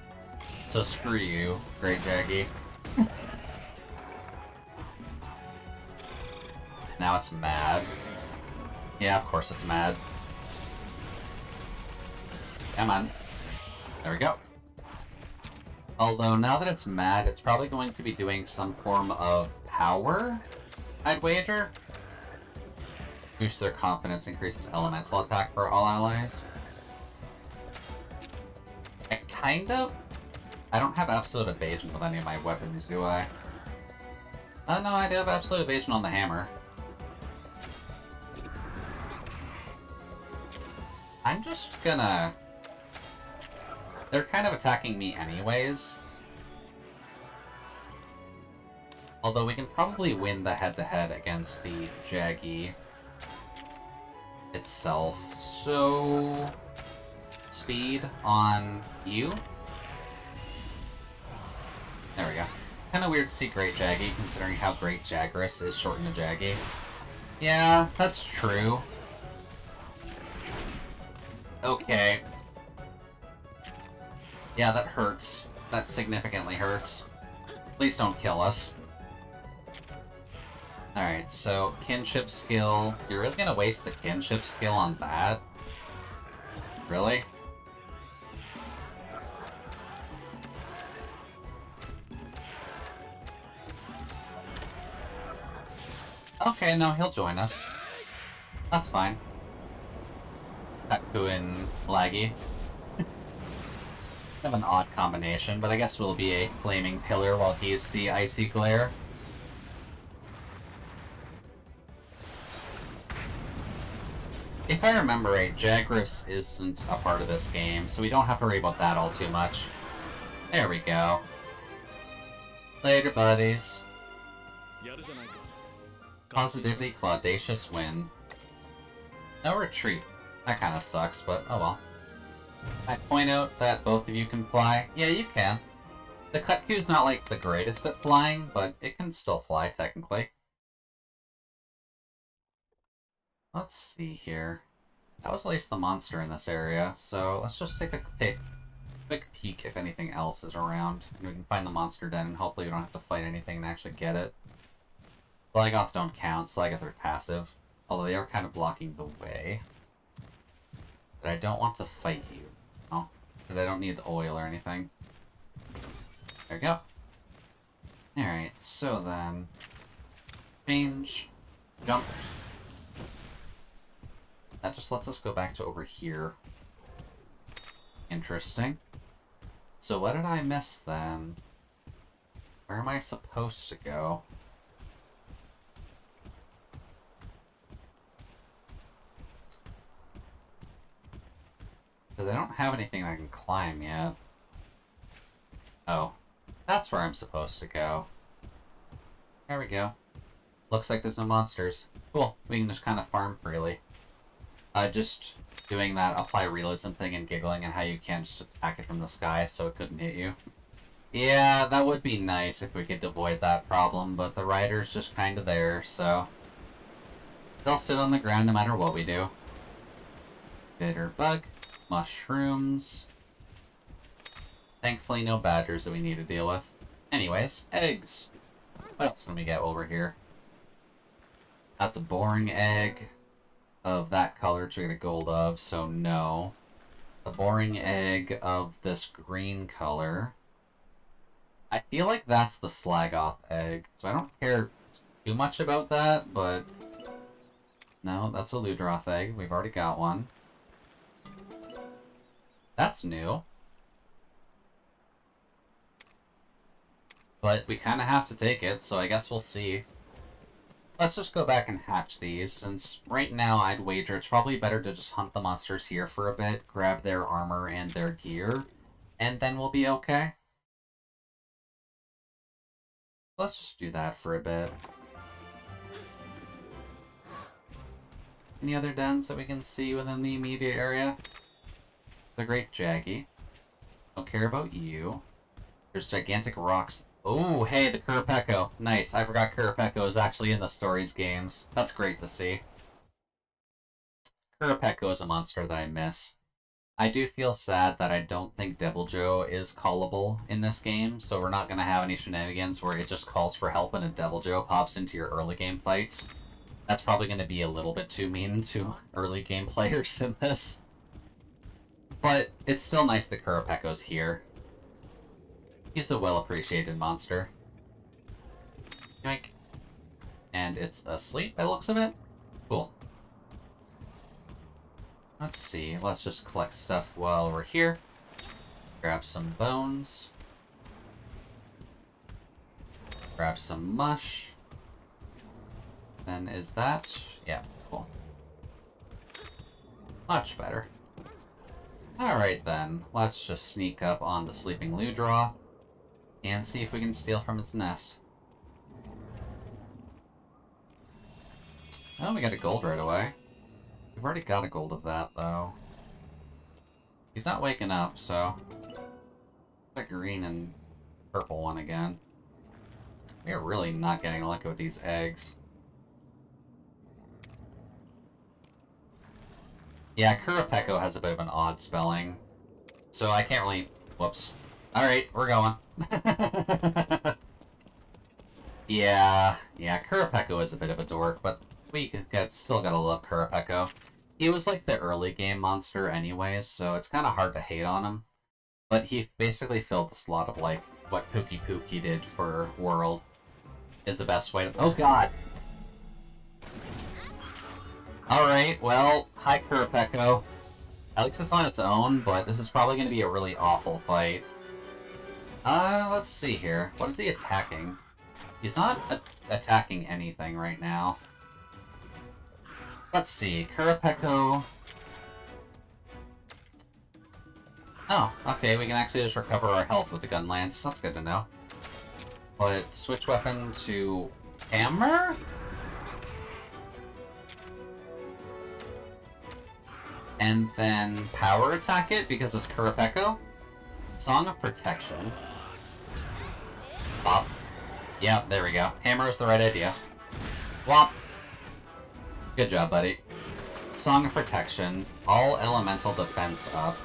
So screw you, Great Jaggy. Now it's mad. Yeah, of course it's mad. Come on. There we go. Although, now that it's mad, it's probably going to be doing some form of power, I'd wager. Boosts their confidence, increases elemental attack for all allies. Heck. Kind of. I don't have absolute evasion with any of my weapons, do I? Oh no, I do have absolute evasion on the hammer. I'm just gonna... They're kind of attacking me anyways. Although we can probably win the head-to-head against the Jaggy itself. So... Speed on you. There we go. Kinda weird to see Great Jaggy, considering how Great Jaggerus is shortened to Jaggy. Yeah, that's true. Okay. Yeah, that hurts. That significantly hurts. Please don't kill us. Alright, so kinship skill. You're really gonna waste the kinship skill on that? Really? Okay, no, he'll join us. That's fine. Taku and Laggy. Kind of an odd combination, but I guess we'll be a flaming pillar while he's the icy glare. If I remember right, Jagras isn't a part of this game, so we don't have to worry about that all too much. There we go. Later, buddies. Positivity, Claudacious win. No retreat. That kind of sucks, but oh well. I point out that both of you can fly. Yeah, you can. The Kutku's not like the greatest at flying, but it can still fly, technically. Let's see here. That was at least the monster in this area, so let's just take a quick peek if anything else is around. And we can find the monster den, and hopefully we don't have to fight anything and actually get it. Slagoths don't count, Slagoths are passive. Although they are kind of blocking the way. But I don't want to fight you. No, because I don't need the oil or anything. There we go. Alright, so then... Change. Jump. That just lets us go back to over here. Interesting. So what did I miss then? Where am I supposed to go? Because I don't have anything I can climb yet. Oh. That's where I'm supposed to go. There we go. Looks like there's no monsters. Cool. We can just kind of farm freely. Just doing that apply realism thing and giggling and how you can't just attack it from the sky so it couldn't hit you. Yeah, that would be nice if we could avoid that problem, but the rider's just kind of there, so... They'll sit on the ground no matter what we do. Bitter bug. Mushrooms. Thankfully no badgers that we need to deal with. Anyways, eggs. What else can we get over here? That's a boring egg of that color, which we get a gold of, so no. A boring egg of this green color. I feel like that's the Slagoth egg, so I don't care too much about that, but... No, that's a Ludroth egg. We've already got one. That's new. But we kind of have to take it, so I guess we'll see. Let's just go back and hatch these, since right now I'd wager it's probably better to just hunt the monsters here for a bit, grab their armor and their gear, and then we'll be okay. Let's just do that for a bit. Any other dens that we can see within the immediate area? The Great Jaggy. Don't care about you. There's gigantic rocks. Oh, hey, the Kurapeko. Nice. I forgot Kurapeko is actually in the stories games. That's great to see. Kurapeko is a monster that I miss. I do feel sad that I don't think Deviljho is callable in this game, so we're not going to have any shenanigans where it just calls for help and a Deviljho pops into your early game fights. That's probably going to be a little bit too mean to early game players in this. But it's still nice that Kurapeko's here. He's a well-appreciated monster. Yoink. And it's asleep by the looks of it? Cool. Let's see. Let's just collect stuff while we're here. Grab some bones. Grab some mush. Then is that... yeah, cool. Much better. Alright then, let's just sneak up on the sleeping Ludroth and see if we can steal from its nest. Oh, we got a gold right away. We've already got a gold of that, though. He's not waking up, so... the green and purple one again. We're really not getting lucky with these eggs. Yeah, Kurapeko has a bit of an odd spelling, so I can't really... whoops. Alright, we're going. yeah, Kurapeko is a bit of a dork, but still gotta love Kurapeko. He was like the early game monster anyways, so it's kind of hard to hate on him. But he basically filled the slot of like what Pookie Pookie did for World is the best way to... oh god! Alright, well, hi Kurapeko. At least it's on its own, but this is probably going to be a really awful fight. Let's see here. What is he attacking? He's not attacking anything right now. Let's see, Kurapeko... oh, okay, we can actually just recover our health with the gun lance. That's good to know. But switch weapon to hammer? And then power attack it because it's Kurapeko. Song of Protection. Bop. Yep, there we go. Hammer is the right idea. Wop. Good job, buddy. Song of Protection. All elemental defense up.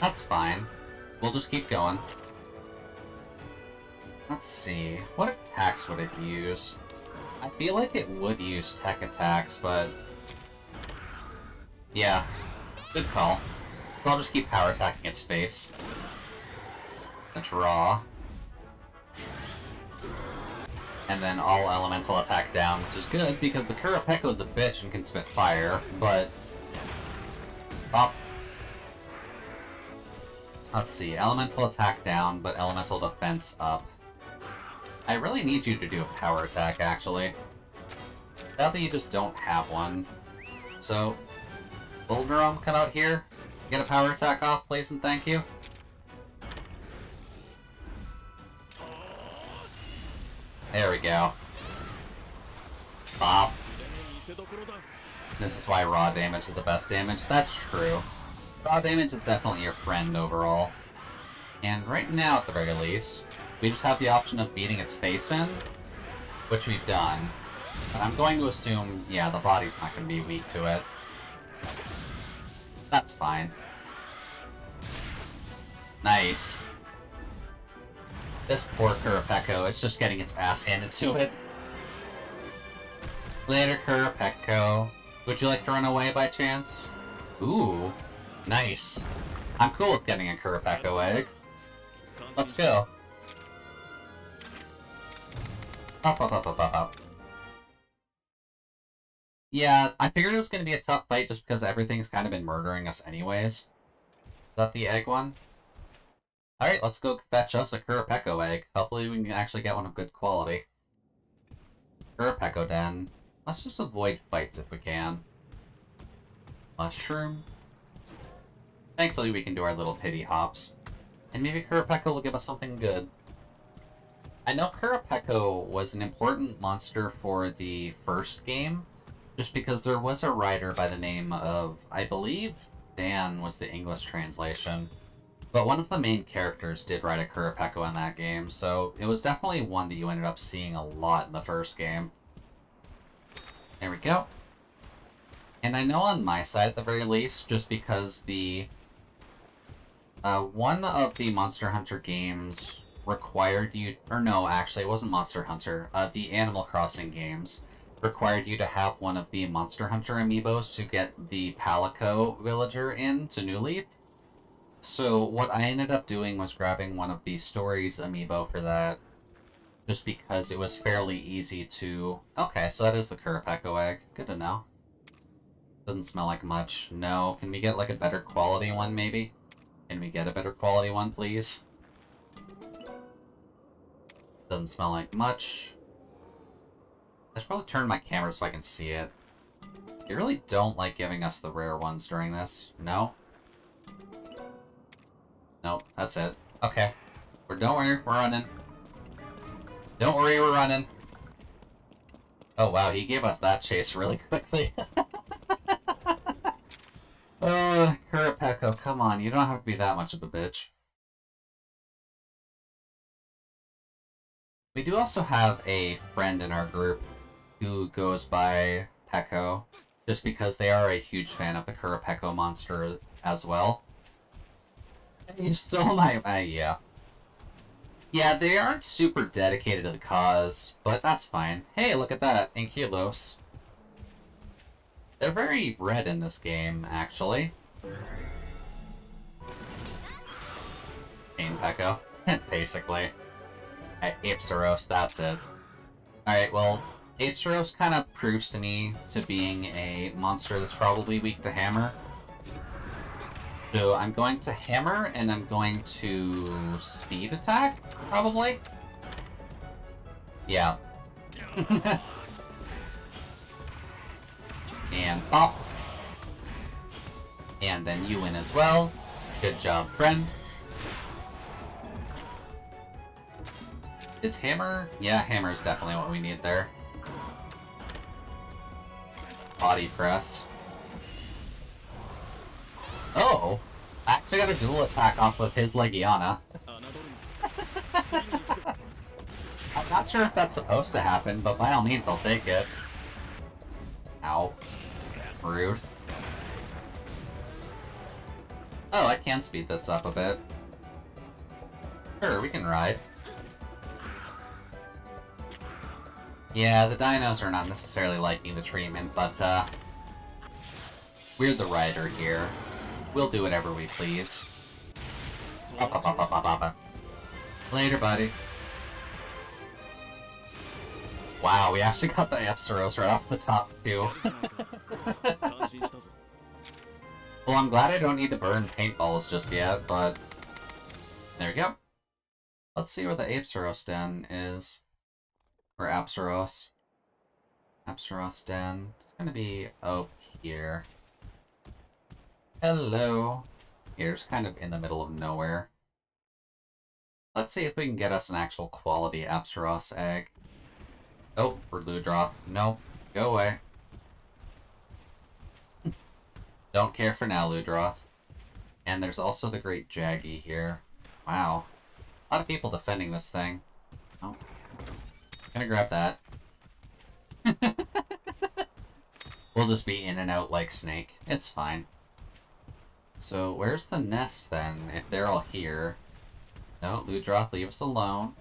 That's fine. We'll just keep going. Let's see. What attacks would it use? I feel like it would use tech attacks, but... yeah. Good call. So I'll just keep power attacking its face. A draw. And then all elemental attack down, which is good because the Kurapeko's a bitch and can spit fire, but... oh. Let's see, elemental attack down, but elemental defense up. I really need you to do a power attack, actually. Sadly, you just don't have one. So, Bullgrum, come out here. Get a power attack off, please, and thank you. There we go. Bop. This is why raw damage is the best damage. That's true. Raw damage is definitely your friend overall. And right now, at the very least, we just have the option of beating its face in, which we've done. But I'm going to assume, yeah, the body's not going to be weak to it. That's fine. Nice. This poor Kurapeko is just getting its ass handed to it. Later, Kurapeko. Would you like to run away by chance? Ooh, nice. I'm cool with getting a Kurapeko egg. Let's go. Up, up, up, up, up, up. Yeah, I figured it was going to be a tough fight just because everything's kind of been murdering us anyways. Is that the egg one? Alright, let's go fetch us a Kurapeko egg. Hopefully we can actually get one of good quality. Kurapeko Den. Let's just avoid fights if we can. Mushroom. Thankfully we can do our little pity hops. And maybe Kurapeko will give us something good. I know Kurapeko was an important monster for the first game, just because there was a writer by the name of, I believe, Dan was the English translation. But one of the main characters did write a Kurapeko in that game, so it was definitely one that you ended up seeing a lot in the first game. There we go. And I know on my side at the very least, just because the... one of the Monster Hunter games required you... or no, actually, it wasn't Monster Hunter. The Animal Crossing games required you to have one of the Monster Hunter amiibos to get the Palico villager in to New Leaf. So what I ended up doing was grabbing one of the Stories amiibo for that, just because it was fairly easy to... okay, so that is the Kurapeko egg. Good to know. Doesn't smell like much. No. Can we get like a better quality one, maybe? Can we get a better quality one, please? Doesn't smell like much. I should probably turn my camera so I can see it. They really don't like giving us the rare ones during this. No? Nope, that's it. Okay. Don't worry, we're running. Don't worry, we're running. Oh wow, he gave us that chase really quickly. Kurapeko, come on, you don't have to be that much of a bitch. We do also have a friend in our group who goes by Peko, just because they are a huge fan of the Kurapeko monster as well. You still might, yeah. Yeah, they aren't super dedicated to the cause, but that's fine. Hey, look at that, Ankylos. They're very red in this game, actually. Pain Peko, basically. Apsaros, that's it. Alright, well, Apsaros kind of proves to me to being a monster that's probably weak to hammer. So I'm going to hammer, and I'm going to speed attack, probably? Yeah. And pop. And then you win as well. Good job, friend. Is hammer? Yeah, hammer is definitely what we need there. Body press. Oh! I actually got a dual attack off of his Legiana. I'm not sure if that's supposed to happen, but by all means I'll take it. Ow. Rude. Oh, I can speed this up a bit. Sure, we can ride. Yeah, the dinos are not necessarily liking the treatment, but, we're the rider here. We'll do whatever we please. Later, buddy. Wow, we actually got the Apsaros right off the top, too. Well, I'm glad I don't need to burn paintballs just yet, but... There we go. Let's see where the Apsaros den is. Or Apsaros. Apsaros den. It's gonna be up here. Hello. Here's kind of in the middle of nowhere. Let's see if we can get us an actual quality Apsaros egg. Oh, for Ludroth. Nope. Go away. Don't care for now, Ludroth. And there's also the Great Jaggy here. Wow. A lot of people defending this thing. Oh. Gonna grab that. We'll just be in and out like Snake. It's fine. So, where's the nest then, if they're all here? No, Ludroth, leave us alone.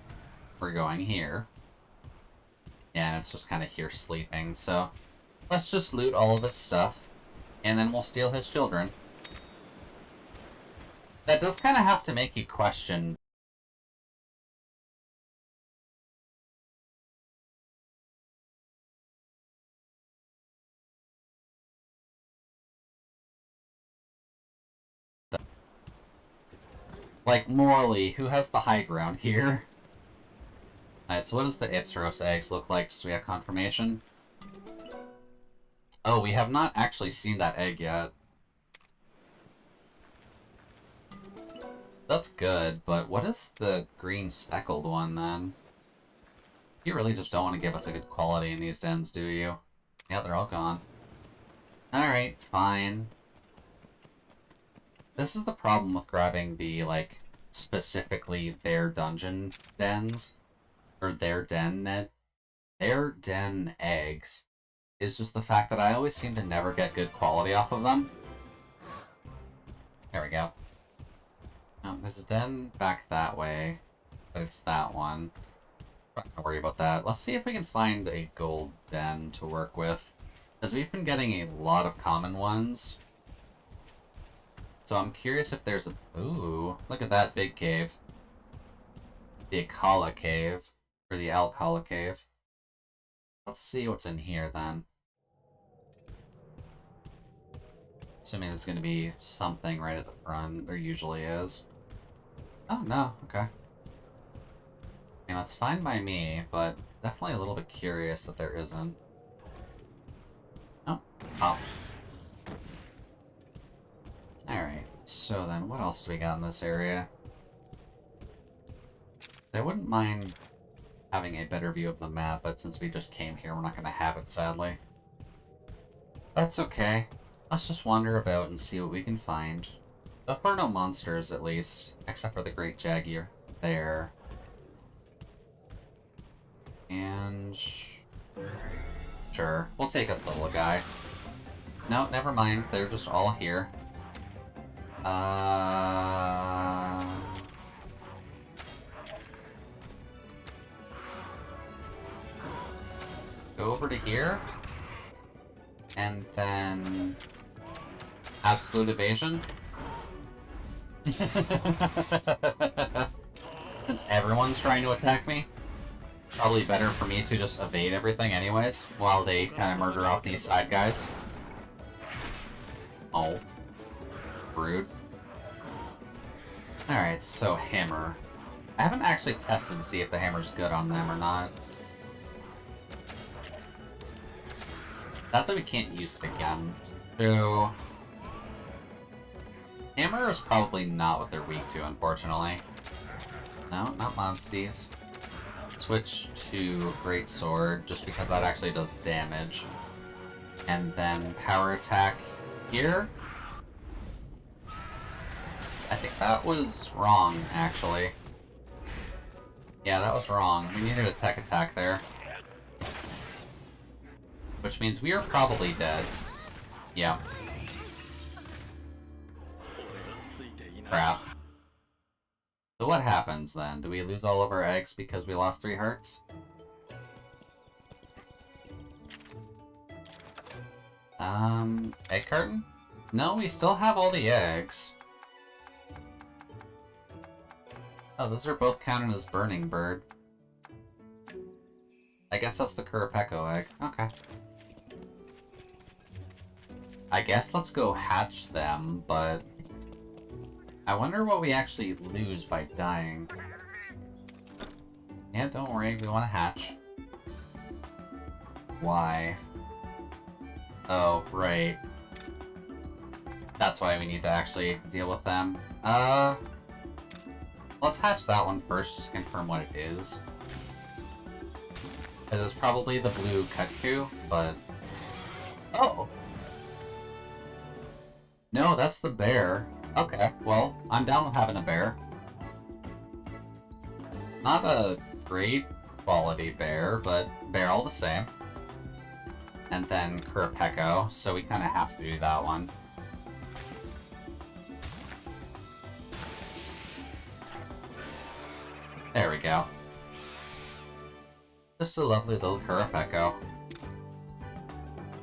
We're going here. Yeah, it's just kind of here sleeping, so... Let's just loot all of his stuff, and then we'll steal his children. That does kind of have to make you question... Like, morally, who has the high ground here? Alright, so what does the Apsaros eggs look like, just so we have confirmation? Oh, we have not actually seen that egg yet. That's good, but what is the green speckled one, then? You really just don't want to give us a good quality in these dens, do you? Yeah, they're all gone. Alright, fine. This is the problem with grabbing the, like, specifically their dungeon dens. Or their den eggs. Is just the fact that I always seem to never get good quality off of them. There we go. Oh, there's a den back that way. But it's that one. I'm not gonna worry about that. Let's see if we can find a gold den to work with. Because we've been getting a lot of common ones. So I'm curious if there's a... Ooh, look at that big cave. The Akala Cave. Or the Alcala Cave. Let's see what's in here, then. Assuming there's gonna be something right at the front. There usually is. Oh, no. Okay. I mean, that's fine by me, but definitely a little bit curious that there isn't. Oh. Oh. Alright. So then, what else do we got in this area? I wouldn't mind having a better view of the map, but since we just came here, we're not going to have it, sadly. That's okay. Let's just wander about and see what we can find. So far, no monsters, at least. Except for the Great Jaguar there. And... sure. We'll take a little guy. No, never mind. They're just all here. Go over to here. And then... absolute evasion. Since everyone's trying to attack me, probably better for me to just evade everything anyways, while they kind of murder off these side guys. Oh. Rude. Alright, so hammer. I haven't actually tested to see if the hammer's good on them or not. Not that we can't use it again. So... hammer is probably not what they're weak to, unfortunately. No, not monsties. Switch to Great Sword, just because that actually does damage. And then power attack here. I think that was wrong, actually. Yeah, that was wrong. We needed a tech attack there. Which means we are probably dead. Yeah. Crap. So what happens then? Do we lose all of our eggs because we lost 3 hearts? Egg carton? No, we still have all the eggs. Oh, those are both counted as Burning Bird. I guess that's the Kurapeko egg. Okay. I guess let's go hatch them, but... I wonder what we actually lose by dying. Yeah, don't worry, we want to hatch. Why? Oh, right. That's why we need to actually deal with them. Let's hatch that one first, just confirm what it is. It is probably the blue Kutku, but... oh! No, that's the bear. Okay, well, I'm down with having a bear. Not a great quality bear, but bear all the same. And then Kurapeko, so we kind of have to do that one. There we go. Just a lovely little Kurapeko.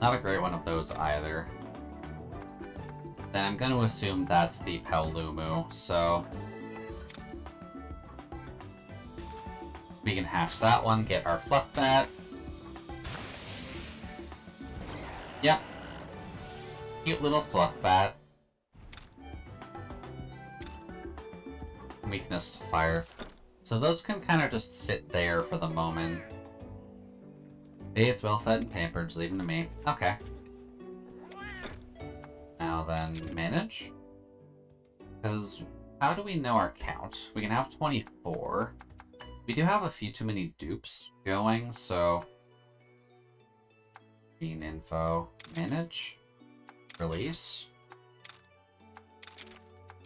Not a great one of those either. Then I'm going to assume that's the Paolumu, so... we can hatch that one, get our Fluff Bat. Yep. Cute little Fluff Bat. Weakness to fire. So those can kind of just sit there for the moment. Bathed, well-fed, and pampered, leave them to me. Okay. Now then, manage. Because how do we know our count? We can have 24. We do have a few too many dupes going, so... bean info. Manage. Release.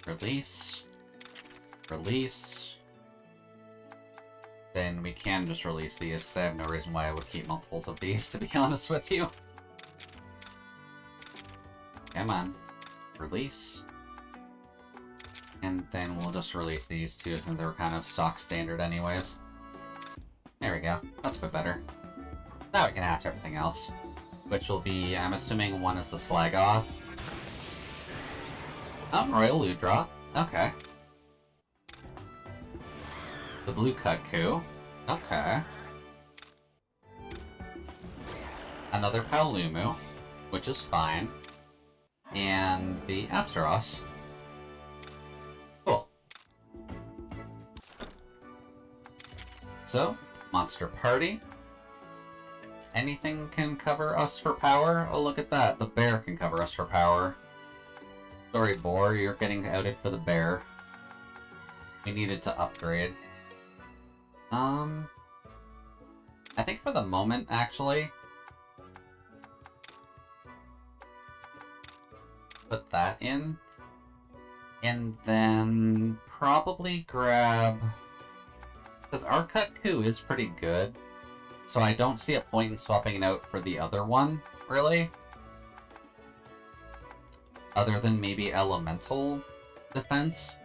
Release. Release. Then we can just release these, because I have no reason why I would keep multiples of these, to be honest with you. Come on. Release. And then we'll just release these two, since they're kind of stock standard anyways. There we go. That's a bit better. Now we can hatch everything else. Which will be, I'm assuming one is the Slagoth. Oh, Royal Ludra. Okay. The blue Kutku. Okay. Another Paolumu, which is fine. and the Apsaros. Cool. So, Monster Party. Anything can cover us for power? Oh, look at that. The bear can cover us for power. Sorry, Boar, you're getting outed for the bear. We needed to upgrade. I think for the moment, actually, put that in. And then probably grab... because our cut coup is pretty good. So I don't see a point in swapping it out for the other one, really. Other than maybe elemental defense.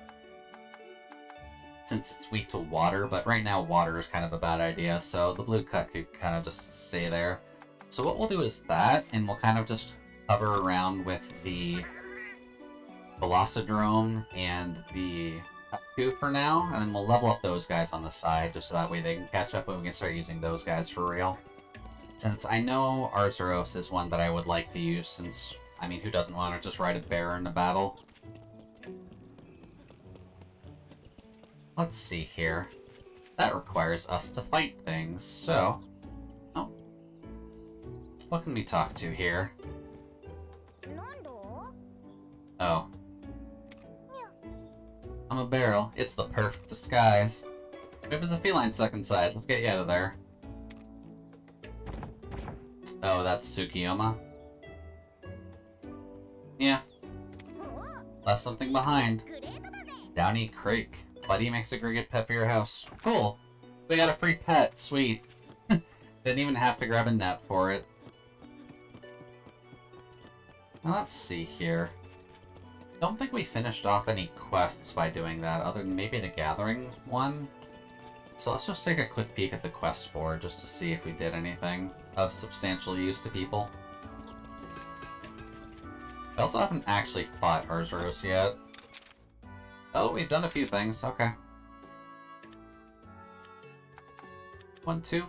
Since it's weak to water, but right now water is kind of a bad idea, so the blue cut could kind of just stay there. So what we'll do is that, and we'll kind of just hover around with the Velocidrome and the Cuckoo for now, and then we'll level up those guys on the side, just so that way they can catch up and we can start using those guys for real. Since I know Arzuros is one that I would like to use, since, I mean, who doesn't want to just ride a bear in a battle? Let's see here. That requires us to fight things, so... Oh. What can we talk to here? Oh. I'm a barrel. It's the perfect disguise. If there's a feline stuck inside, let's get you out of there. Oh, that's Tsukiyama. Yeah. Left something behind. Downy Creek. Buddy makes a great pet for your house. Cool. We got a free pet. Sweet. Didn't even have to grab a net for it. Now, let's see here. Don't think we finished off any quests by doing that, other than maybe the Gathering one. So let's just take a quick peek at the quest board just to see if we did anything of substantial use to people. I also haven't actually fought Arzuros yet. Oh, we've done a few things. Okay. 1, 2.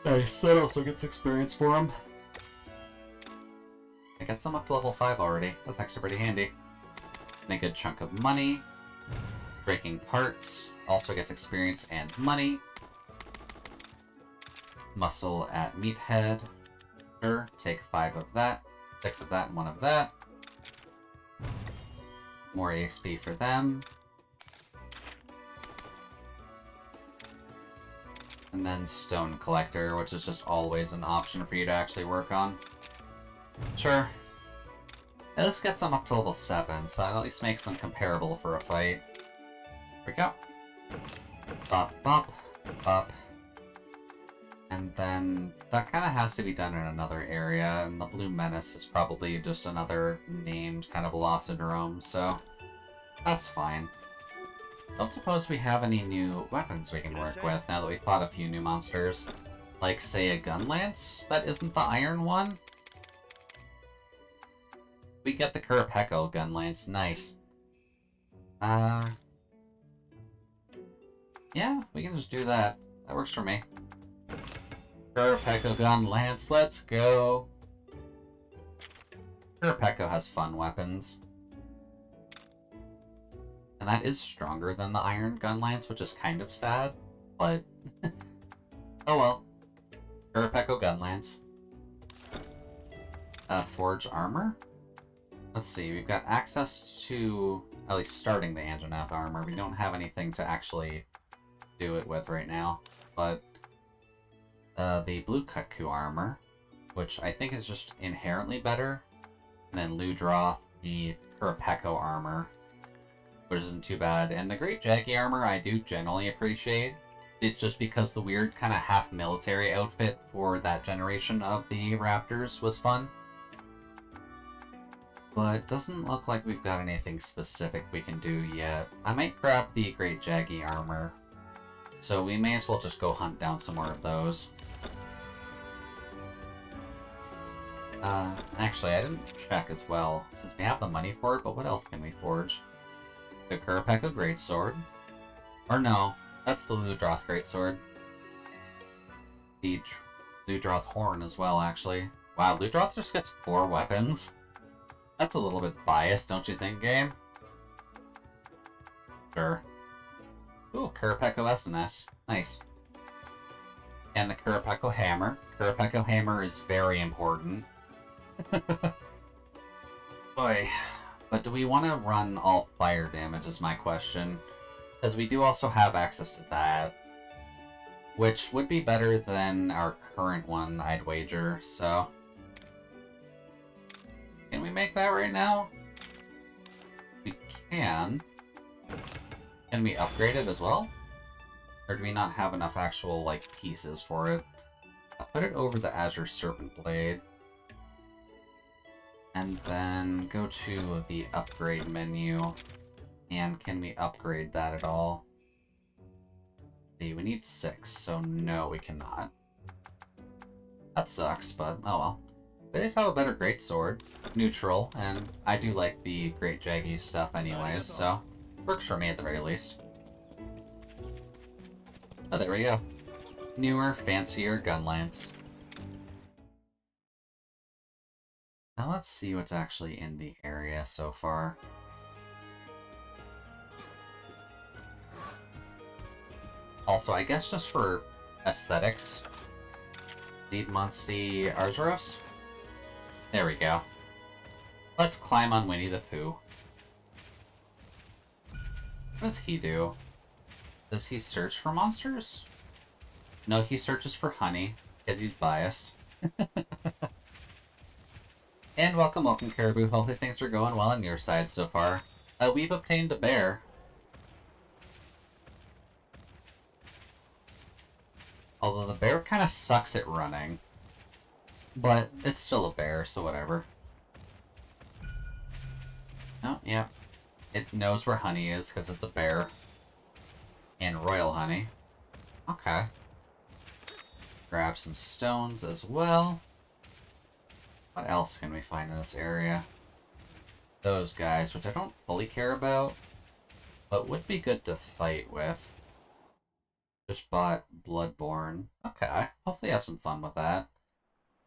Nice. That also gets experience for him. I got some up to level 5 already. That's actually pretty handy. And a good chunk of money. Breaking parts. Also gets experience and money. Muscle at Meathead. Sure. Take 5 of that. 6 of that and 1 of that. More EXP for them. And then Stone Collector, which is just always an option for you to actually work on. Sure. Let's get some up to level 7, so that at least makes them comparable for a fight. Here we go. Bop, bop, bop. And then that kind of has to be done in another area, and the Blue Menace is probably just another named kind of Velocidrome, so that's fine. Don't suppose we have any new weapons we can work with now that we've fought a few new monsters. Like, say, a gun lance that isn't the iron one? We get the Kurapeko gun lance, nice. Yeah, we can just do that. That works for me. Kurapeko gun lance, let's go! Kurapeko has fun weapons. And that is stronger than the iron gun lance, which is kind of sad, but... oh well. Kurapeko gun lance. Forge armor? Let's see, we've got access to at least starting the Anjanath armor. We don't have anything to actually do it with right now, but the Blue Cuckoo armor, which I think is just inherently better, and then Ludroth, the Kurapeko armor, which isn't too bad, and the Great Jaggy armor I do generally appreciate. It's just because the weird kind of half-military outfit for that generation of the Raptors was fun. But doesn't look like we've got anything specific we can do yet. I might grab the Great Jaggy armor, so we may as well just go hunt down some more of those. Actually, I didn't check as well, since we have the money for it, but what else can we forge? The Kurapeko Greatsword. Or no, that's the Ludroth Greatsword. The Ludroth Horn as well, actually. Wow, Ludroth just gets 4 weapons? That's a little bit biased, don't you think, game? Sure. Ooh, Kurapeko SNS. Nice. And the Kurapeko Hammer. Kurapeko Hammer is very important. Boy. But do we want to run all fire damage is my question. Because we do also have access to that. Which would be better than our current one, I'd wager, so... Can we make that right now? We can. Can we upgrade it as well? Or do we not have enough actual, like, pieces for it? I'll put it over the Azure Serpent Blade. And then go to the upgrade menu. And can we upgrade that at all? See, we need 6, so no, we cannot. That sucks, but oh well. They just have a better greatsword, neutral, and I do like the Great Jaggy stuff anyways, so works for me at the very least. Oh, there we go. Newer, fancier gun lance. Now let's see what's actually in the area so far. Also, I guess just for aesthetics, need Monsty Arzuros. There we go. Let's climb on Winnie the Pooh. What does he do? Does he search for monsters? No, he searches for honey, because he's biased. And welcome, Caribou. Hopefully things are going well on your side so far. We've obtained a bear. Although the bear kind of sucks at running. But it's still a bear, so whatever. Oh, yeah. It knows where honey is because it's a bear. And royal honey. Okay. Grab some stones as well. What else can we find in this area? Those guys, which I don't fully care about, but would be good to fight with. Just bought Bloodborne. Okay, hopefully have some fun with that.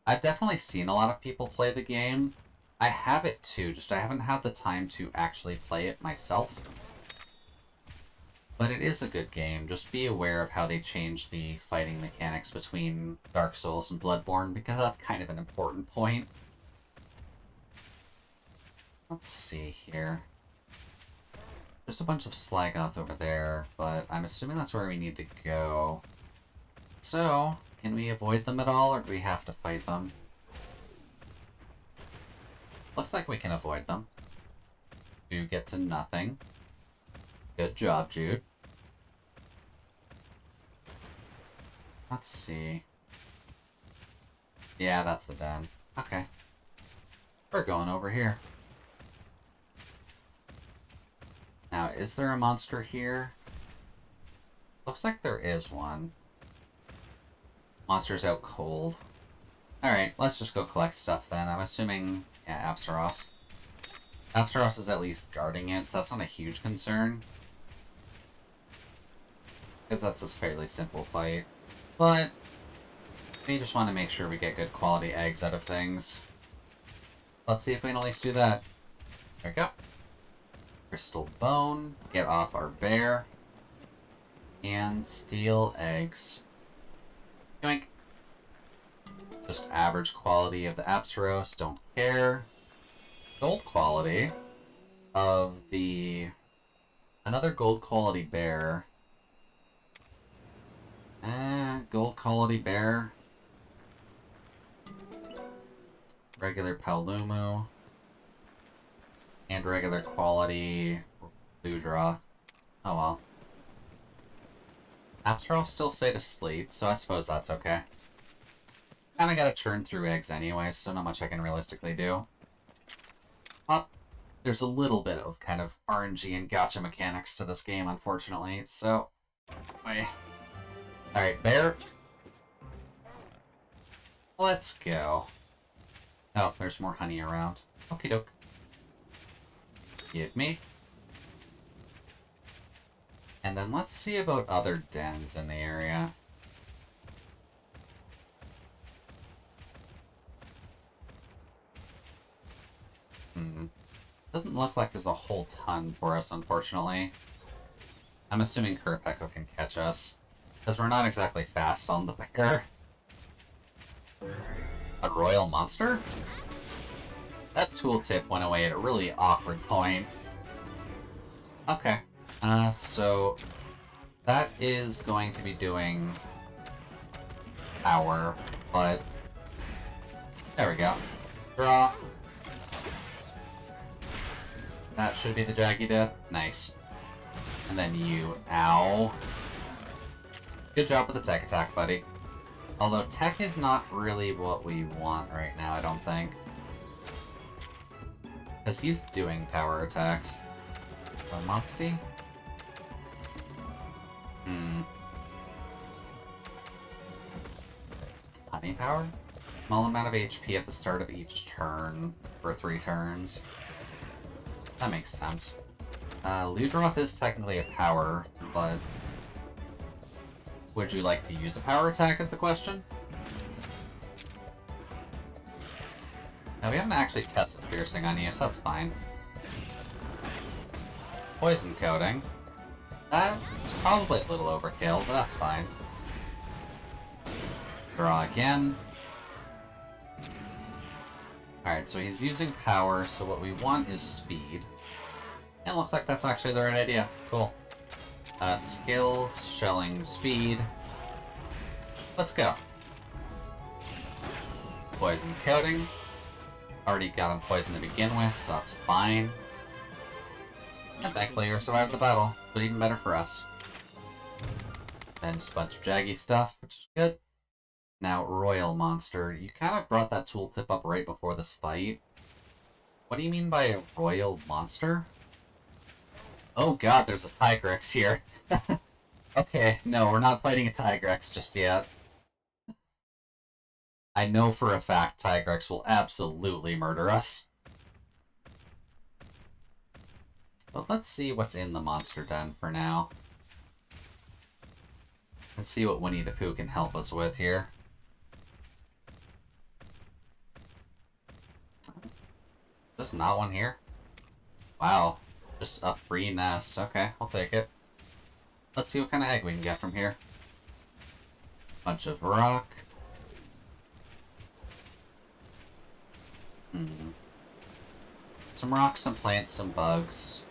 I've definitely seen a lot of people play the game. I have it too, just I haven't had the time to actually play it myself. But it is a good game. Just be aware of how they change the fighting mechanics between Dark Souls and Bloodborne, because that's kind of an important point. Let's see here. Just a bunch of Slagoth over there, but I'm assuming that's where we need to go. So, can we avoid them at all, or do we have to fight them? Looks like we can avoid them. You get to nothing. Good job, Jude. Let's see. Yeah, that's the den. Okay. We're going over here. Now, is there a monster here? Looks like there is one. Monster's out cold. Alright, let's just go collect stuff then. I'm assuming, yeah, Apsaros. Apsaros is at least guarding it, so that's not a huge concern. Because that's a fairly simple fight. But we just want to make sure we get good quality eggs out of things. Let's see if we can at least do that. There we go. Crystal bone. Get off our bear. And steal eggs. Yoink. Just average quality of the Apsaros. Don't care. Gold quality of the... Another gold quality bear. Gold quality bear. Regular Palumu. And regular quality Ludroth. Oh well. Apsaros still stay to sleep, so I suppose that's okay. Kinda gotta churn through eggs anyway, so not much I can realistically do. But there's a little bit of kind of RNG and gacha mechanics to this game, unfortunately, so... Wait. Alright, bear. Let's go. Oh, there's more honey around. Okie doke. Give me. And then let's see about other dens in the area. Doesn't look like there's a whole ton for us, unfortunately. I'm assuming Kurapeko can catch us, because we're not exactly fast on the bear. A royal monster? That tooltip went away at a really awkward point. Okay. So that is going to be doing power, but there we go. Draw. That should be the Jaggy Death. Nice. And then you. Ow. Good job with the tech attack, buddy. Although tech is not really what we want right now, I don't think. Because he's doing power attacks. Monster? Honey power? Small amount of HP at the start of each turn for 3 turns. That makes sense. Ludroth is technically a power, but would you like to use a power attack is the question? Now, we haven't actually tested piercing on you, so that's fine. Poison coating. That's probably a little overkill, but that's fine. Draw again. Alright, so he's using power, so what we want is speed. And it looks like that's actually the right idea. Cool. Skills, shelling, speed. Let's go. Poison coating. Already got him poisoned to begin with, so that's fine. And thankfully you survived the battle, but even better for us. Then just a bunch of jaggy stuff, which is good. Now, Royal Monster. You kind of brought that tooltip up right before this fight. What do you mean by a Royal Monster? Oh god, there's a Tigrex here. Okay, no, we're not fighting a Tigrex just yet. I know for a fact Tigrex will absolutely murder us. But let's see what's in the monster den for now. Let's see what Winnie the Pooh can help us with here. There's not one here? Wow. Just a free nest. Okay, I'll take it. Let's see what kind of egg we can get from here. Bunch of rock. Some rocks, some plants, some bugs.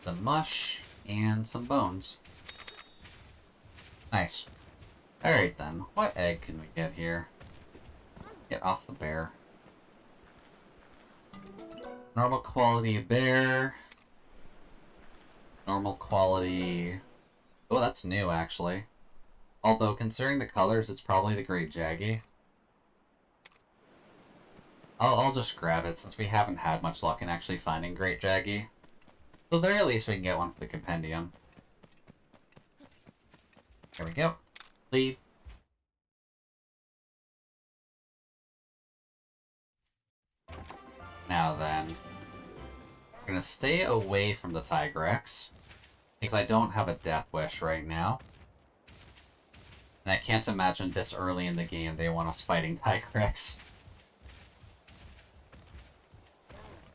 Some mush, and some bones. Nice. Alright then, what egg can we get here? Get off the bear. Normal quality bear. Normal quality... Oh, that's new, actually. Although, considering the colors, it's probably the Great Jaggy. I'll just grab it, since we haven't had much luck in actually finding Great Jaggy. So there, at least we can get one for the compendium. There we go. Leave. Now then, we're gonna stay away from the Tigrex, because I don't have a death wish right now. And I can't imagine this early in the game they want us fighting Tigrex.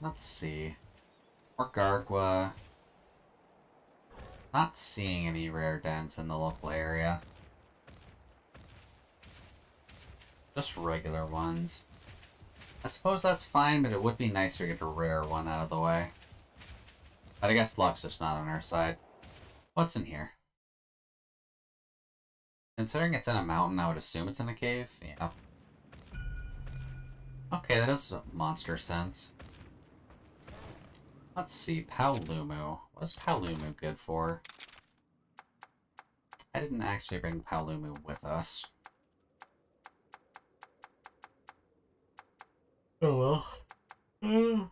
Let's see. Or Gargwa. Not seeing any rare dens in the local area. Just regular ones. I suppose that's fine, but it would be nicer to get a rare one out of the way. But I guess luck's just not on our side. What's in here? Considering it's in a mountain, I would assume it's in a cave. Yeah. Okay, that is monster sense. Let's see, Paolumu. What is Paolumu good for? I didn't actually bring Paolumu with us. Oh well.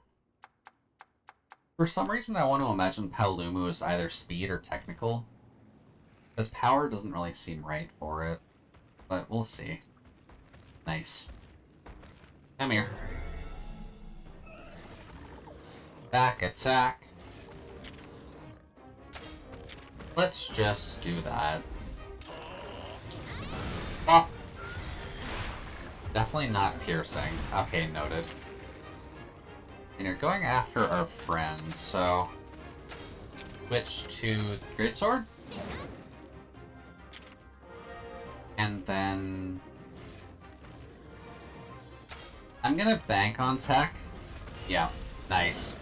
For some reason I want to imagine Paolumu is either speed or technical. Because power doesn't really seem right for it. But we'll see. Nice. Come here. Back attack. Let's just do that. Oh. Definitely not piercing. Okay, noted. And you're going after our friend, so... Switch to Greatsword? And then... I'm gonna bank on tech. Yeah, nice.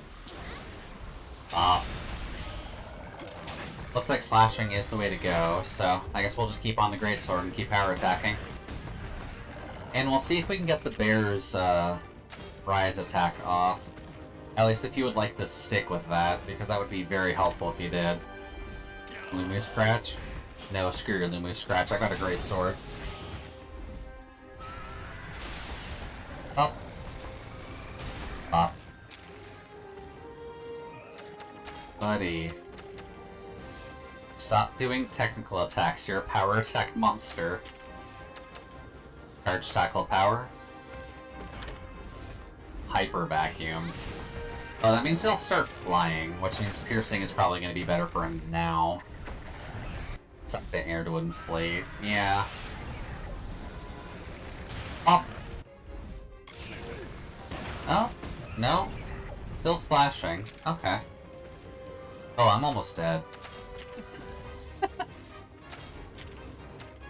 Looks like slashing is the way to go, so I guess we'll just keep on the Greatsword and keep power attacking. And we'll see if we can get the bear's rise attack off. At least if you would like to stick with that, because that would be very helpful if you did. Lumu Scratch? No, screw your Lumu Scratch, I got a Greatsword. Up. Up. Buddy. Stop doing technical attacks, you're a power attack monster. Charge tackle power. Hyper vacuum. Oh, that means he'll start flying, which means piercing is probably going to be better for him now. Suck the air to inflate. Yeah. Oh. Oh. No. Still slashing. Okay. Oh, I'm almost dead.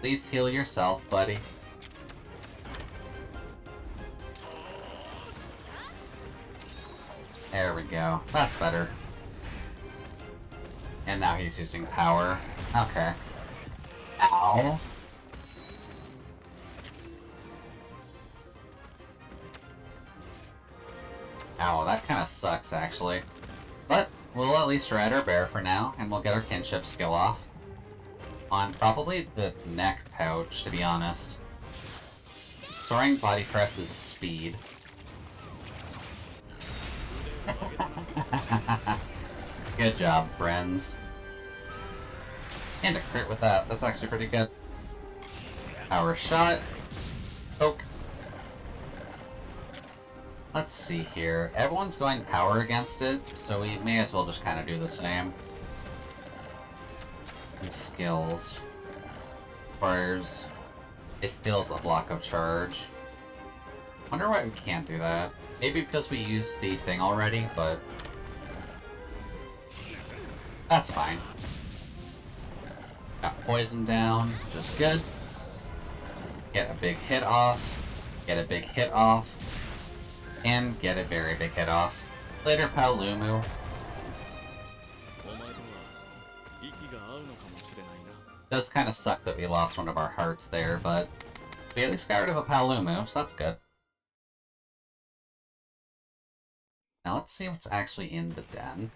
Please heal yourself, buddy. There we go. That's better. And now he's using power. Okay. Ow. Ow, that kind of sucks, actually. But we'll at least ride our bear for now, and we'll get our kinship skill off. On probably the neck pouch, to be honest. Soaring body press is speed. Good job, friends. And a crit with that. That's actually pretty good. Power shot. Poke. Let's see here. Everyone's going power against it, so we may as well just kind of do the same. And skills. Requires... It fills a block of charge. Wonder why we can't do that. Maybe because we used the thing already, but... That's fine. Got poison down, just good. Get a big hit off. Get a big hit off. And get a very big hit off. Later, Paolumu. Does kind of suck that we lost one of our hearts there, but we at least got rid of a Paolumu, so that's good. Now let's see what's actually in the den.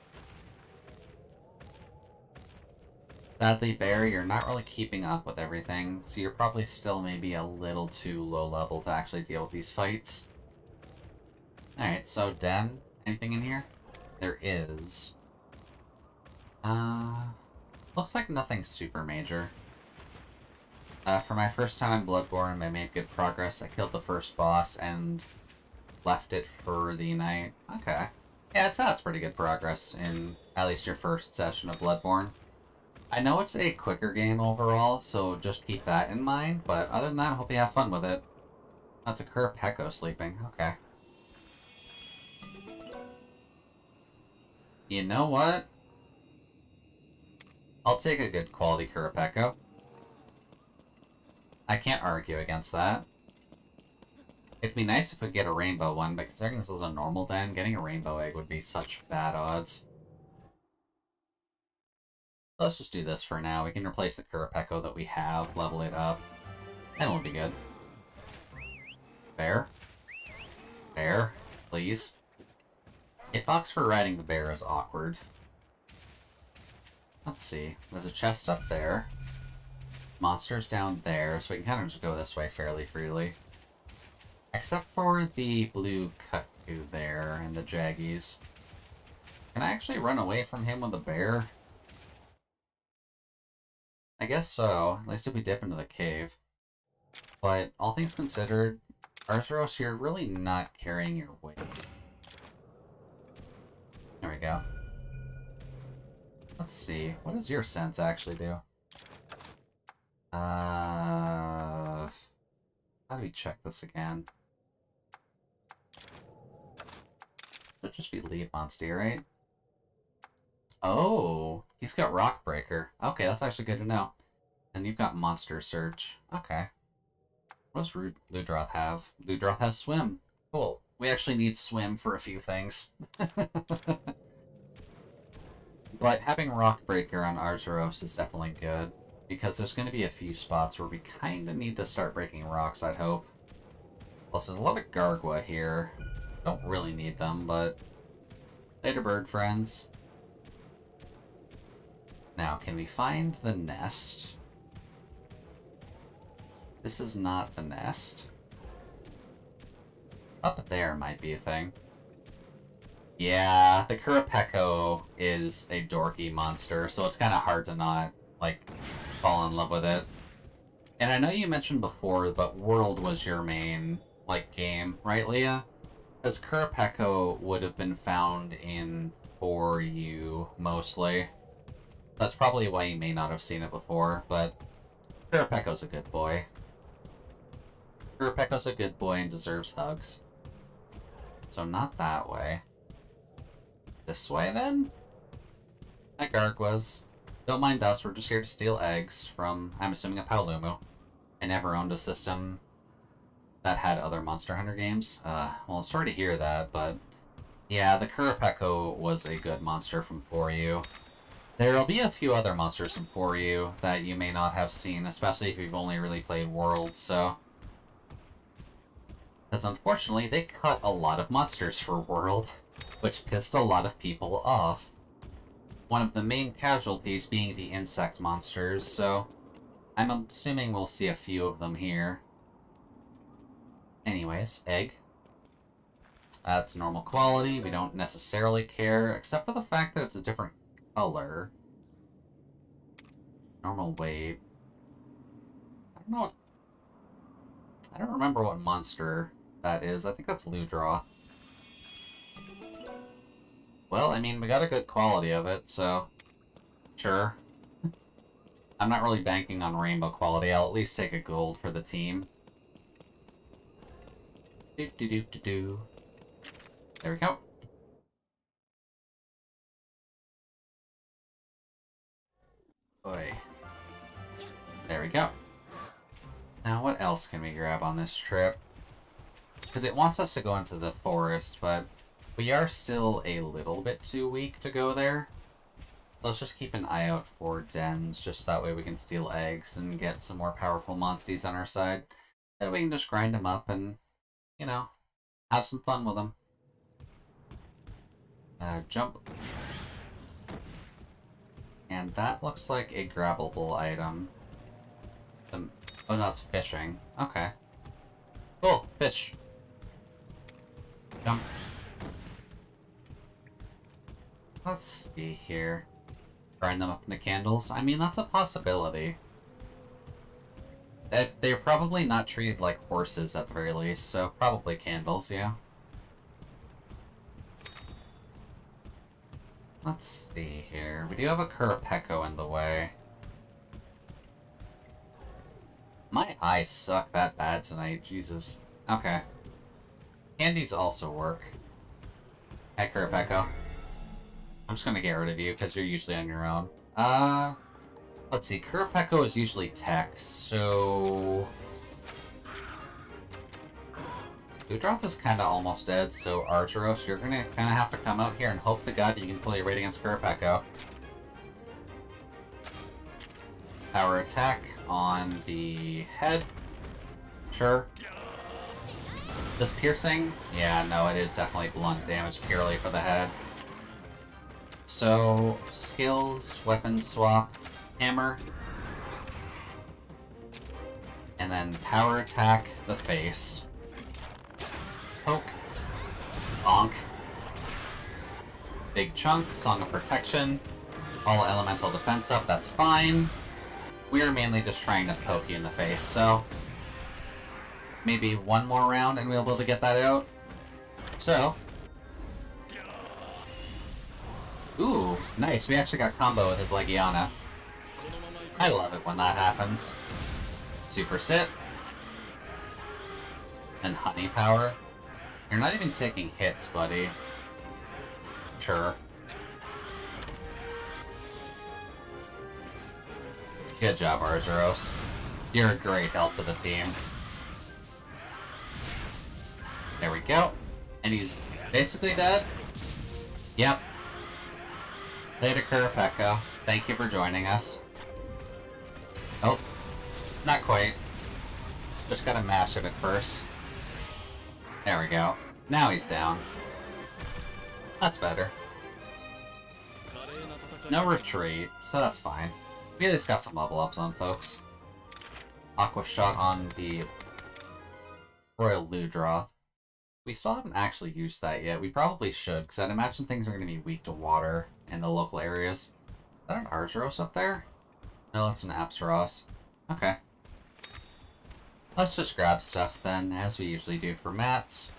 Sadly, Bear, you're not really keeping up with everything, so you're probably still maybe a little too low level to actually deal with these fights. Alright, so den, anything in here? There is. Looks like nothing super major. For my first time in Bloodborne, I made good progress. I killed the first boss and left it for the night. Okay. Yeah, that's pretty good progress in at least your first session of Bloodborne. I know it's a quicker game overall, so just keep that in mind, but other than that, I hope you have fun with it. That's a Kurapeko sleeping. Okay. You know what? I'll take a good quality Kurapeko. I can't argue against that. It'd be nice if we get a rainbow one, but considering this is a normal den, getting a rainbow egg would be such bad odds. Let's just do this for now. We can replace the Kurapeko that we have, level it up, and we'll be good. Bear? Bear? Please? Hitbox for riding the bear is awkward. Let's see. There's a chest up there. Monsters down there, so we can kind of just go this way fairly freely. Except for the blue Cuckoo there and the Jaggies. Can I actually run away from him with a bear? I guess so. At least if we dip into the cave. But all things considered, Arzuros, you're really not carrying your weight. There we go. Let's see. What does your sense actually do? How do we check this again? Should just be lead monster, right? Oh, he's got Rock Breaker. Okay, that's actually good to know. And you've got Monster Search. Okay. What does Ludroth have? Ludroth has Swim. Cool. We actually need Swim for a few things. But having Rock Breaker on Arzuros is definitely good, because there's going to be a few spots where we kind of need to start breaking rocks, I'd hope. Plus, there's a lot of Gargwa here. Don't really need them, but... Later, bird friends. Now, can we find the nest? This is not the nest. Up there might be a thing. Yeah, the Kurapeko is a dorky monster, so it's kind of hard to not, like, fall in love with it. And I know you mentioned before, but World was your main, like, game, right, Leah? Because Kurapeko would have been found in 4U, mostly. That's probably why you may not have seen it before, but Kurapeko's a good boy. Kurapeko's a good boy and deserves hugs. So not that way. This way, then? That Gargwas. Don't mind us, we're just here to steal eggs from, I'm assuming, a Paolumu. I never owned a system that had other Monster Hunter games. Well, sorry to hear that, but... Yeah, the Kurapeko was a good monster from 4U. There'll be a few other monsters from 4U that you may not have seen, especially if you've only really played World, so... Because unfortunately, they cut a lot of monsters for World, which pissed a lot of people off. One of the main casualties being the insect monsters, so I'm assuming we'll see a few of them here. Anyways, egg. That's normal quality, we don't necessarily care, except for the fact that it's a different color. Normal weight. I don't know. I don't remember what monster that is. I think that's Ludroth. Well, I mean, we got a good quality of it, so... Sure. I'm not really banking on rainbow quality. I'll at least take a gold for the team. Do-do-do-do-do. There we go. Boy. There we go. Now, what else can we grab on this trip? Because it wants us to go into the forest, but we are still a little bit too weak to go there. Let's just keep an eye out for dens, just that way we can steal eggs and get some more powerful monsties on our side. Then we can just grind them up and, you know, have some fun with them. Jump. And that looks like a grabbable item. Oh no, it's fishing. Okay. Cool, fish. Jump. Let's see here. Grind them up into candles. I mean, that's a possibility. They're probably not treated like horses at the very least, so probably candles, yeah. Let's see here. We do have a Kurapeko in the way. My eyes suck that bad tonight, Jesus. Okay. Candies also work. Hey, Kurapeko. I'm just gonna get rid of you, because you're usually on your own. Let's see. Kurapeko is usually tech, so... Ludroth is kind of almost dead, so Arzuros, you're gonna kind of have to come out here and hope to God you can play right against Kurapeko. Power attack on the head. Sure. Does piercing? Yeah, no, it is definitely blunt damage purely for the head. So, skills, weapon swap, hammer. And then power attack the face. Poke. Bonk. Big chunk, Song of Protection. All elemental defense up, that's fine. We're mainly just trying to poke you in the face, so... Maybe one more round and we'll be able to get that out. So... Ooh, nice. We actually got combo with his Legiana. I love it when that happens. Super sit. And honey power. You're not even taking hits, buddy. Sure. Good job, Arzuros. You're a great help to the team. There we go. And he's basically dead? Yep. Later, Kurapeko. Thank you for joining us. Oh. Not quite. Just gotta mash it at first. There we go. Now he's down. That's better. No retreat, so that's fine. We at least got some level ups on folks. Aqua Shot on the Royal Ludra. We still haven't actually used that yet. We probably should, because I'd imagine things are going to be weak to water in the local areas. Is that an Arzuros up there? No, it's an Apsaros. Okay. Let's just grab stuff then, as we usually do for mats.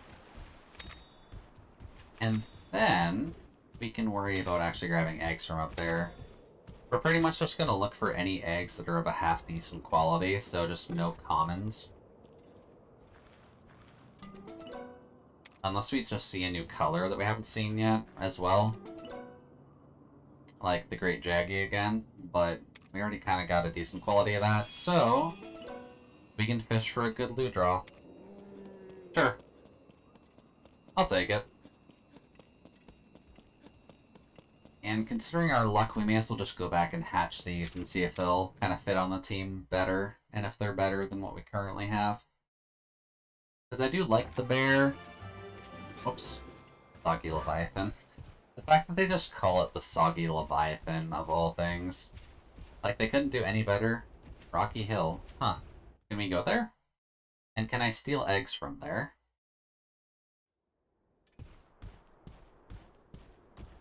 And then we can worry about actually grabbing eggs from up there. We're pretty much just going to look for any eggs that are of a half-decent quality, so just no commons. Unless we just see a new color that we haven't seen yet, as well. Like the Great Jaggy again, but we already kind of got a decent quality of that, so we can fish for a good loot draw. Sure. I'll take it. And considering our luck, we may as well just go back and hatch these and see if they'll kind of fit on the team better, and if they're better than what we currently have. Because I do like the bear. Oops. Soggy Leviathan. The fact that they just call it the Soggy Leviathan, of all things. Like, they couldn't do any better. Rocky Hill. Huh. Can we go there? And can I steal eggs from there?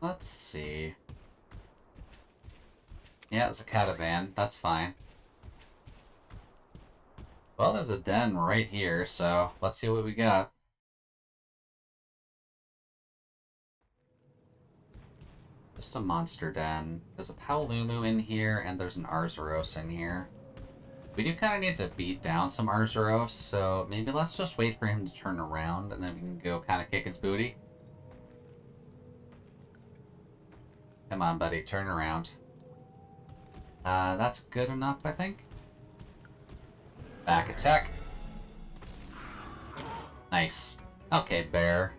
Let's see. Yeah, it's a catavan. That's fine. Well, there's a den right here, so let's see what we got. Just a monster den. There's a Paolumu in here, and there's an Arzuros in here. We do kind of need to beat down some Arzuros, so maybe let's just wait for him to turn around, and then we can go kind of kick his booty. Come on, buddy, turn around. That's good enough, I think. Back attack. Nice. Okay, bear.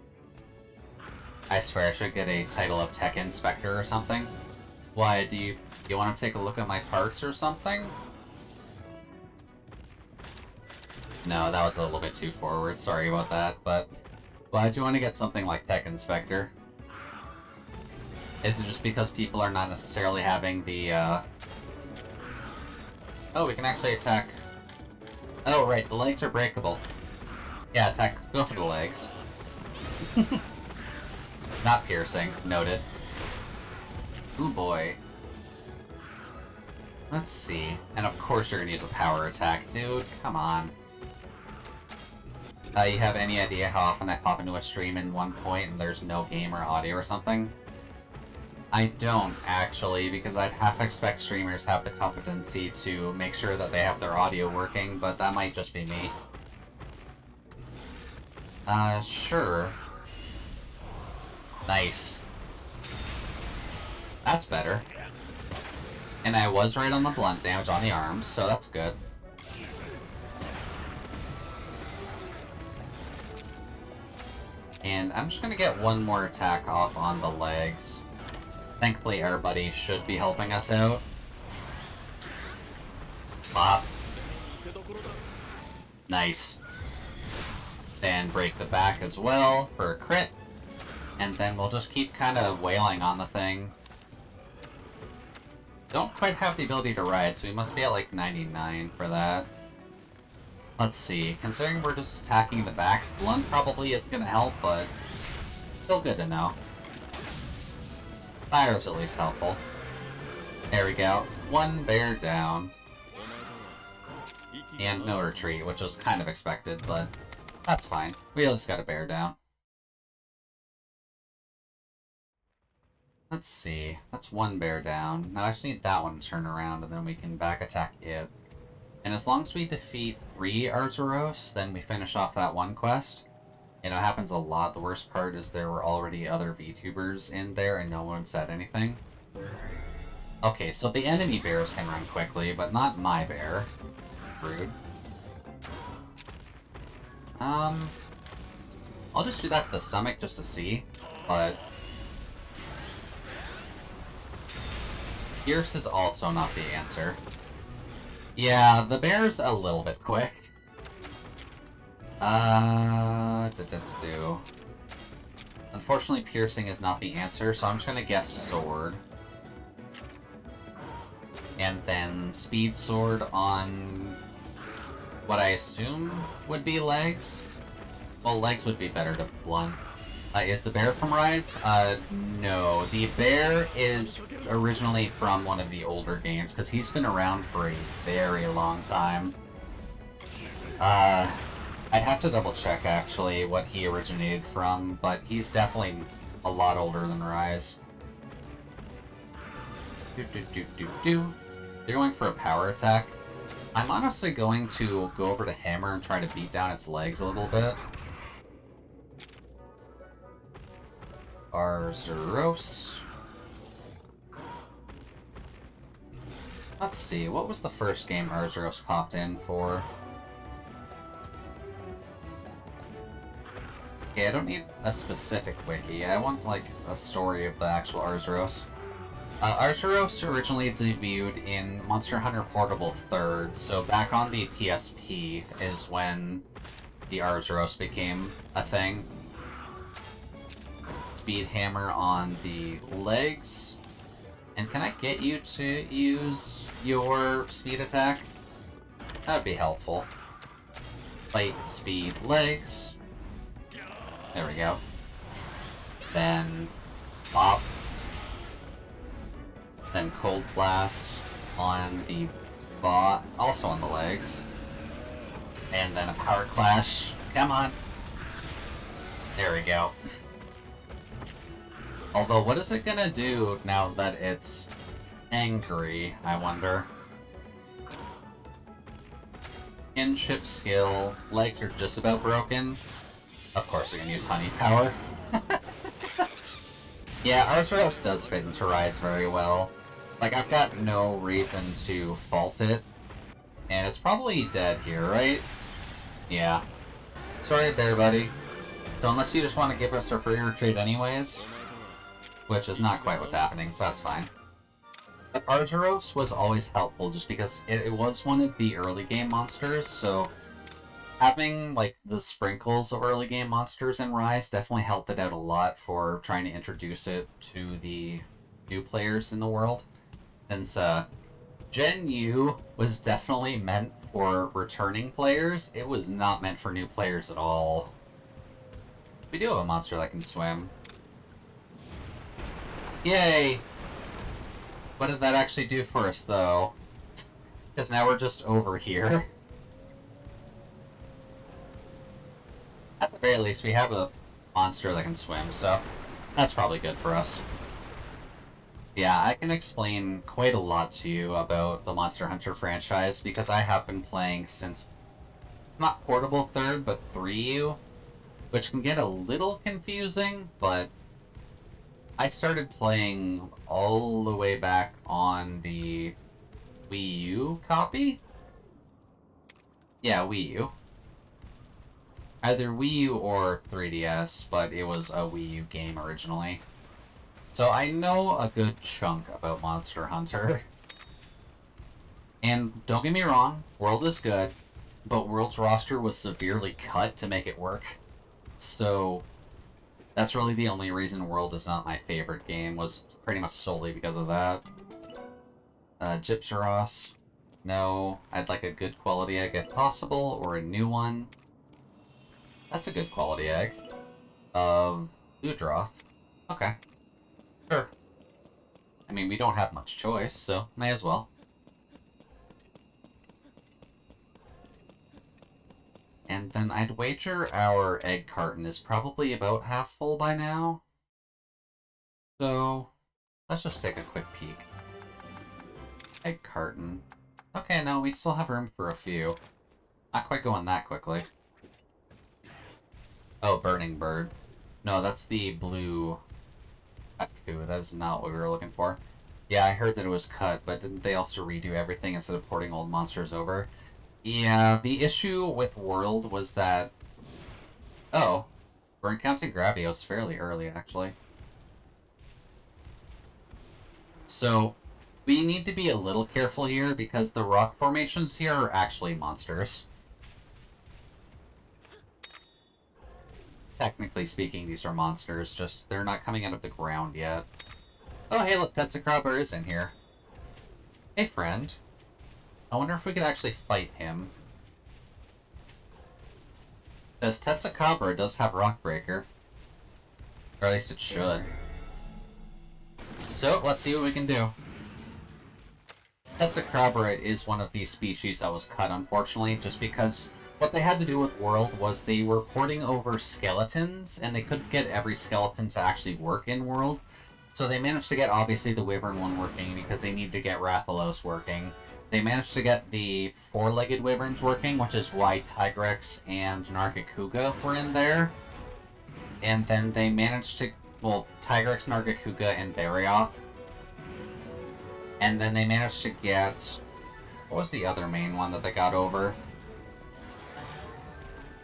I swear I should get a title of Tech Inspector or something. Why, do you want to take a look at my parts or something? No, that was a little bit too forward, sorry about that, but why do you want to get something like Tech Inspector? Is it just because people are not necessarily having the, Oh, we can actually attack... Oh, right, the legs are breakable. Yeah, attack. Go for the legs. Not piercing. Noted. Ooh, boy. Let's see. And of course you're gonna use a power attack. Dude, come on. You have any idea how often I pop into a stream in one point and there's no game or audio or something? I don't, actually, because I'd half expect streamers have the competency to make sure that they have their audio working, but that might just be me. Sure. Nice. That's better. And I was right on the blunt damage on the arms, so that's good. And I'm just gonna get one more attack off on the legs. Thankfully, our buddy should be helping us out. Bop. Nice. Then break the back as well for a crit. And then we'll just keep kind of wailing on the thing. Don't quite have the ability to ride, so we must be at like 99 for that. Let's see. Considering we're just attacking the back, blunt probably is going to help, but still good to know. Fire's at least helpful. There we go. One bear down. And no retreat, which was kind of expected, but that's fine. We at least got a bear down. Let's see. That's one bear down. Now I just need that one to turn around, and then we can back attack it. And as long as we defeat 3 Arzuros, then we finish off that one quest. You know, it happens a lot. The worst part is there were already other VTubers in there and no one said anything. Okay, so the enemy bears can run quickly, but not my bear. Rude. I'll just do that to the stomach just to see, but... Pierce is also not the answer. Yeah, the bear's a little bit quick. Unfortunately, piercing is not the answer, so I'm just gonna guess sword. And then speed sword on what I assume would be legs. Well, legs would be better to blunt. Is the bear from Rise? No. The bear is originally from one of the older games, because he's been around for a very long time. I'd have to double check, actually, what he originated from, but he's definitely a lot older than Rise. They're going for a power attack. I'm honestly going to go over to Hammer and try to beat down its legs a little bit. Arzuros. Let's see, what was the first game Arzuros popped in for? Okay, I don't need a specific wiki. I want, like, a story of the actual Arzuros. Arzuros originally debuted in Monster Hunter Portable 3rd, so back on the PSP is when the Arzuros became a thing. Speed hammer on the legs. And can I get you to use your speed attack? That would be helpful. Fight, speed, legs. There we go. Then pop. Then cold blast on the bot, also on the legs. And then a power clash. Come on. There we go. Although, what is it gonna do now that it's angry, I wonder? Kinship skill, legs are just about broken. Of course, you're gonna use honey power. Yeah, Arzuros does fit into Rise very well. Like, I've got no reason to fault it. And it's probably dead here, right? Yeah. Sorry there, buddy. So unless you just want to give us a free retreat anyways, which is not quite what's happening, so that's fine. But Arzuros was always helpful just because it was one of the early game monsters, so having, like, the sprinkles of early game monsters in Rise definitely helped it out a lot for trying to introduce it to the new players in the world. Since, Gen U was definitely meant for returning players, it was not meant for new players at all. We do have a monster that can swim. Yay! What did that actually do for us, though? Because now we're just over here. At the very least, we have a monster that can swim, so that's probably good for us. Yeah, I can explain quite a lot to you about the Monster Hunter franchise, because I have been playing since, not Portable 3rd, but 3U, which can get a little confusing, but I started playing all the way back on the Wii U copy? Yeah, Wii U. Either Wii U or 3DS, but it was a Wii U game originally. So I know a good chunk about Monster Hunter. And don't get me wrong, World is good, but World's roster was severely cut to make it work. So that's really the only reason World is not my favorite game, was pretty much solely because of that. Gypsaros. No, I'd like a good quality egg if possible, or a new one. That's a good quality egg. Udroth. Okay. Sure. I mean, we don't have much choice, so may as well. And then I'd wager our egg carton is probably about half full by now. So, let's just take a quick peek. Egg carton. Okay, no, we still have room for a few. Not quite going that quickly. Oh, Burning Bird. No, that's the blue Haku. That is not what we were looking for. Yeah, I heard that it was cut, but didn't they also redo everything instead of porting old monsters over? Yeah, the issue with World was that... Oh, we're encountering Gravios fairly early, actually. So, we need to be a little careful here, because the rock formations here are actually monsters. Technically speaking, these are monsters, just they're not coming out of the ground yet. Oh, hey, look, Tetsukrabra is in here. Hey, friend. I wonder if we could actually fight him. Because Tetsukrabra does have Rock Breaker. Or at least it should. So, let's see what we can do. Tetsukrabra is one of these species that was cut, unfortunately, just because what they had to do with World was they were porting over skeletons, and they couldn't get every skeleton to actually work in World. So they managed to get, obviously, the Wyvern one working because they needed to get Rathalos working. They managed to get the four-legged Wyverns working, which is why Tigrex and Nargacuga were in there. And then they managed to, well, Tigrex, Nargacuga, and Barioth. And then they managed to get, what was the other main one that they got over?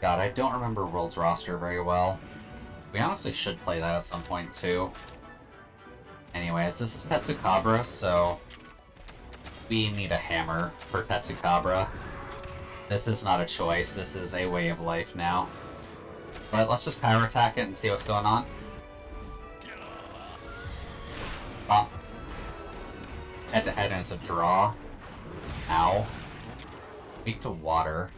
God, I don't remember World's roster very well. We honestly should play that at some point, too. Anyways, this is Tetsukrabra, so we need a hammer for Tetsukrabra. This is not a choice, this is a way of life now. But let's just power attack it and see what's going on. Oh. Head to head and it's a draw. Ow. Weak to water.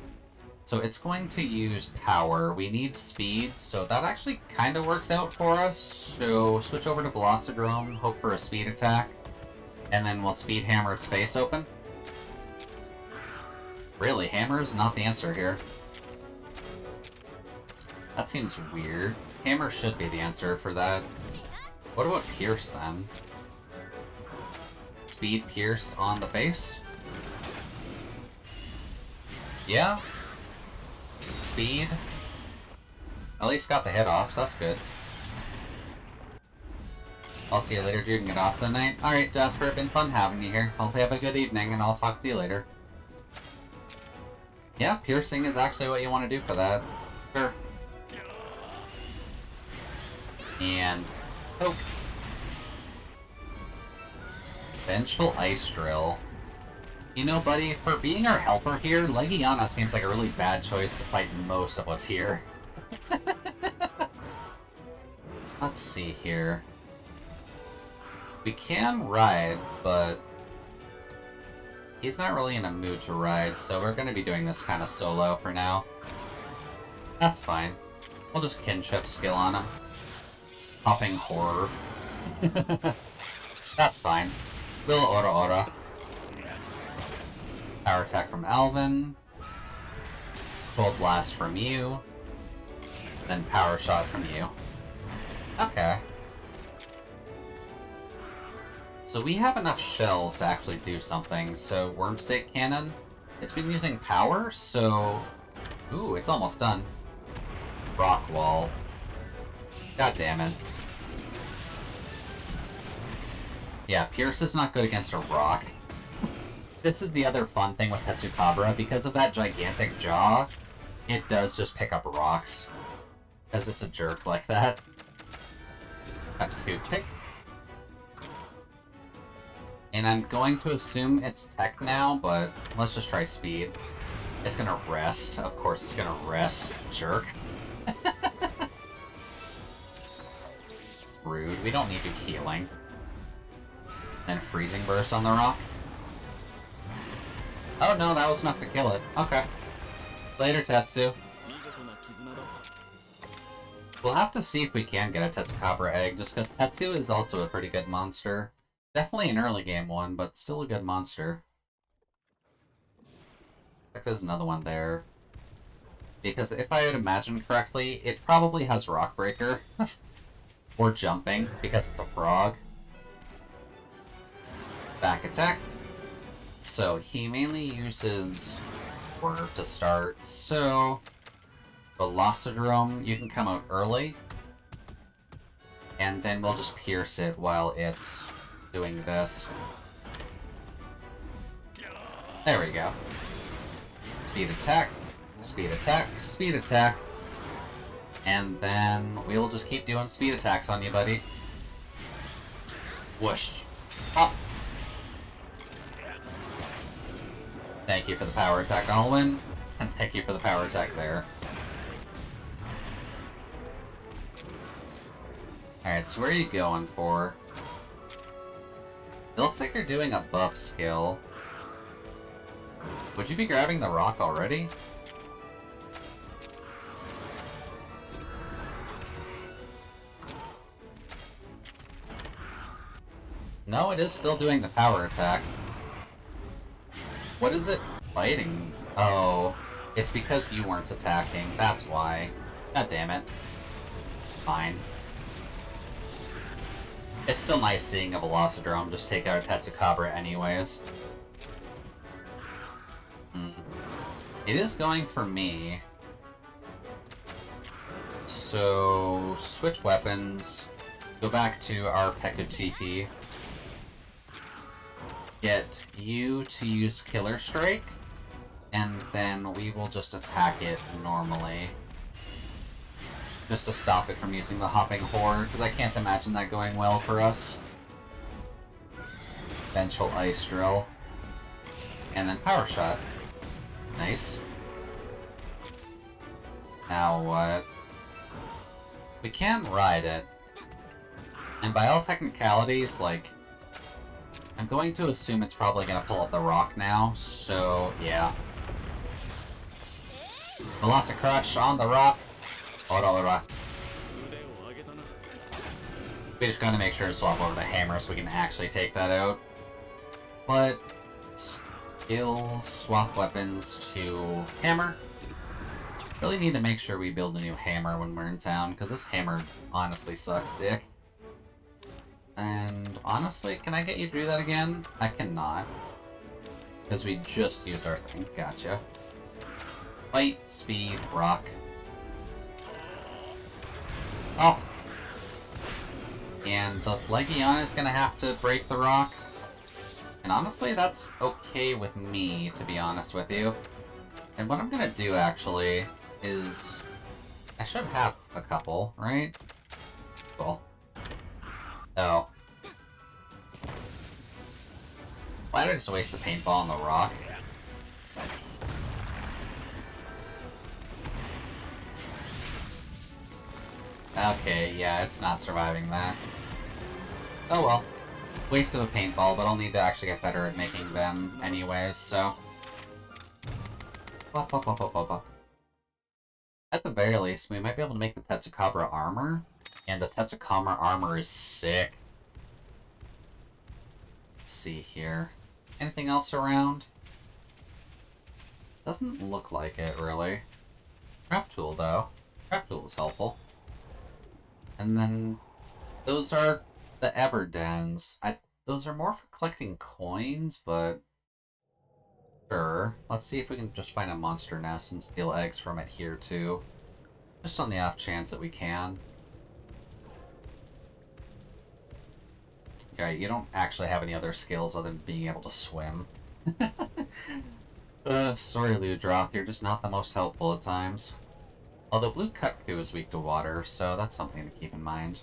So it's going to use power. We need speed, so that actually kind of works out for us. So switch over to Velocidrome, hope for a speed attack, and then we'll speed hammer its face open. Really, hammer is not the answer here. That seems weird. Hammer should be the answer for that. What about Pierce then? Speed Pierce on the face? Yeah. Speed. At least got the head off, so that's good. I'll see you later, dude, and get off for the night. Alright, Jasper, been fun having you here. Hope you have a good evening, and I'll talk to you later. Yeah, piercing is actually what you want to do for that. Sure. And poke. Vengeful Ice Drill. You know, buddy, for being our helper here, Legiana seems like a really bad choice to fight most of what's here. Let's see here. We can ride, but he's not really in a mood to ride, so we're going to be doing this kind of solo for now. That's fine. We'll just kinship skill on him. Hopping Horror. That's fine. Will Ora Ora. Power attack from Alvin. Cold Blast from you. Then Power Shot from you. Okay. So we have enough shells to actually do something. So Wormstake Cannon. It's been using power, so... Ooh, it's almost done. Rock Wall. God damn it. Yeah, Pierce is not good against a rock. This is the other fun thing with Tetsukrabra. Because of that gigantic jaw, it does just pick up rocks. Because it's a jerk like that. Got to pick. And I'm going to assume it's tech now, but let's just try speed. It's gonna rest. Of course it's gonna rest, jerk. Rude. We don't need you healing. And Freezing Burst on the rock. Oh no, that was enough to kill it. Okay. Later, Tetsu. We'll have to see if we can get a Tetsukrabra egg, just because Tetsu is also a pretty good monster. Definitely an early game one, but still a good monster. I think there's another one there. Because if I had imagined correctly, it probably has Rock Breaker. Or jumping, because it's a frog. Back attack. So he mainly uses Swerve to start, so Velocidrome, you can come out early. And then we'll just pierce it while it's doing this. There we go. Speed attack, speed attack, speed attack. And then we will just keep doing speed attacks on you, buddy. Whoosh. Up. Thank you for the power attack, Alwyn. And thank you for the power attack there. Alright, so where are you going for? It looks like you're doing a buff skill. Would you be grabbing the rock already? No, it is still doing the power attack. What is it fighting? Oh, it's because you weren't attacking. That's why. God damn it. Fine. It's still nice seeing a Velocidrome just take out a Tetsukabra anyways. It is going for me. So, switch weapons. Go back to our Pekka TP. Get you to use Killer Strike. And then we will just attack it normally. Just to stop it from using the Hopping Horde, because I can't imagine that going well for us. Vengeful Ice Drill. And then Power Shot. Nice. Now what? We can ride it. And by all technicalities, like, I'm going to assume it's probably going to pull up the rock now, so yeah. Velocicrush on the rock. We just gotta make sure to swap over to hammer so we can actually take that out. But skills, swap weapons to hammer. Really need to make sure we build a new hammer when we're in town, because this hammer honestly sucks dick. And honestly, can I get you to do that again? I cannot. Because we just used our thing. Gotcha. Fight, speed, rock. Oh! And the Legion is gonna have to break the rock. And honestly, that's okay with me, to be honest with you. And what I'm gonna do, actually, is... I should have a couple, right? Cool. Oh. Why did I just waste the paintball on the rock? Okay, yeah, it's not surviving that. Oh well. Wasted a paintball, but I'll need to actually get better at making them anyways, so... At the very least, we might be able to make the Tetsukabra armor, and the Tetsukabra armor is sick. Let's see here. Anything else around? Doesn't look like it, really. Trap tool, though. Trap tool is helpful. And then, those are the Everdens. Those are more for collecting coins, but... Sure. Let's see if we can just find a monster nest and steal eggs from it here, too. Just on the off chance that we can. Alright, you don't actually have any other skills other than being able to swim. Sorry, Ludroth, you're just not the most helpful at times. Although Blue Cutku is weak to water, so that's something to keep in mind.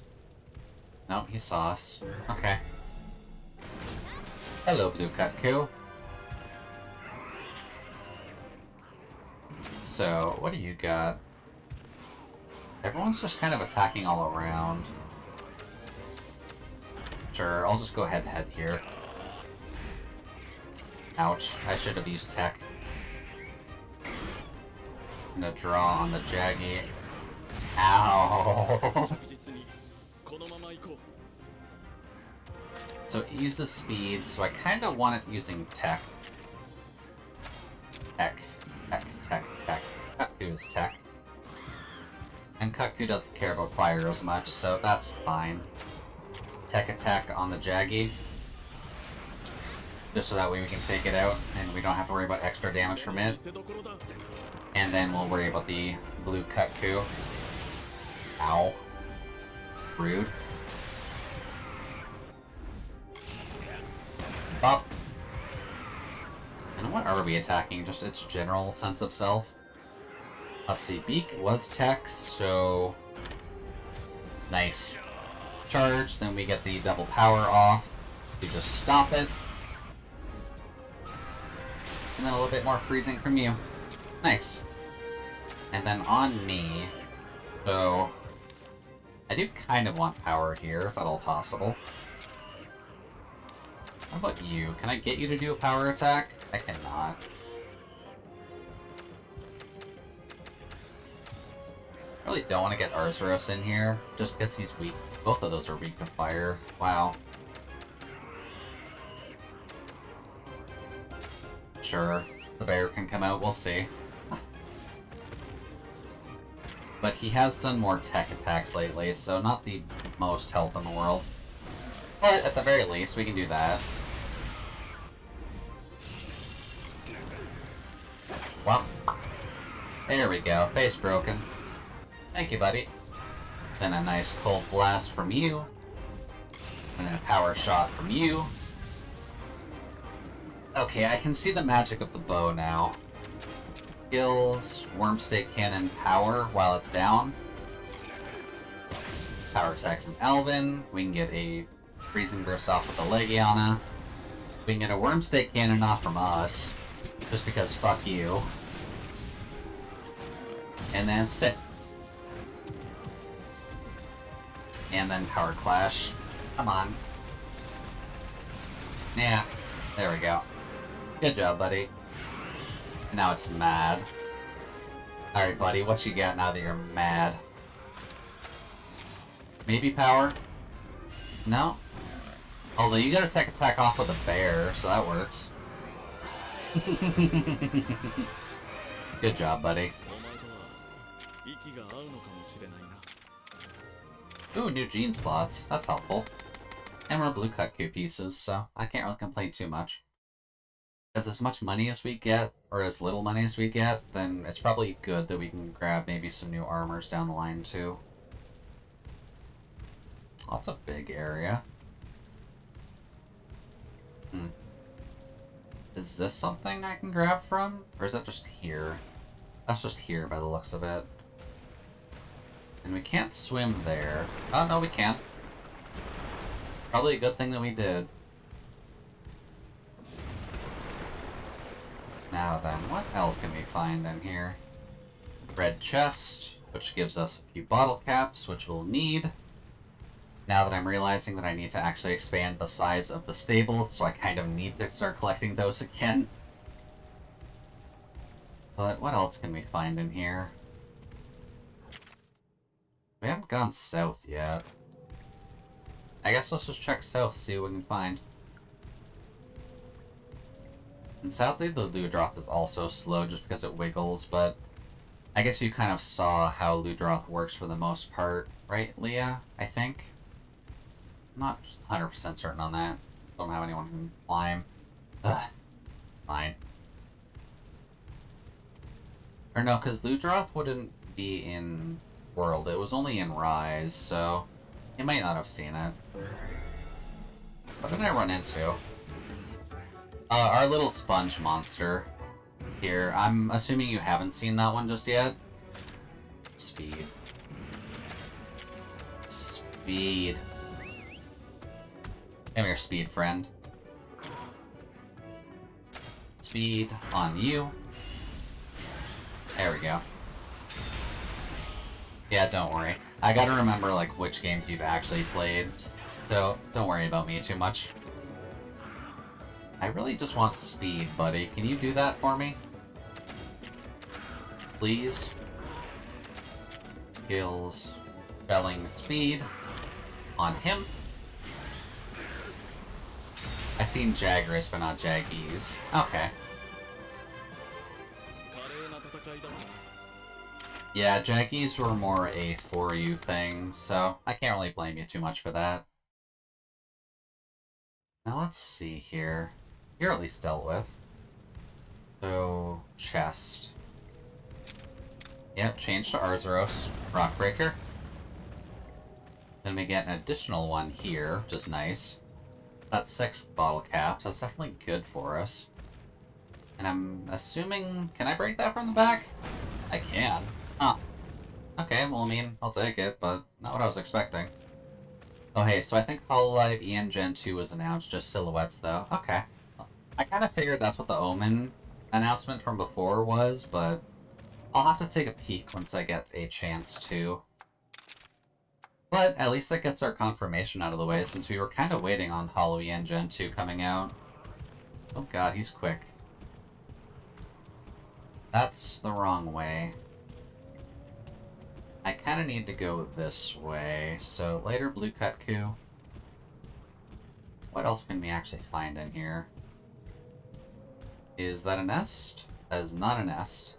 Nope, he saw us. Okay. Hello, Blue Cutku. So, what do you got? Everyone's just kind of attacking all around. Sure, I'll just go head-to-head here. Ouch, I should have used tech. I'm gonna draw on the Jaggy. Ow! So it uses speed, so I kind of want it using tech. Tech. Cutku is tech. And Cutku doesn't care about fire as much, so that's fine. Tech attack on the Jaggy. Just so that way we can take it out, and we don't have to worry about extra damage from it. And then we'll worry about the blue Kutku. Ow. Rude. Up. And what are we attacking? Just its general sense of self? Let's see, Beak was tech, so... Nice. Charge, then we get the double power off. We just stop it. And then a little bit more freezing from you. Nice. And then on me, so... I do kind of want power here, if at all possible. How about you? Can I get you to do a power attack? I cannot. I really don't want to get Arzuros in here, just because he's weak. Both of those are weak to fire. Wow. Sure, the bear can come out, we'll see. But he has done more tech attacks lately, so not the most help in the world. But at the very least, we can do that. Well, there we go. Face broken. Thank you, buddy. Then a nice cold blast from you. And then a power shot from you. Okay, I can see the magic of the bow now. Skills, Wormstake Cannon power while it's down. Power attack from Alvin. We can get a Freezing Burst off with the Legiana. We can get a Wormstake Cannon off from us. Just because fuck you. And then sit. And then Power Clash. Come on. Yeah, there we go. Good job, buddy. And now it's mad. Alright, buddy, what you got now that you're mad? Maybe power? No? Although you got a tech attack off with a bear, so that works. Good job, buddy. Ooh, new gene slots. That's helpful. And more blue Kutku pieces, so I can't really complain too much. Because as much money as we get, or as little money as we get, then it's probably good that we can grab maybe some new armors down the line too. Oh, that's a big area. Is this something I can grab from? Or is that just here? That's just here by the looks of it. And we can't swim there. Oh, no, we can. Probably a good thing that we did. Now then, what else can we find in here? Red chest, which gives us a few bottle caps, which we'll need. Now that I'm realizing that I need to actually expand the size of the stable, so I kind of need to start collecting those again. But what else can we find in here? We haven't gone south yet. I guess let's just check south, see what we can find. And sadly, the Ludroth is also slow just because it wiggles, but I guess you kind of saw how Ludroth works for the most part, right, Leah? I think? I'm not 100% certain on that. Don't have anyone who can climb. Ugh. Fine. Or no, because Ludroth wouldn't be in World. It was only in Rise, so you might not have seen it. What did I run into? Our little sponge monster here. I'm assuming you haven't seen that one just yet. Speed. Speed. Come here, speed friend. Speed on you. There we go. Yeah, don't worry. I gotta remember, like, which games you've actually played, so don't worry about me too much. I really just want speed, buddy. Can you do that for me? Please? Skills. Spelling speed. On him. I seen Jagras, but not Jaggies. Okay. Yeah, Jaggies were more a for you thing, so I can't really blame you too much for that. Now let's see here. You're at least dealt with. So, chest. Yep, change to Arzuros. Rockbreaker. Then we get an additional one here, which is nice. That's 6 bottle caps. That's definitely good for us. And I'm assuming... Can I break that from the back? I can. Huh. Okay, well, I mean, I'll take it, but not what I was expecting. Oh, hey, so I think Hololive EN Gen 2 was announced, just silhouettes, though. Okay. I kind of figured that's what the Omen announcement from before was, but I'll have to take a peek once I get a chance to. But at least that gets our confirmation out of the way, since we were kind of waiting on Holo EN Gen 2 coming out. Oh god, he's quick. That's the wrong way. I kind of need to go this way, so later Blue Kutku. What else can we actually find in here? Is that a nest? That is not a nest.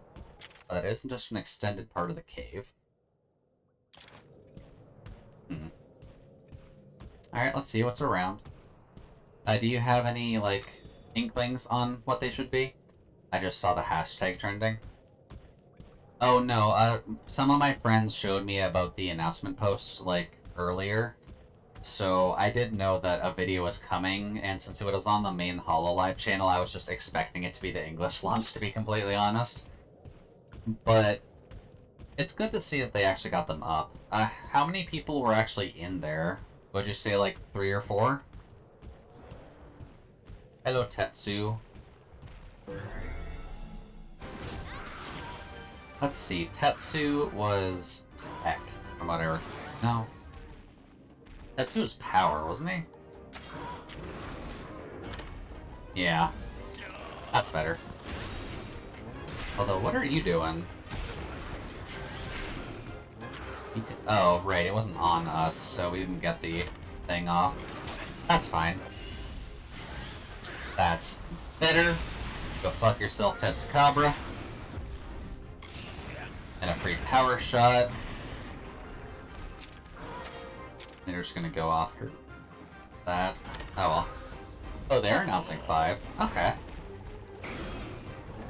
That isn't just an extended part of the cave. Alright, let's see what's around. Do you have any, like, inklings on what they should be? I just saw the hashtag trending. Oh no, some of my friends showed me about the announcement posts, like, earlier. So I did know that a video was coming, and since it was on the main Hololive channel, I was just expecting it to be the English launch, to be completely honest. But it's good to see that they actually got them up. How many people were actually in there? Would you say, like, 3 or 4? Hello, Tetsu. Let's see, Tetsu was tech, from what I recall. No. Tetsu was power, wasn't he? Yeah. That's better. Although, what are you doing? Oh, right, it wasn't on us, so we didn't get the thing off. That's fine. That's better. Go fuck yourself, Tetsukabra. And a free power shot. They're just gonna go after that. Oh well. Oh, they're announcing 5. Okay.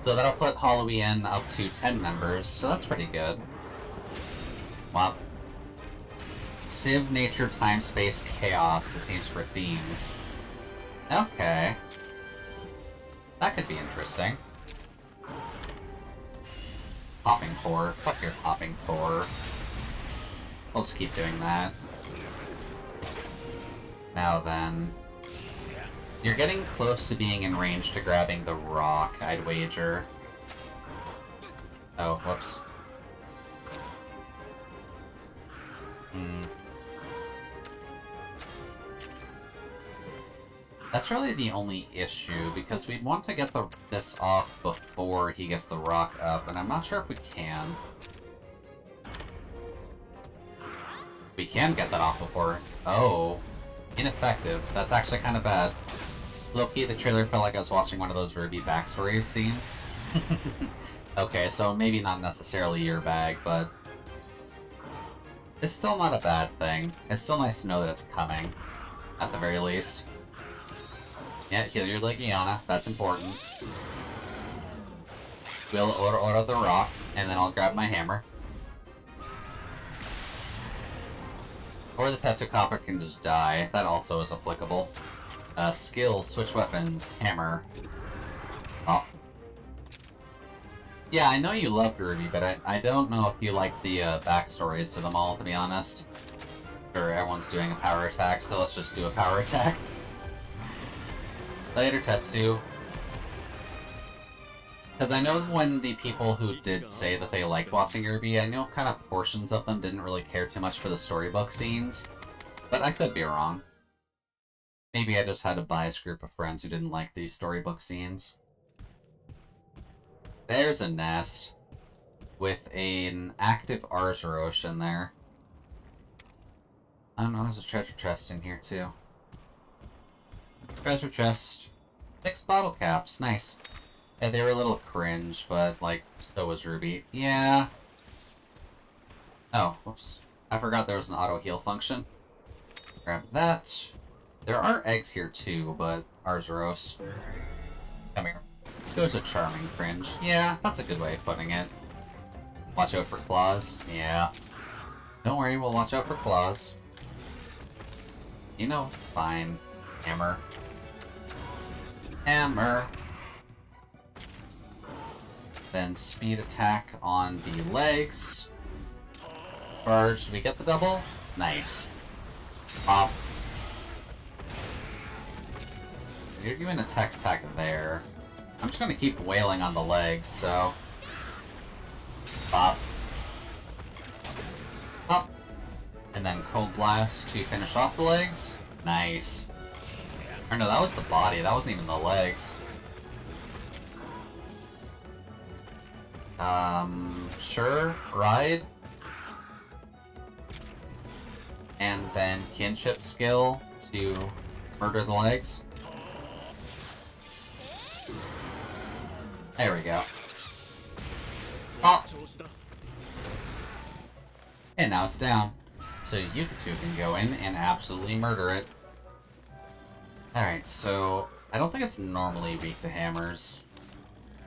So that'll put Halloween up to 10 members, so that's pretty good. Wow. Civ, Nature, Time, Space, Chaos, it seems, for themes. Okay. That could be interesting. Popping core. Fuck your popping core. We'll just keep doing that. Now then... You're getting close to being in range to grabbing the rock, I'd wager. Oh, whoops. That's really the only issue, because we'd want to get this off before he gets the rock up, and I'm not sure if we can. We can get that off before... Oh. Ineffective. That's actually kind of bad. Low-key, the trailer felt like I was watching one of those Ruby backstory scenes. Okay, so maybe not necessarily your bag, but... It's still not a bad thing. It's still nice to know that it's coming. At the very least. Yeah, heal your Legiana. That's important. We'll order the rock, and then I'll grab my hammer. Or the Tetsukapa can just die. That also is applicable. Skills, switch weapons, hammer. Oh. Yeah, I know you loved Ruby, but I don't know if you like the backstories to them all, to be honest. Sure, everyone's doing a power attack, so let's just do a power attack. Later, Tetsu. Because I know when the people who did say that they liked watching Ruby, I know kind of portions of them didn't really care too much for the storybook scenes. But I could be wrong. Maybe I just had a biased group of friends who didn't like the storybook scenes. There's a nest with an active Arzuros in there. I don't know, there's a treasure chest in here too. Treasure chest. 6 bottle caps, nice. Yeah, they were a little cringe, but, like, so was Ruby. Yeah. Oh, whoops. I forgot there was an auto-heal function. Grab that. There are eggs here, too, but Arzuros. Come here. It was a charming cringe. Yeah, that's a good way of putting it. Watch out for claws. Yeah. Don't worry, we'll watch out for claws. You know, fine. Hammer. Hammer. Then speed attack on the legs. Charge. Did we get the double? Nice. Pop. You're doing a tech attack there. I'm just gonna keep wailing on the legs, so... Pop. Pop. And then Cold Blast to finish off the legs. Nice. Or no, that was the body. That wasn't even the legs. Sure. Ride. And then Kinship skill to murder the legs. There we go. Oh. And now it's down. So you two can go in and absolutely murder it. Alright, so I don't think it's normally weak to hammers.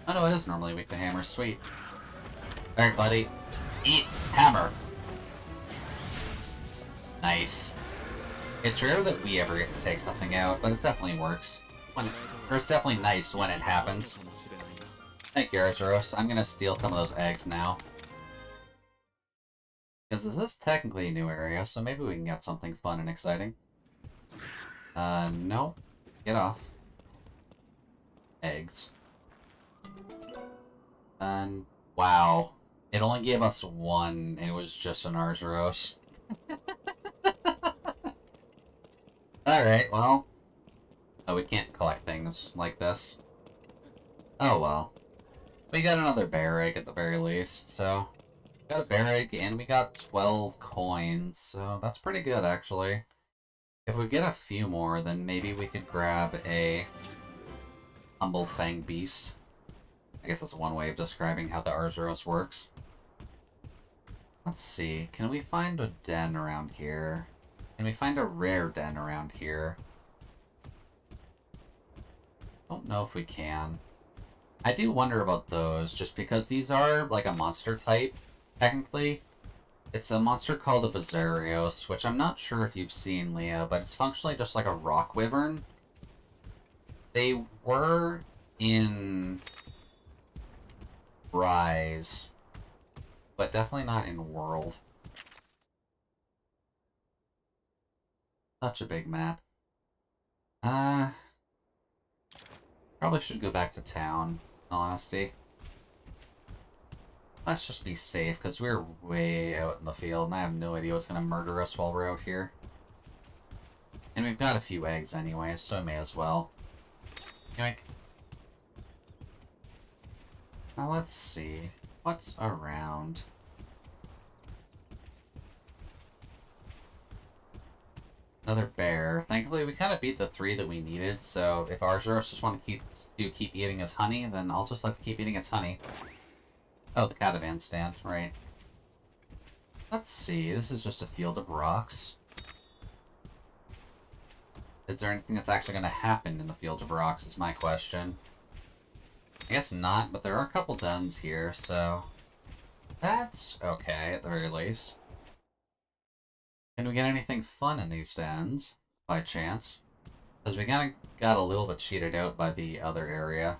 Oh no, it is normally weak to hammers. Sweet. Alright, buddy. Eat hammer. Nice. It's rare that we ever get to take something out, but it definitely works. Or it's definitely nice when it happens. Thank you, Arzuros. I'm gonna steal some of those eggs now. Because this is technically a new area, so maybe we can get something fun and exciting. No. Get off. Eggs. And wow. It only gave us one, and it was just an Arzuros. Alright, well. Oh, we can't collect things like this. Oh well. We got another bear egg at the very least, so... Got a bear egg, and we got 12 coins, so that's pretty good, actually. If we get a few more, then maybe we could grab a Humble Fang Beast. I guess that's one way of describing how the Arzuros works. Let's see, can we find a den around here? Can we find a rare den around here? Don't know if we can. I do wonder about those, just because these are like a monster type, technically. It's a monster called a Vizarios, which I'm not sure if you've seen, Leah, but it's functionally just like a rock wyvern. They were in Rise, but definitely not in World. Such a big map. Probably should go back to town, in honesty. Let's just be safe, because we're way out in the field, and I have no idea what's going to murder us while we're out here. And we've got a few eggs anyway, so may as well. Yoink. Now let's see. What's around? Another bear. Thankfully, we kind of beat the 3 that we needed, so if Arzuros just want to keep eating its honey, then I'll just let it keep eating its honey. Oh, the catavan stand, right. Let's see, this is just a field of rocks. Is there anything that's actually going to happen in the field of rocks, is my question. I guess not, but there are a couple dens here, so... That's okay, at the very least. Can we get anything fun in these dens, by chance? Because we kind of got a little bit cheated out by the other area.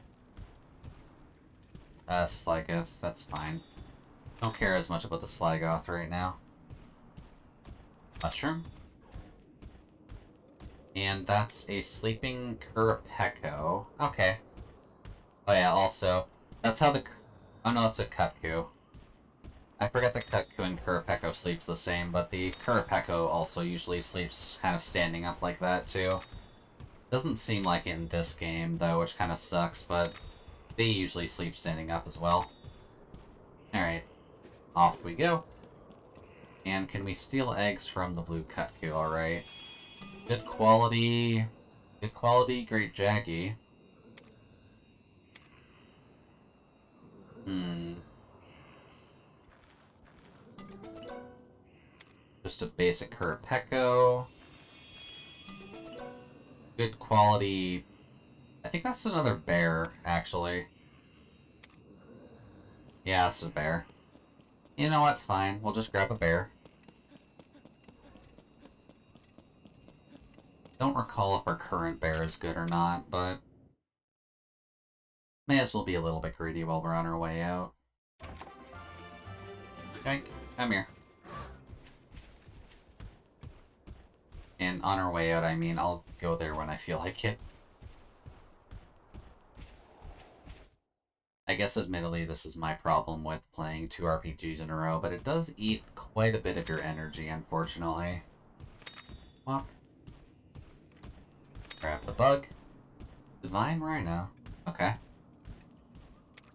Sligoth, that's fine. Don't care as much about the Sligoth right now. Mushroom. And that's a sleeping Kurapeko. Okay. Oh yeah, also, that's how the... Oh no, it's a Kutku. I forget the Kutku and Kurapeko sleeps the same, but the Kurapeko also usually sleeps kind of standing up like that, too. Doesn't seem like it in this game, though, which kind of sucks, but they usually sleep standing up as well. Alright. Off we go. And can we steal eggs from the blue Kutku? Alright. Good quality... Good quality, great Jaggy. Just a basic Kurapeko. Good quality... I think that's another bear, actually. Yeah, that's a bear. You know what? Fine. We'll just grab a bear. Don't recall if our current bear is good or not, but may as well be a little bit greedy while we're on our way out. Yoink, come here. And on our way out, I mean, I'll go there when I feel like it. I guess admittedly this is my problem with playing 2 RPGs in a row, but it does eat quite a bit of your energy, unfortunately. Well, grab the bug. Divine Rhino. Okay.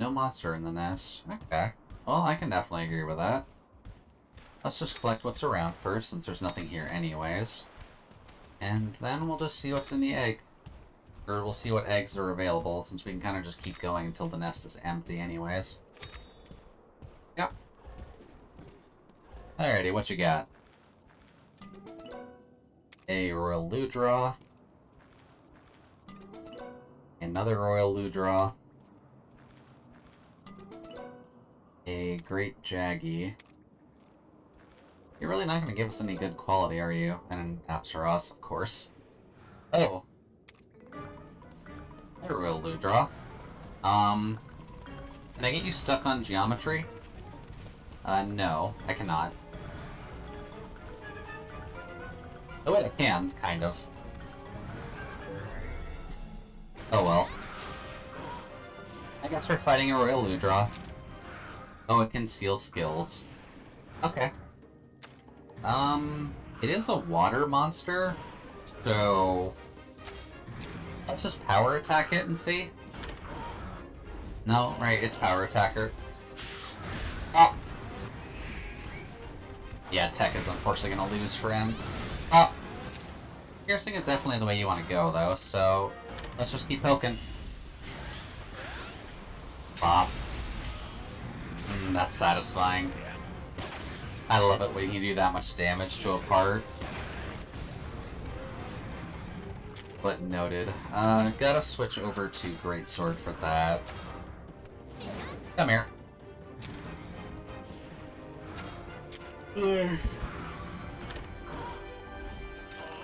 No monster in the nest. Okay. Well, I can definitely agree with that. Let's just collect what's around first, since there's nothing here anyways. And then we'll just see what's in the egg. Or we'll see what eggs are available, since we can kind of just keep going until the nest is empty anyways. Yep. Alrighty, what you got? A Royal Ludroth. Another Royal Ludroth. A Great Jaggy. You're really not going to give us any good quality, are you? And Apsaros, of course. Oh. A Royal Ludroth. Can I get you stuck on geometry? No, I cannot. Oh wait, I can, kind of. Oh well. I guess we're fighting a Royal Ludroth. Oh, it can seal skills. Okay. It is a water monster, so let's just power attack it and see. No, right, it's power attacker. Oh! Yeah, Tech is unfortunately gonna lose, friend. Oh! Piercing is definitely the way you want to go, though, so let's just keep poking. Bop. That's satisfying. I love it when you do that much damage to a part. But noted. Gotta switch over to Greatsword for that. Come here.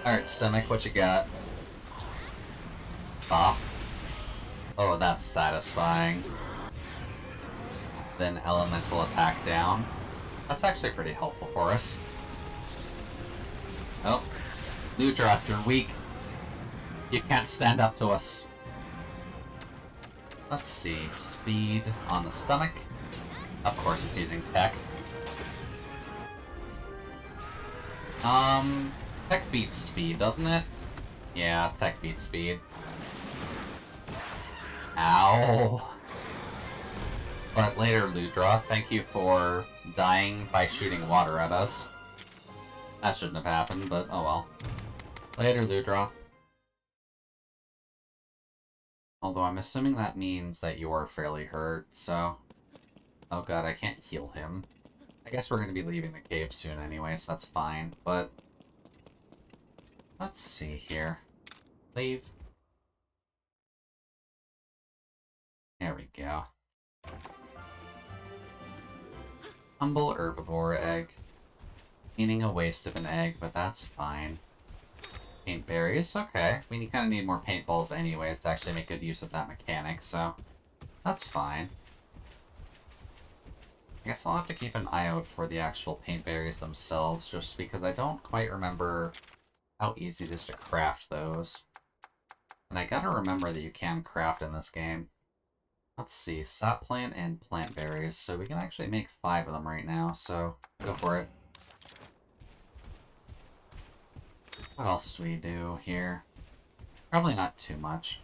Alright, Stomach, what you got? Bop. Oh, that's satisfying. Then Elemental Attack down. That's actually pretty helpful for us. Oh. Ludroth, you're weak. You can't stand up to us. Let's see. Speed on the stomach. Of course it's using Tech. Tech beats speed, doesn't it? Yeah, Tech beats speed. Ow. But later, Ludroth, thank you for dying by shooting water at us. That shouldn't have happened, but oh well. Later, Ludroth. Although I'm assuming that means that you're fairly hurt, so... Oh god, I can't heal him. I guess we're going to be leaving the cave soon anyway, so that's fine, but... Let's see here. Leave. There we go. Humble herbivore egg. Meaning a waste of an egg, but that's fine. Paint berries, okay. We kind of need more paintballs anyways to actually make good use of that mechanic, so that's fine. I guess I'll have to keep an eye out for the actual paint berries themselves, just because I don't quite remember how easy it is to craft those. And I gotta remember that you can craft in this game. Let's see, sap plant and plant berries, so we can actually make 5 of them right now, so go for it. What else do we do here? Probably not too much.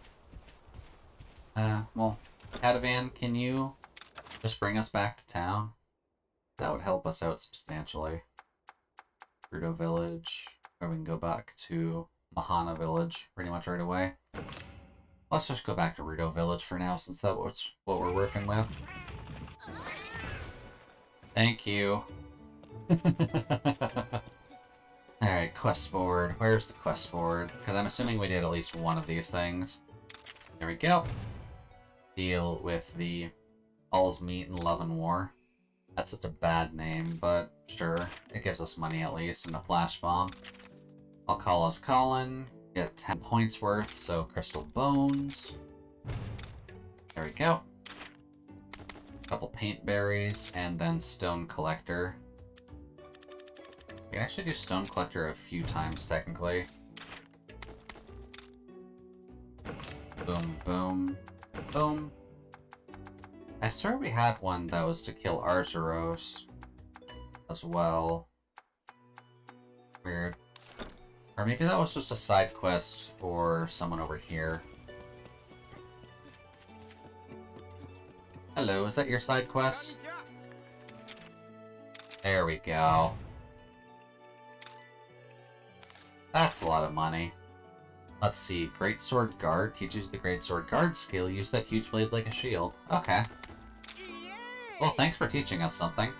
Well, Catavan, can you just bring us back to town? That would help us out substantially. Rudo Village, or we can go back to Mahana Village pretty much right away. Let's just go back to Rudo Village for now, since that's what we're working with. Thank you. Alright, quest board. Where's the quest board? Because I'm assuming we did at least one of these things. There we go. Deal with the All's Meat and Love and War. That's such a bad name, but sure. It gives us money at least, and a flash bomb. I'll call us Colin. Get 10 points worth, so crystal bones. There we go. Couple paint berries, and then stone collector. We can actually do stone collector a few times, technically. Boom, boom, boom. I swear we had one that was to kill Arzuros as well. Weird. Or maybe that was just a side quest for someone over here. Hello, is that your side quest? There we go. That's a lot of money. Let's see. Greatsword Guard teaches the Greatsword Guard skill. Use that huge blade like a shield. Okay. Well, thanks for teaching us something.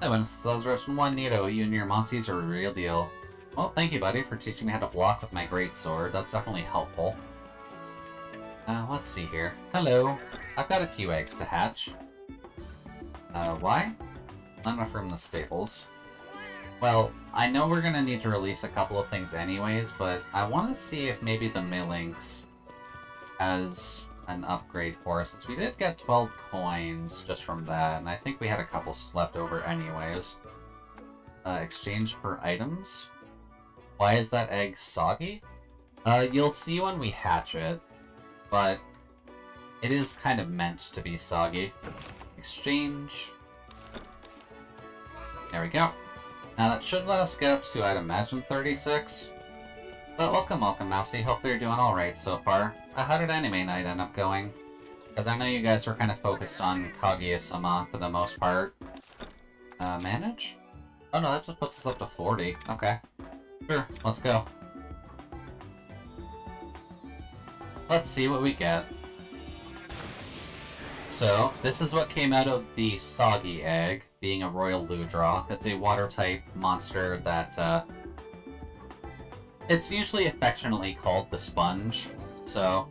Hey, when Celebration 1 Nito, you and your Monties are a real deal. Well, thank you, buddy, for teaching me how to block with my Greatsword. That's definitely helpful. Let's see here. Hello. I've got a few eggs to hatch. Why? Not enough room in the stables. Well, I know we're gonna need to release a couple of things anyways, but I want to see if maybe the Millinks has an upgrade for us, since we did get 12 coins just from that, and I think we had a couple left over anyways. Exchange for items. Why is that egg soggy? You'll see when we hatch it, but it is kind of meant to be soggy. Exchange. There we go. Now that should let us get up to, I'd imagine, 36. But welcome, Mousy. Hopefully you're doing alright so far. How did anime night end up going? Because I know you guys were kind of focused on Kaguya-sama for the most part. Manage? Oh no, that just puts us up to 40. Okay. Sure, let's go. Let's see what we get. So, this is what came out of the Soggy Egg, being a Royal Ludra. It's a water-type monster that, it's usually affectionately called the Sponge, so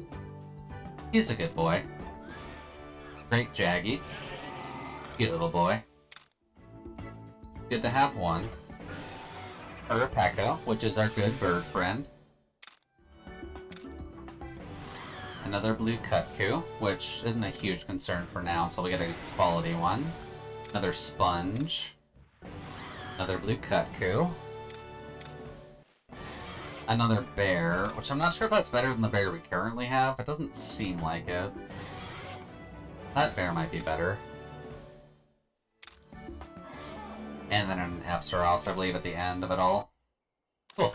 he's a good boy. Great Jaggy. Cute little boy. Good to have one. Urapeko, which is our good bird friend. Another blue Kutku, which isn't a huge concern for now until we get a quality one. Another Sponge. Another blue Kutku. Another bear, which I'm not sure if that's better than the bear we currently have. It doesn't seem like it. That bear might be better. And then an Apsaros, I believe, at the end of it all. Cool.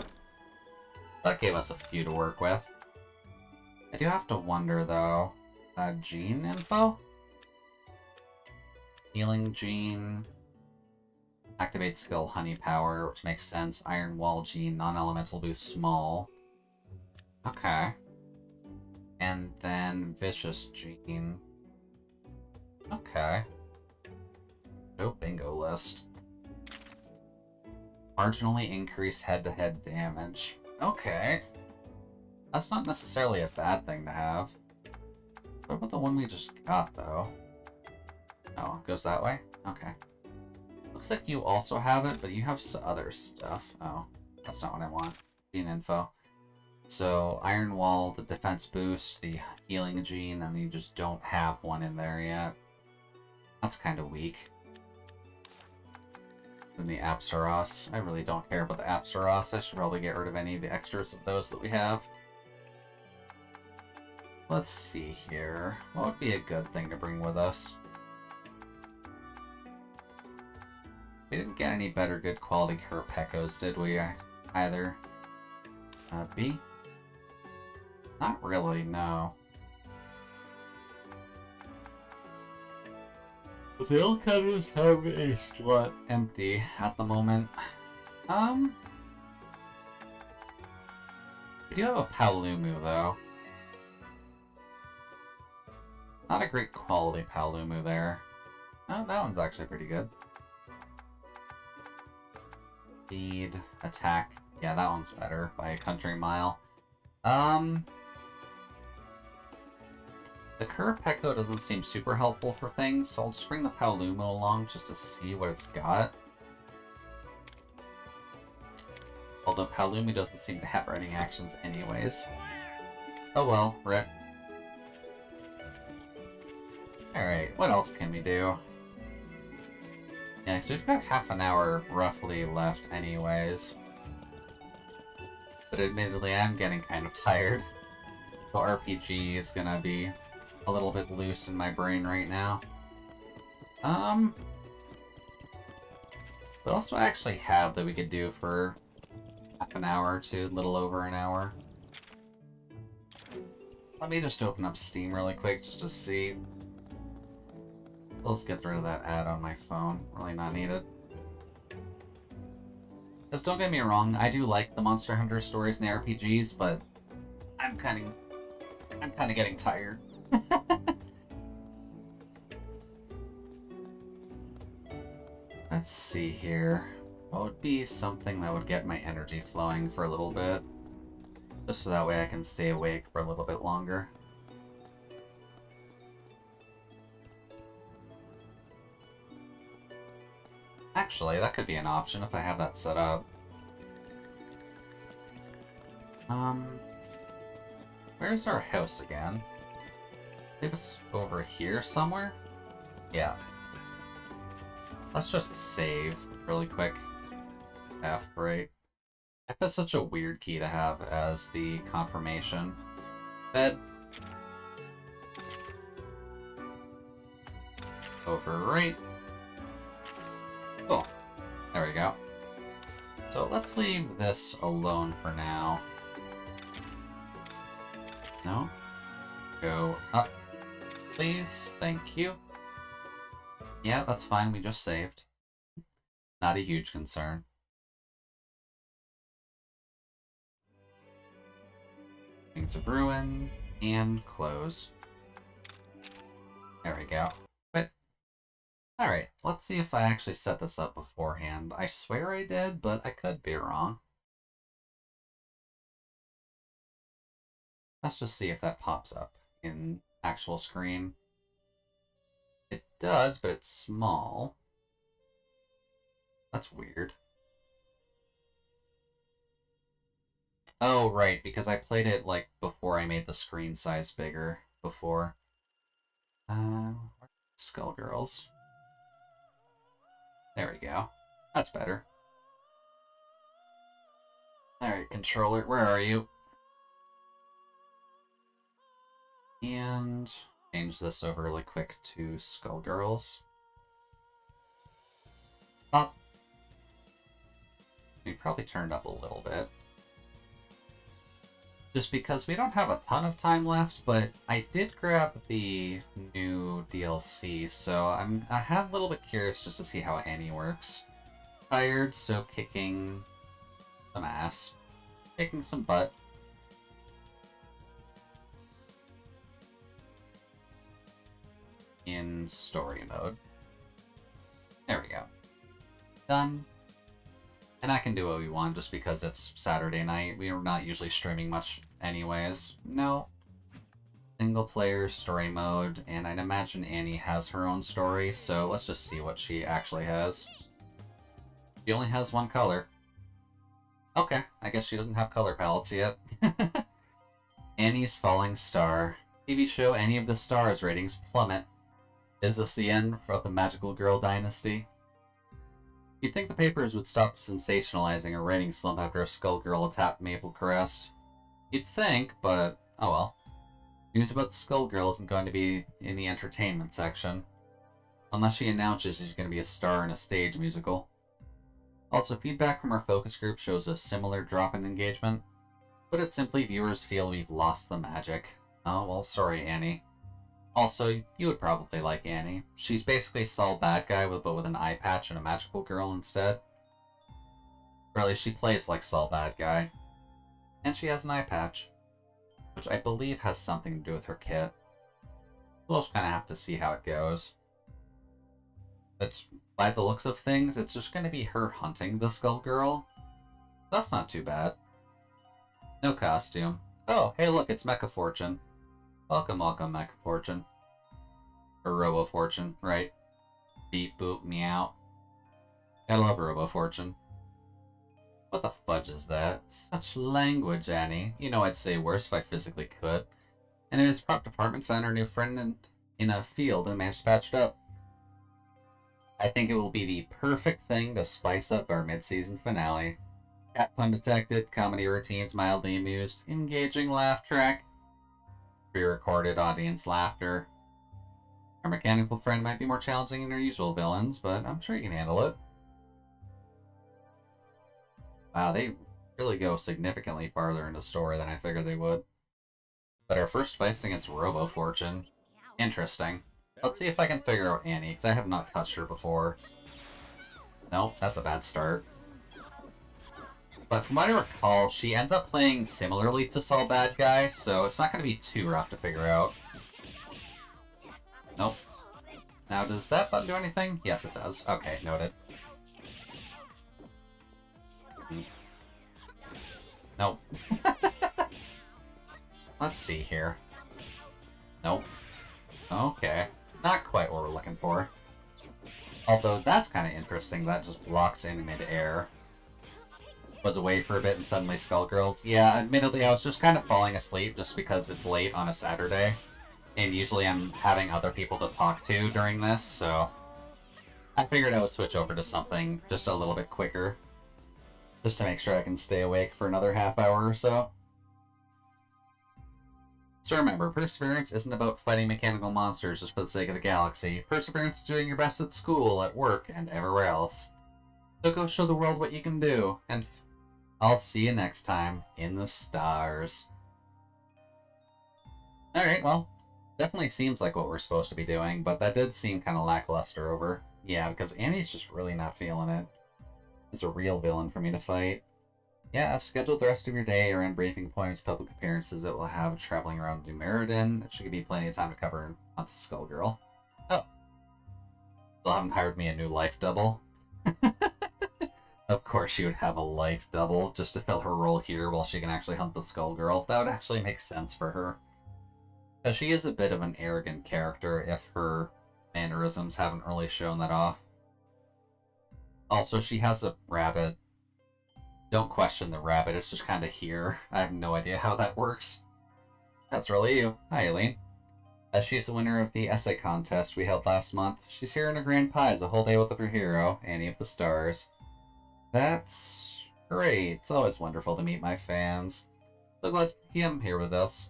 That gave us a few to work with. I do have to wonder, though. Gene info? Healing Gene. Activate skill Honey Power, which makes sense. Iron Wall Gene, non-elemental boost small. Okay. And then Vicious Gene. Okay. No bingo list. Marginally increased head-to-head damage. Okay. That's not necessarily a bad thing to have. What about the one we just got, though? Oh, it goes that way? Okay. Looks like you also have it, but you have other stuff. Oh, that's not what I want. Gene info. So, Iron Wall, the defense boost, the healing gene, and you just don't have one in there yet. That's kind of weak. Then the Apsaros. I really don't care about the Apsaros. I should probably get rid of any of the extras of those that we have. Let's see here. What would be a good thing to bring with us? We didn't get any better good quality Kurapekos, did we? Either. B? Not really, no. The Alcanos have a slot empty at the moment. We do have a Palumu, though. Not a great quality Palumu there. Oh, that one's actually pretty good. Speed, attack. Yeah, that one's better by a country mile. The curved Pecco doesn't seem super helpful for things, so I'll just bring the Paolumo along just to see what it's got. Although Paolumo doesn't seem to have running actions anyways. Oh well, rip. Alright, what else can we do? Yeah, so we've got half an hour roughly left anyways. But admittedly, I'm getting kind of tired. So RPG is gonna be a little bit loose in my brain right now. What else do I actually have that we could do for half an hour to a little over an hour? Let me just open up Steam really quick just to see. Let's get rid of that ad on my phone. Really not needed. Because don't get me wrong, I do like the Monster Hunter stories and the RPGs, but I'm kind of getting tired. Let's see here. What would be something that would get my energy flowing for a little bit? Just so that way I can stay awake for a little bit longer. Actually, that could be an option if I have that set up. Where's our house again? I think it's over here somewhere? Yeah. Let's just save really quick. F8. F is such a weird key to have as the confirmation. Bed. Overwrite. Cool. There we go. So let's leave this alone for now. No? Go up, please. Thank you. Yeah, that's fine. We just saved. Not a huge concern. Things of Ruin and close. There we go. But alright, let's see if I actually set this up beforehand. I swear I did, but I could be wrong. Let's just see if that pops up in actual screen. It does, but it's small. That's weird. Oh, right, because I played it, like, before I made the screen size bigger before. Skullgirls. There we go. That's better. Alright, controller, where are you? And change this over really quick to Skullgirls. Up. We probably turned up a little bit. Just because we don't have a ton of time left, but I did grab the new DLC, so I'm a little bit curious just to see how Annie works. Tired, so kicking some ass. Kicking some butt. In story mode. There we go. Done. And I can do what we want just because it's Saturday night. We are not usually streaming much anyways. No. Single player story mode, and I'd imagine Annie has her own story, so let's just see what she actually has. She only has one color. Okay, I guess she doesn't have color palettes yet. Annie's Falling Star. TV show Any of the Stars ratings plummet. Is this the end of the Magical Girl dynasty? You'd think the papers would stop sensationalizing a rating slump after a Skullgirl attacked Maple Crest. You'd think, but oh well. News about the Skullgirl isn't going to be in the entertainment section. Unless she announces she's going to be a star in a stage musical. Also, feedback from our focus group shows a similar drop in engagement. Put it simply, viewers feel we've lost the magic. Oh, well, sorry, Annie. Also, you would probably like Annie. She's basically Saul Bad Guy, but with an eye patch and a magical girl instead. Or at least she plays like Saul Bad Guy. And she has an eye patch. Which I believe has something to do with her kit. We'll just kind of have to see how it goes. It's, by the looks of things, it's just going to be her hunting the Skullgirl. That's not too bad. No costume. Oh, hey look, it's Mecha Fortune. Welcome, welcome, Mecha Fortune. Or Robo Fortune, right? Beep, boop, meow. Gotta love Robo Fortune. What the fudge is that? Such language, Annie. You know I'd say worse if I physically could. And in his prop department found our new friend in a field and managed to patch it up. I think it will be the perfect thing to spice up our mid-season finale. Cat pun detected, comedy routines mildly amused, engaging laugh track, pre-recorded audience laughter. Our mechanical friend might be more challenging than our usual villains, but I'm sure you can handle it. Wow, they really go significantly farther into the story than I figured they would. But our first fight's against Robo Fortune. Interesting. Let's see if I can figure out Annie, because I have not touched her before. Nope, that's a bad start. But from what I recall, she ends up playing similarly to Saul Bad Guy, so it's not going to be too rough to figure out. Nope. Now, does that button do anything? Yes, it does. Okay, noted. Nope. Let's see here. Nope. Okay. Not quite what we're looking for. Although, that's kind of interesting. That just blocks in mid-air. Was away for a bit and suddenly Skullgirls. Yeah, admittedly, I was just kind of falling asleep just because it's late on a Saturday. And usually I'm having other people to talk to during this, so I figured I would switch over to something just a little bit quicker. Just to make sure I can stay awake for another half hour or so. So remember, perseverance isn't about fighting mechanical monsters just for the sake of the galaxy. Perseverance is doing your best at school, at work, and everywhere else. So go show the world what you can do, and I'll see you next time in the stars. Alright, well, definitely seems like what we're supposed to be doing, but that did seem kind of lackluster over. Yeah, because Annie's just really not feeling it. It's a real villain for me to fight. Yeah, schedule the rest of your day around briefing appointments, public appearances that we'll have traveling around New Meriden. It should be plenty of time to cover onto Skullgirl. Oh. Still haven't hired me a new life double. Of course she would have a life double, just to fill her role here while she can actually hunt the Skullgirl. That would actually make sense for her. Because she is a bit of an arrogant character if her mannerisms haven't really shown that off. Also, she has a rabbit. Don't question the rabbit, it's just kind of here. I have no idea how that works. That's really you. Hi, Aileen. She's the winner of the essay contest we held last month. She's here in a grand prize, a whole day with her hero, Annie of the Stars. That's great. It's always wonderful to meet my fans. So glad to see him here with us.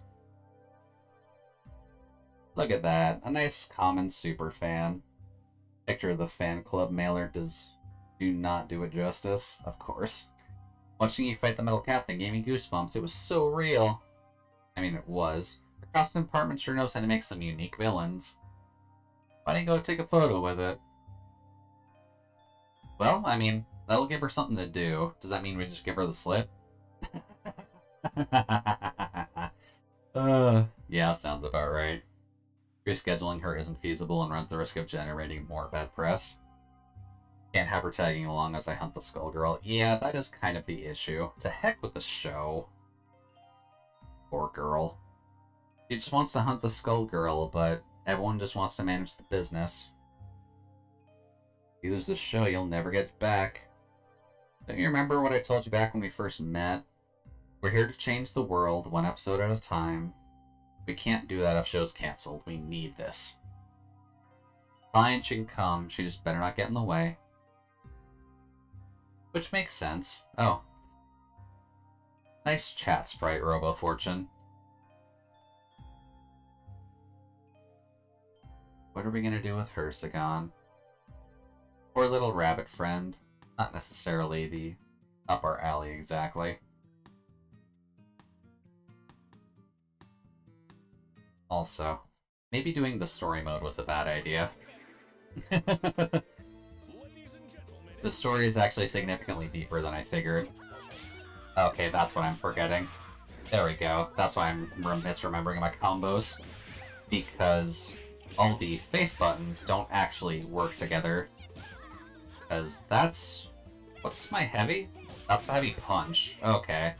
Look at that. A nice common super fan. Picture of the fan club mailer do not do it justice, of course. Watching you fight the metal cat thing gave me goosebumps. It was so real. I mean, it was. The costume department sure knows how to make some unique villains. Why don't you go take a photo with it? Well, I mean, that'll give her something to do. Does that mean we just give her the slip? Yeah, sounds about right. Rescheduling her isn't feasible and runs the risk of generating more bad press. Can't have her tagging along as I hunt the Skullgirl. Yeah, that is kind of the issue. To heck with the show. Poor girl. She just wants to hunt the Skullgirl, but everyone just wants to manage the business. If you lose this show, you'll never get it back. Don't you remember what I told you back when we first met? We're here to change the world, one episode at a time. We can't do that if show's cancelled. We need this. Fine, she can come. She just better not get in the way. Which makes sense. Oh. Nice chat, Sprite Robo Fortune. What are we gonna do with her, Sagan? Poor little rabbit friend. Not necessarily the up our alley exactly. Also, maybe doing the story mode was a bad idea. The story is actually significantly deeper than I figured. Okay, that's what I'm forgetting. There we go. That's why I'm misremembering my combos. Because all the face buttons don't actually work together. Because that's... What's my heavy? That's a heavy punch. Okay.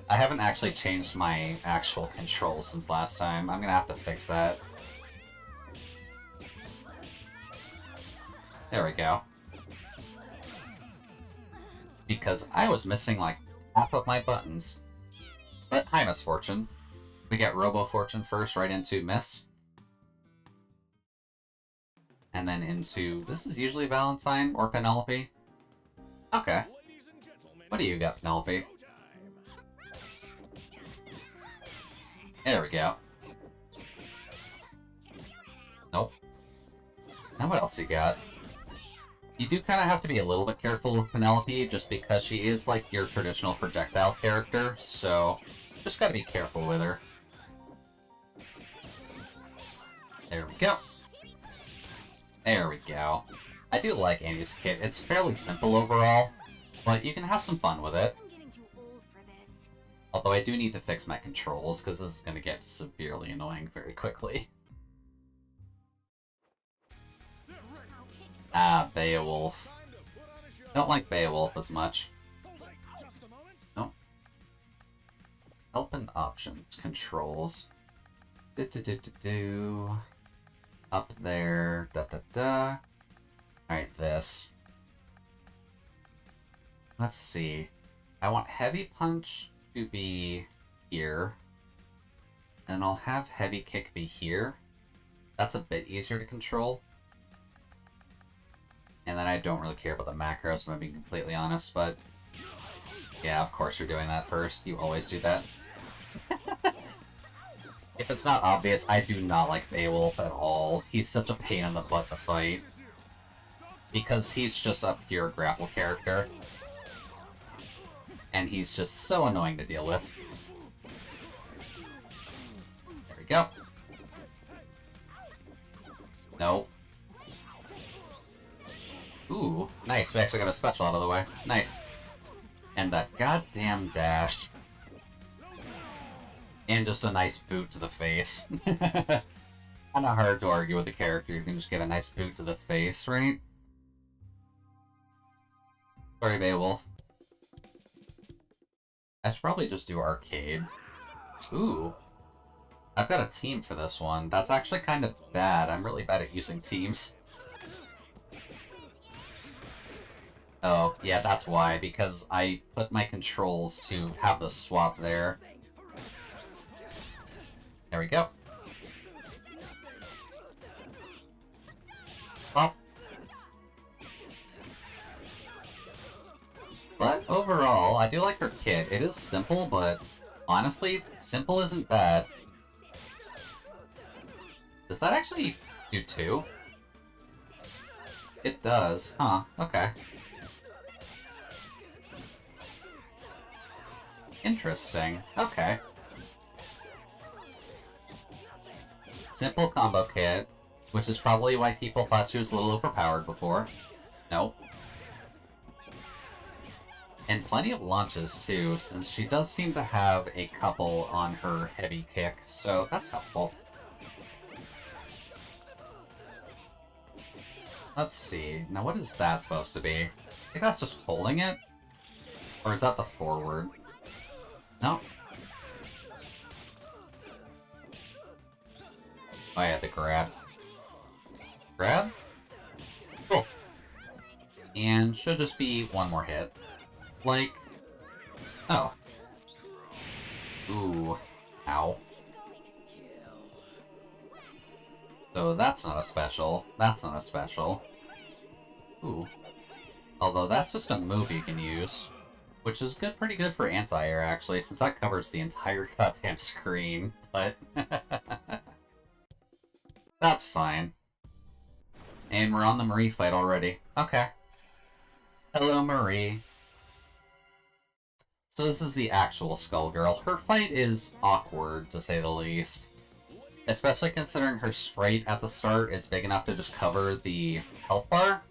I haven't actually changed my actual controls since last time. I'm gonna have to fix that. There we go. Because I was missing like half of my buttons. But hi, Miss Fortune. We get Robo Fortune first, right into Miss. And then into... This is usually Valentine or Penelope. Okay. What do you got, Penelope? There we go. Nope. Now what else you got? You do kind of have to be a little bit careful with Penelope, just because she is like your traditional projectile character, so just gotta be careful with her. There we go. There we go. I do like Annie's kit. It's fairly simple overall, but you can have some fun with it. I'm getting too old for this. Although I do need to fix my controls, because this is going to get severely annoying very quickly. Ah, Beowulf. Don't like Beowulf as much. Nope. Help and options. Controls. Do. Up there. Da-da-da. Alright, this. Let's see. I want Heavy Punch to be here. And I'll have Heavy Kick be here. That's a bit easier to control. And then I don't really care about the macros, if I'm being completely honest, but... Yeah, of course you're doing that first. You always do that. If it's not obvious, I do not like Beowulf at all. He's such a pain in the butt to fight. Because he's just a pure grapple character. And he's just so annoying to deal with. There we go. Nope. Ooh, nice. We actually got a special out of the way. Nice. And that goddamn dash. And just a nice boot to the face. Kinda hard to argue with a character who can just get a nice boot to the face, right? Sorry, Beowulf. I should probably just do arcade. Ooh. I've got a team for this one. That's actually kind of bad. I'm really bad at using teams. Oh, yeah, that's why, because I put my controls to have the swap there. There we go. Well. But overall, I do like her kit. It is simple, but honestly, simple isn't bad. Does that actually do 2? It does. Huh, okay. Interesting. Okay. Simple combo kit, which is probably why people thought she was a little overpowered before. Nope. And plenty of launches too, since she does seem to have a couple on her heavy kick, so that's helpful. Let's see. Now what is that supposed to be? I think that's just holding it? Or is that the forward? No. Oh yeah, the grab. Grab? Cool. And should just be one more hit. Like... Oh. Ooh. Ow. So that's not a special. That's not a special. Ooh. Although that's just a move you can use. Which is good, pretty good for anti-air, actually, since that covers the entire goddamn screen. But... That's fine. And we're on the Marie fight already. Okay. Hello, Marie. So this is the actual Skullgirl. Her fight is awkward, to say the least. Especially considering her sprite at the start is big enough to just cover the health bar.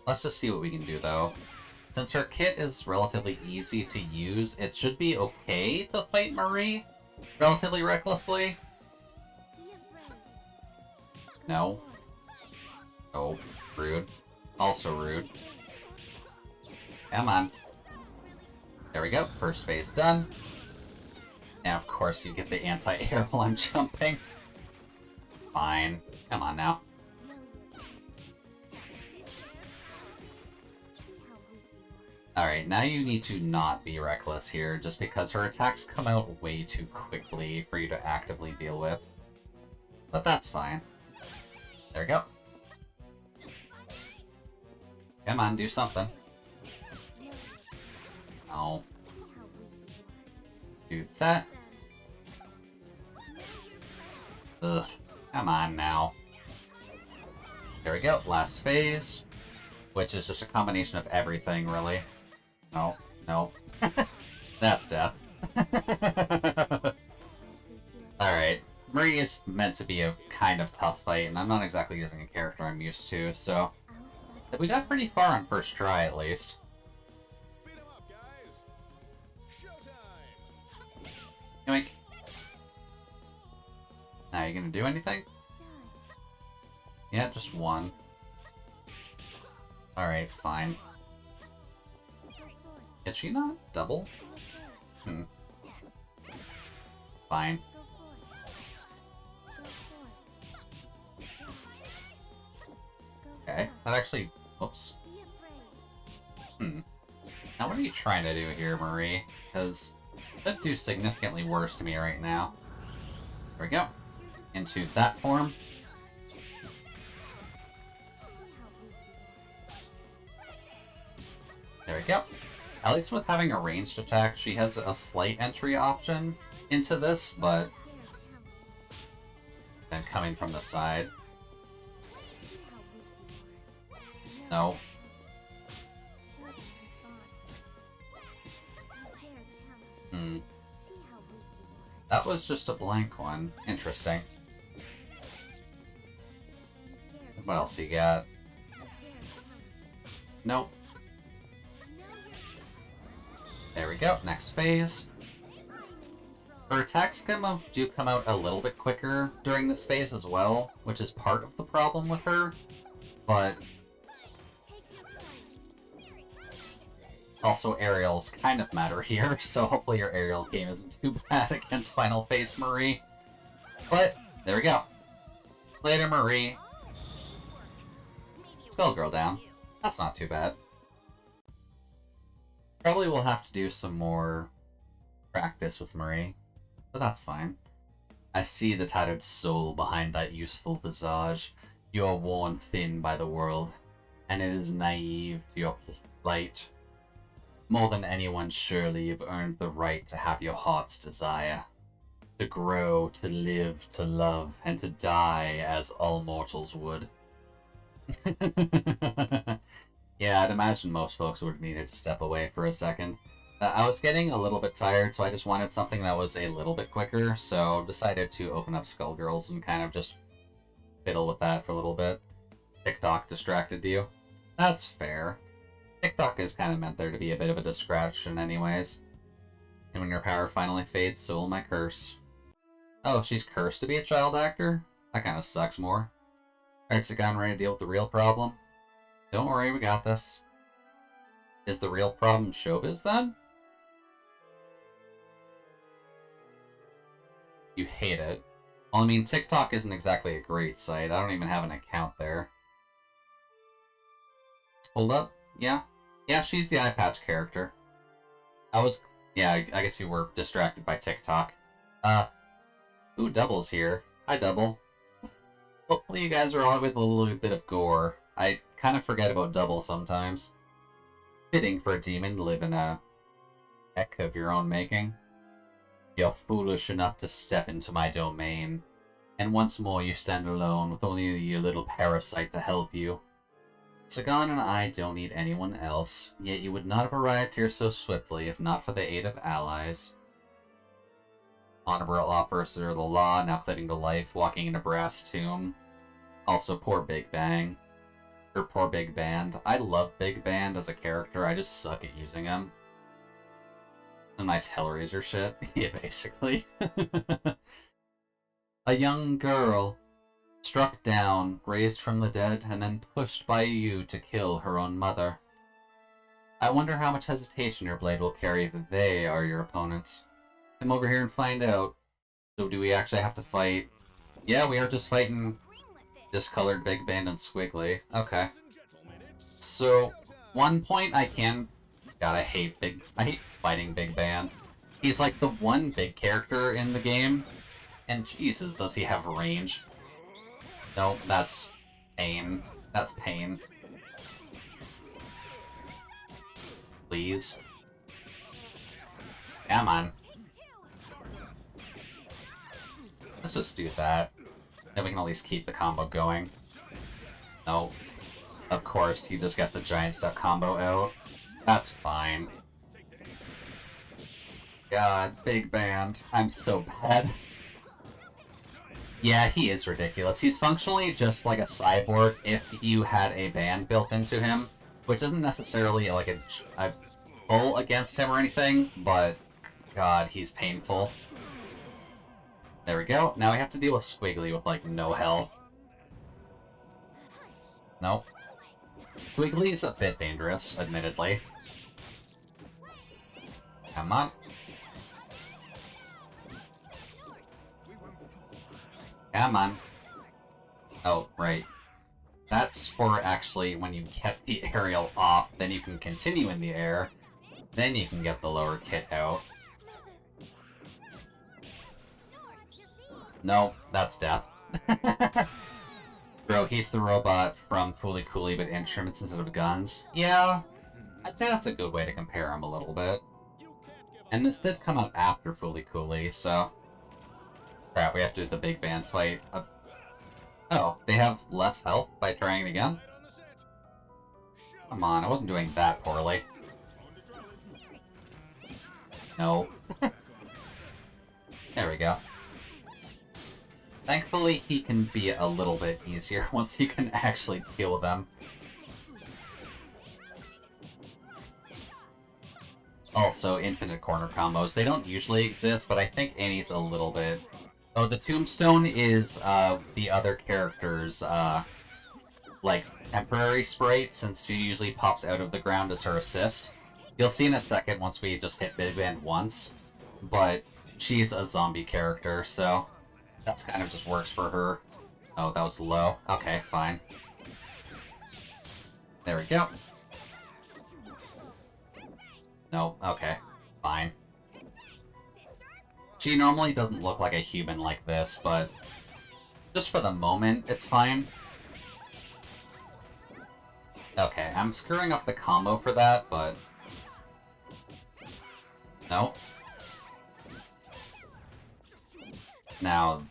Let's just see what we can do, though. Since her kit is relatively easy to use, it should be okay to fight Marie relatively recklessly. No. Oh, rude. Also rude. Come on. There we go. First phase done. And of course you get the anti-air while I'm jumping. Fine. Come on now. Alright, now you need to not be reckless here, just because her attacks come out way too quickly for you to actively deal with. But that's fine. There we go. Come on, do something. No. Do that. Ugh. Come on now. There we go, last phase. Which is just a combination of everything, really. No, no. That's death. Alright. Marie is meant to be a kind of tough fight, and I'm not exactly using a character I'm used to, so... we got pretty far on first try, at least. Beat 'em up, guys. Showtime. Yoink. Now, you gonna do anything? Yeah, just one. Alright, fine. Did she not double? Fine. Okay, that actually... whoops. Now what are you trying to do here, Marie? Because it could do significantly worse to me right now. There we go. Into that form. There we go. At least with having a ranged attack, she has a slight entry option into this, but then coming from the side. No. That was just a blank one. Interesting. What else you got? Nope. There we go, next phase. Her attacks do come out a little bit quicker during this phase as well, which is part of the problem with her, but also aerials kind of matter here, so hopefully your aerial game isn't too bad against final phase Marie. But, there we go. Later, Marie. Skullgirl down. That's not too bad. Probably will have to do some more practice with Marie, but that's fine. I see the tattered soul behind that useful visage. You are worn thin by the world, and it is naive to your plight. More than anyone, surely you've earned the right to have your heart's desire. To grow, to live, to love, and to die as all mortals would. Yeah, I'd imagine most folks would have needed to step away for a second. I was getting a little bit tired, so I just wanted something that was a little bit quicker, so decided to open up Skullgirls and kind of just fiddle with that for a little bit. TikTok distracted you. That's fair. TikTok is kind of meant there to be a bit of a distraction anyways. And when your power finally fades, so will my curse. Oh, she's cursed to be a child actor? That kind of sucks more. Alright, so I'm ready to deal with the real problem. Don't worry, we got this. Is the real problem showbiz then? You hate it. Well, I mean, TikTok isn't exactly a great site. I don't even have an account there. Hold up. Yeah. Yeah, she's the eye patch character. Yeah, I guess you were distracted by TikTok. Ooh, Double's here. Hi, Double. Hopefully you guys are all with a little bit of gore. I kind of forget about Double sometimes. Fitting for a demon to live in a heck of your own making. You're foolish enough to step into my domain, and once more you stand alone with only your little parasite to help you. Sagan and I don't need anyone else, yet you would not have arrived here so swiftly if not for the aid of allies. Honorable officer of the law, now clinging to life, walking in a brass tomb. Also, poor Big Bang. Or poor Big Band. I love Big Band as a character, I just suck at using him. Some nice Hellraiser shit. Yeah, basically. A young girl, struck down, raised from the dead, and then pushed by you to kill her own mother. I wonder how much hesitation your blade will carry if they are your opponents. Come over here and find out. So do we actually have to fight? Yeah, we are just fighting discolored Big Band and Squiggly. Okay. So, one point I can... God, I hate fighting Big Band. He's like the one big character in the game. And Jesus, does he have range? Nope, that's pain. That's pain. Please. Come on. Let's just do that. Then we can at least keep the combo going. No. Of course, he just gets the giant step combo out. That's fine. God, Big Band. I'm so bad. Yeah, he is ridiculous. He's functionally just like a cyborg if you had a band built into him, which isn't necessarily like a pull against him or anything, but God, he's painful. There we go. Now we have to deal with Squiggly with like no health. Nope. Squiggly's a bit dangerous, admittedly. Come on. Come on. Oh, right. That's for actually when you get the aerial off, then you can continue in the air, then you can get the lower kit out. No, that's death. Bro, he's the robot from Fooly Cooly, but instruments instead of guns. Yeah, I'd say that's a good way to compare him a little bit. And this did come out after Fooly Cooly, so... Crap, we have to do the Big Band fight. Oh, they have less health by trying it again? Come on, I wasn't doing that poorly. No. There we go. Thankfully, he can be a little bit easier once you can actually deal with them. Also, infinite corner combos. They don't usually exist, but I think Annie's a little bit... Oh, the Tombstone is the other character's, like, temporary sprite, since she usually pops out of the ground as her assist. You'll see in a second once we just hit Big Band once, but she's a zombie character, so that kind of just works for her. Oh, that was low. Okay, fine. There we go. No, okay, fine. She normally doesn't look like a human like this, but just for the moment, it's fine. Okay, I'm screwing up the combo for that, but... No. Now,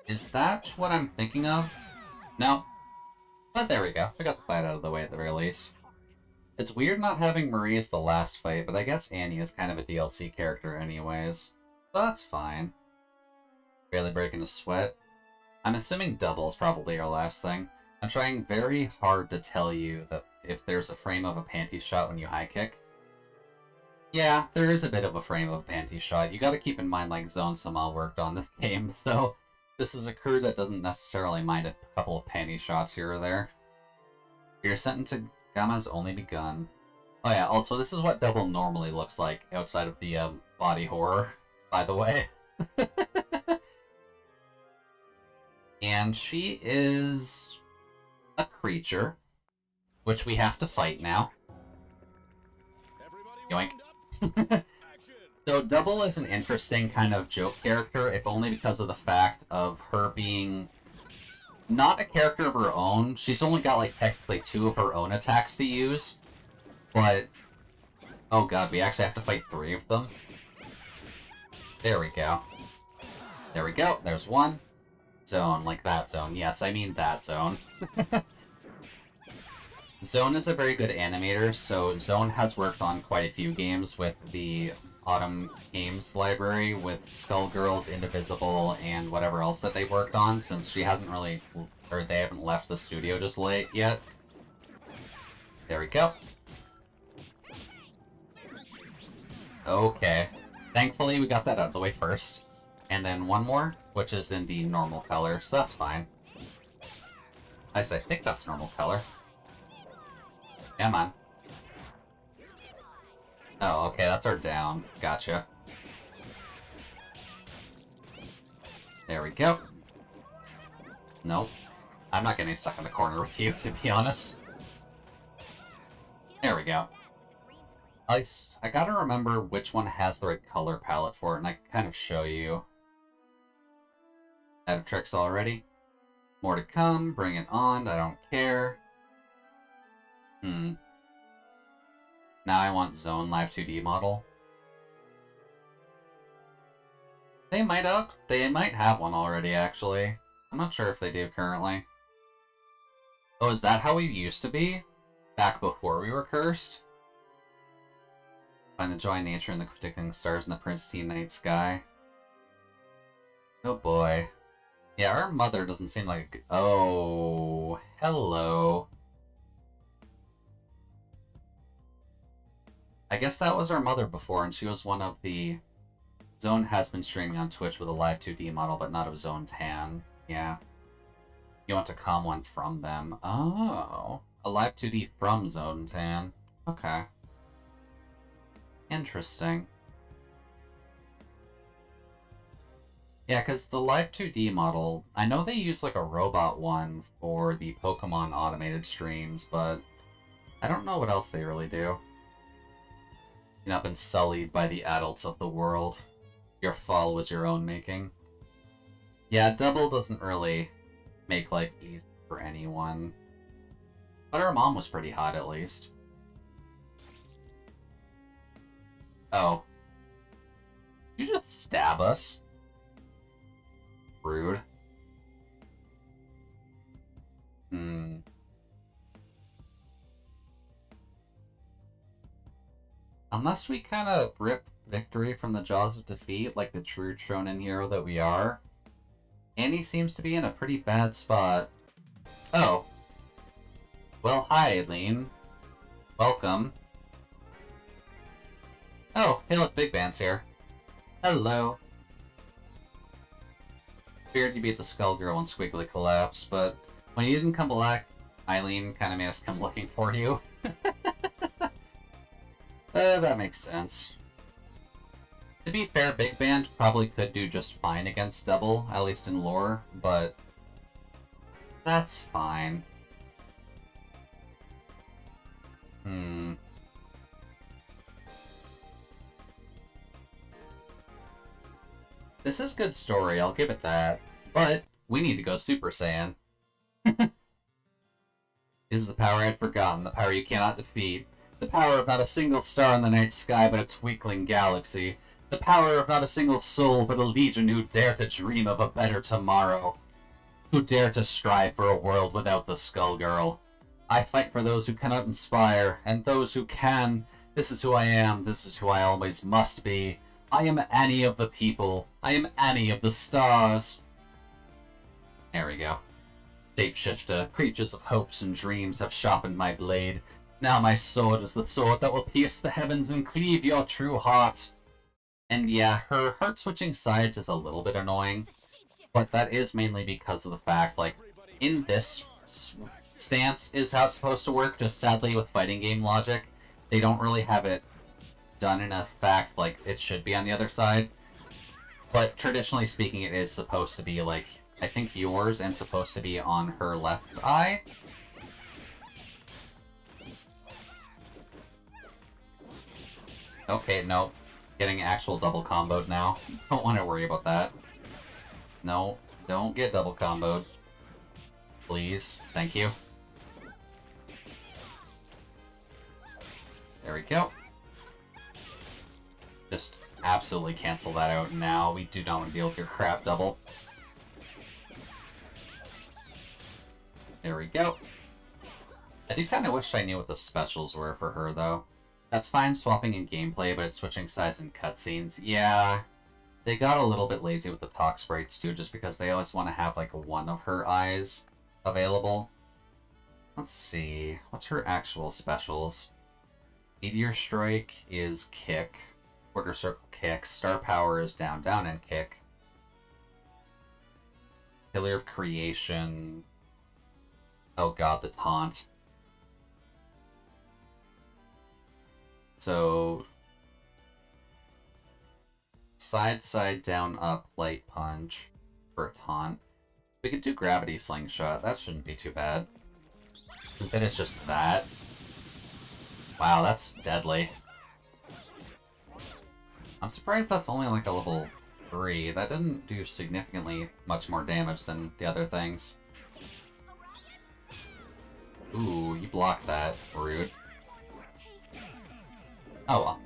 is that what I'm thinking of? No. But there we go. We got the fight out of the way at the very least. It's weird not having Marie as the last fight, but I guess Annie is kind of a DLC character anyways. So that's fine. Barely breaking a sweat. I'm assuming double is probably our last thing. I'm trying very hard to tell you that if there's a frame of a panty shot when you high kick. Yeah, there is a bit of a frame of a panty shot. You gotta keep in mind, like, Zone Samal worked on this game, so this is a crew that doesn't necessarily mind a couple of panty shots here or there. Your ascent into Gamma's only begun. Oh yeah, also this is what double normally looks like outside of the body horror, by the way. And she is a creature, which we have to fight now. Yoink. So Double is an interesting kind of joke character, if only because of the fact of her being not a character of her own. She's only got, like, technically 2 of her own attacks to use, but... Oh god, we actually have to fight 3 of them? There we go. There we go, there's one. Zone, like that zone. Yes, I mean that zone. Zone is a very good animator, so Zone has worked on quite a few games with the Autumn Games library, with Skullgirls, Indivisible, and whatever else that they worked on, since she hasn't really, or they haven't left the studio just late yet. There we go. Okay. Thankfully, we got that out of the way first. And then one more, which is in the normal color, so that's fine. I think that's normal color. Come on. Oh, okay, that's our down. Gotcha. There we go. Nope. I'm not getting stuck in the corner with you, to be honest. There we go. I gotta remember which one has the right color palette for it, and I can kind of show you. Out of tricks already. More to come, bring it on, I don't care. Now I want Zone Live 2D model. They might have one already, actually. I'm not sure if they do currently. Oh, is that how we used to be? Back before we were cursed? Find the joy in nature and the predicting stars in the pristine night sky. Oh boy. Yeah, our mother doesn't seem like a... Oh, hello. I guess that was our mother before, and she was one of the... Zone has been streaming on Twitch with a live 2D model, but not of Zone Tan. Yeah. You want to calm one from them. Oh. A live 2D from Zone Tan. Okay. Interesting. Yeah, because the live 2D model, I know they use like a robot one for the Pokemon automated streams, but I don't know what else they really do. You've not been sullied by the adults of the world. Your fall was your own making. Yeah, double doesn't really make life easy for anyone. But our mom was pretty hot, at least. Oh. Did you just stab us? Rude. Unless we kind of rip victory from the jaws of defeat, like the true shonen hero that we are, Annie seems to be in a pretty bad spot. Oh. Well, hi, Aileen. Welcome. Oh, hey look, Big Band's here. Hello. Feared you beat the Skull Girl and Squiggly Collapse, but when you didn't come back, Eileen kind of made us come looking for you. That makes sense. To be fair, Big Band probably could do just fine against Double, at least in lore, but that's fine. This is good story, I'll give it that. But we need to go Super Saiyan. This is the power I had forgotten, the power you cannot defeat. The power of not a single star in the night sky but a twinkling galaxy. The power of not a single soul but a legion who dare to dream of a better tomorrow. Who dare to strive for a world without the Skull Girl. I fight for those who cannot inspire, and those who can. This is who I am, this is who I always must be. I am Annie of the people. I am Annie of the stars. There we go. Shapeshifter, creatures of hopes and dreams have sharpened my blade. Now my sword is the sword that will pierce the heavens and cleave your true heart. And yeah, her heart switching sides is a little bit annoying, but that is mainly because of the fact, like, in this stance is how it's supposed to work, just sadly with fighting game logic, they don't really have it done in a fact like it should be on the other side. But traditionally speaking, it is supposed to be like, I think yours, and supposed to be on her left eye. Okay, nope. Getting actual double comboed now. Don't want to worry about that. No, don't get double comboed. Please. Thank you. There we go. Just absolutely cancel that out now. We do not want to deal with your crap double. There we go. I do kind of wish I knew what the specials were for her, though. That's fine swapping in gameplay, but it's switching sides in cutscenes. Yeah, they got a little bit lazy with the talk sprites, too, just because they always want to have, like, one of her eyes available. Let's see. What's her actual specials? Meteor Strike is kick. Quarter Circle kick. Star Power is down, down, and kick. Pillar of Creation. Oh god, the taunt. So, side, side, down, up, light punch for a taunt. We could do gravity slingshot. That shouldn't be too bad. Instead it's just that. Wow, that's deadly. I'm surprised that's only like a level 3. That didn't do significantly much more damage than the other things. Ooh, you blocked that. Rude. Oh well.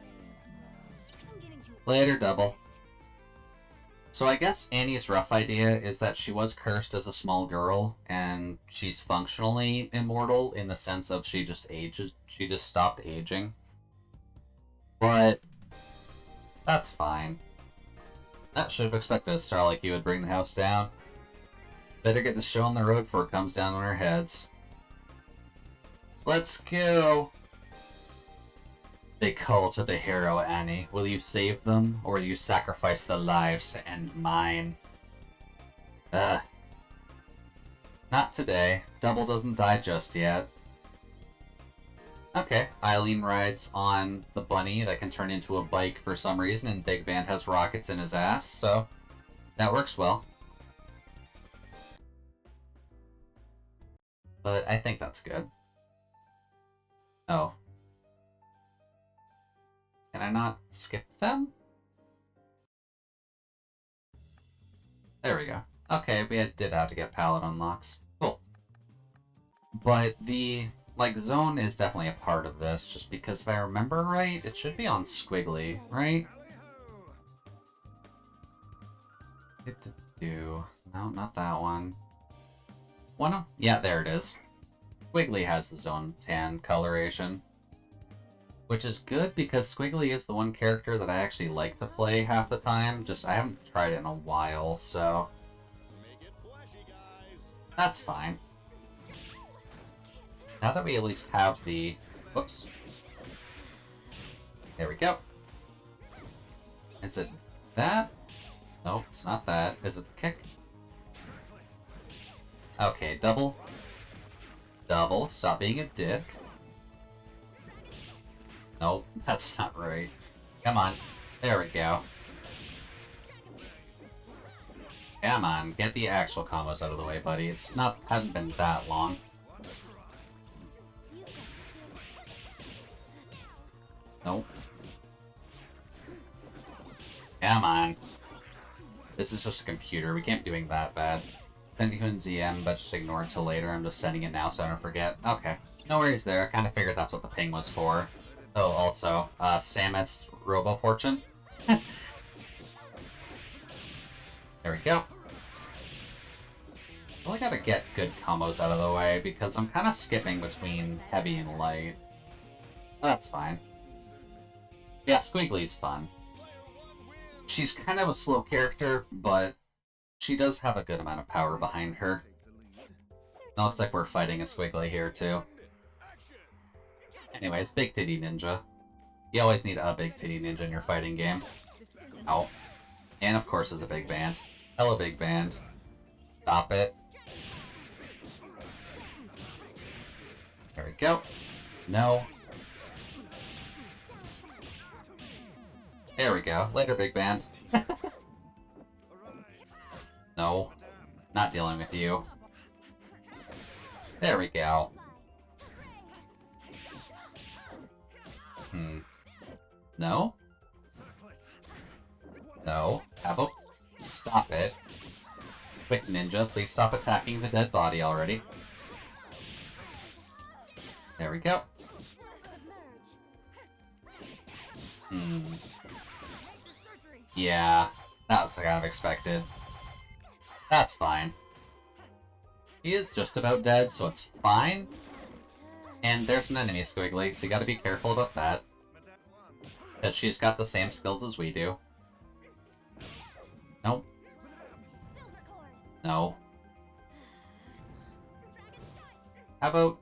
Later, double. So I guess Annie's rough idea is that she was cursed as a small girl, and she's functionally immortal in the sense of she just ages. She just stopped aging. But that's fine. That should have expected a star like you would bring the house down. Better get the show on the road before it comes down on our heads. Let's go! They call to the hero, Annie. Will you save them, or will you sacrifice their lives to end mine? Not today. Double doesn't die just yet. Okay, Eileen rides on the bunny that can turn into a bike for some reason, and Big Band has rockets in his ass, so that works well. But I think that's good. Oh. Can I not skip them? There we go. Okay, we did have to get palette unlocks. Cool. But the, like, zone is definitely a part of this, just because if I remember right, it should be on Squiggly, right? No, not that one. Yeah, there it is. Squiggly has the zone tan coloration. Which is good because Squiggly is the one character that I actually like to play half the time. Just I haven't tried it in a while, so that's fine. Now that we at least have the... Whoops. There we go. Is it that? Nope, it's not that. Is it the kick? Okay, double. Double. Stop being a dick. Nope, that's not right. Come on. There we go. Come on, get the actual combos out of the way, buddy. It's not, hasn't been that long. Nope. Come on. This is just a computer. We can't be doing that bad. Sending you in ZM, but just ignore it till later. I'm just sending it now so I don't forget. Okay. No worries there. I kind of figured that's what the ping was for. Oh, also, Samus Robo Fortune. There we go. Really gotta get good combos out of the way, because I'm kind of skipping between heavy and light. That's fine. Yeah, Squiggly's fun. She's kind of a slow character, but she does have a good amount of power behind her. It looks like we're fighting a Squiggly here, too. Anyways, Big Titty Ninja. You always need a Big Titty Ninja in your fighting game. Ow. And of course there's a Big Band. Hello, Big Band. Stop it. There we go. No. There we go. Later, Big Band. No. Not dealing with you. There we go. No? No. How about... Stop it. Quick, Ninja, please stop attacking the dead body already. There we go. Yeah, that was kind of expected. That's fine. He is just about dead, so it's fine. And there's an enemy Squiggly, so you gotta be careful about that. Because she's got the same skills as we do. Nope. No. How about...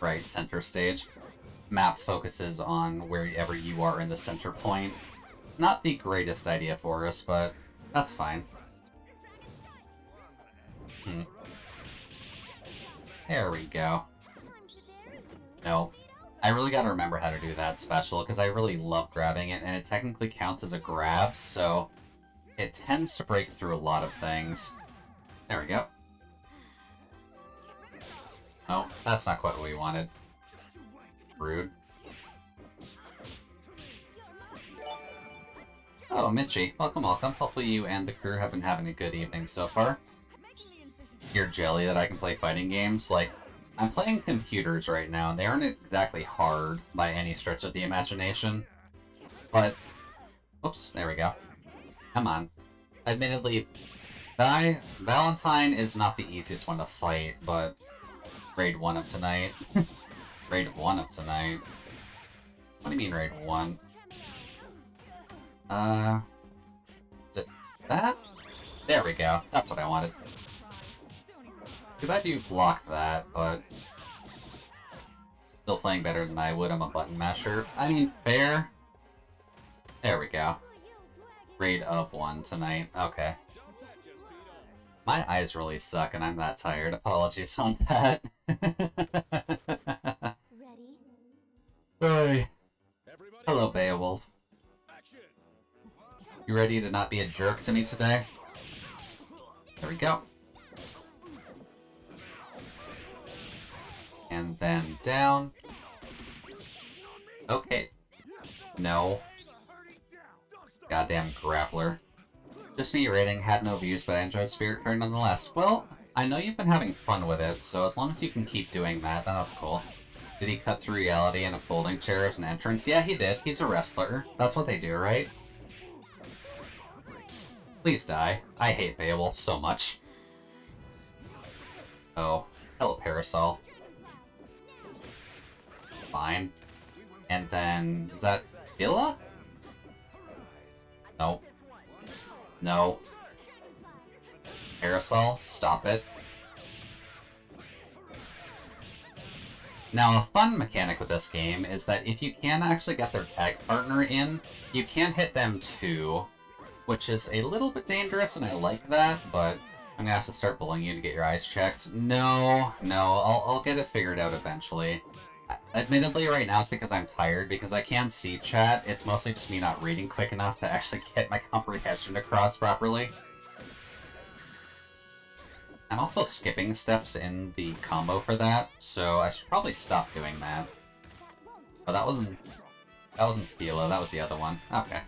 Right, center stage. Map focuses on wherever you are in the center point. Not the greatest idea for us, but that's fine. There we go. No. I really gotta remember how to do that special, because I really love grabbing it, and it technically counts as a grab, so it tends to break through a lot of things. There we go. Oh, that's not quite what we wanted. Rude. Oh, Mitchie, welcome, welcome. Hopefully you and the crew have been having a good evening so far. You're jelly that I can play fighting games. Like, I'm playing computers right now, and they aren't exactly hard by any stretch of the imagination. But, oops, there we go. Come on. Admittedly, Valentine is not the easiest one to fight, but raid 1 of tonight. Raid 1 of tonight. What do you mean raid 1? Is it that? There we go. That's what I wanted. Too bad you blocked that, but still playing better than I would. I'm a button masher. I mean, fair. There we go. Raid of 1 tonight. Okay. My eyes really suck, and I'm that tired. Apologies on that. Hey. Hello, Beowulf. You ready to not be a jerk to me today? There we go. And then down. Okay. No. Goddamn grappler. Just me rating, had no views, but I enjoyed Spirit Fair nonetheless. Well, I know you've been having fun with it, so as long as you can keep doing that, then that's cool. Did he cut through reality in a folding chair as an entrance? Yeah, he did. He's a wrestler. That's what they do, right? Please die. I hate Beowulf so much. Oh. Hello, Parasol. Fine. And then... is that Illa? No. No. Parasol, stop it. Now, a fun mechanic with this game is that if you can actually get their tag partner in, you can hit them too, which is a little bit dangerous, and I like that, but I'm gonna have to start bullying you to get your eyes checked. No, I'll get it figured out eventually. Admittedly, right now it's because I'm tired, because I can see chat. It's mostly just me not reading quick enough to actually get my comprehension across properly. I'm also skipping steps in the combo for that, so I should probably stop doing that. Oh, that wasn't Thela, that was the other one. Okay.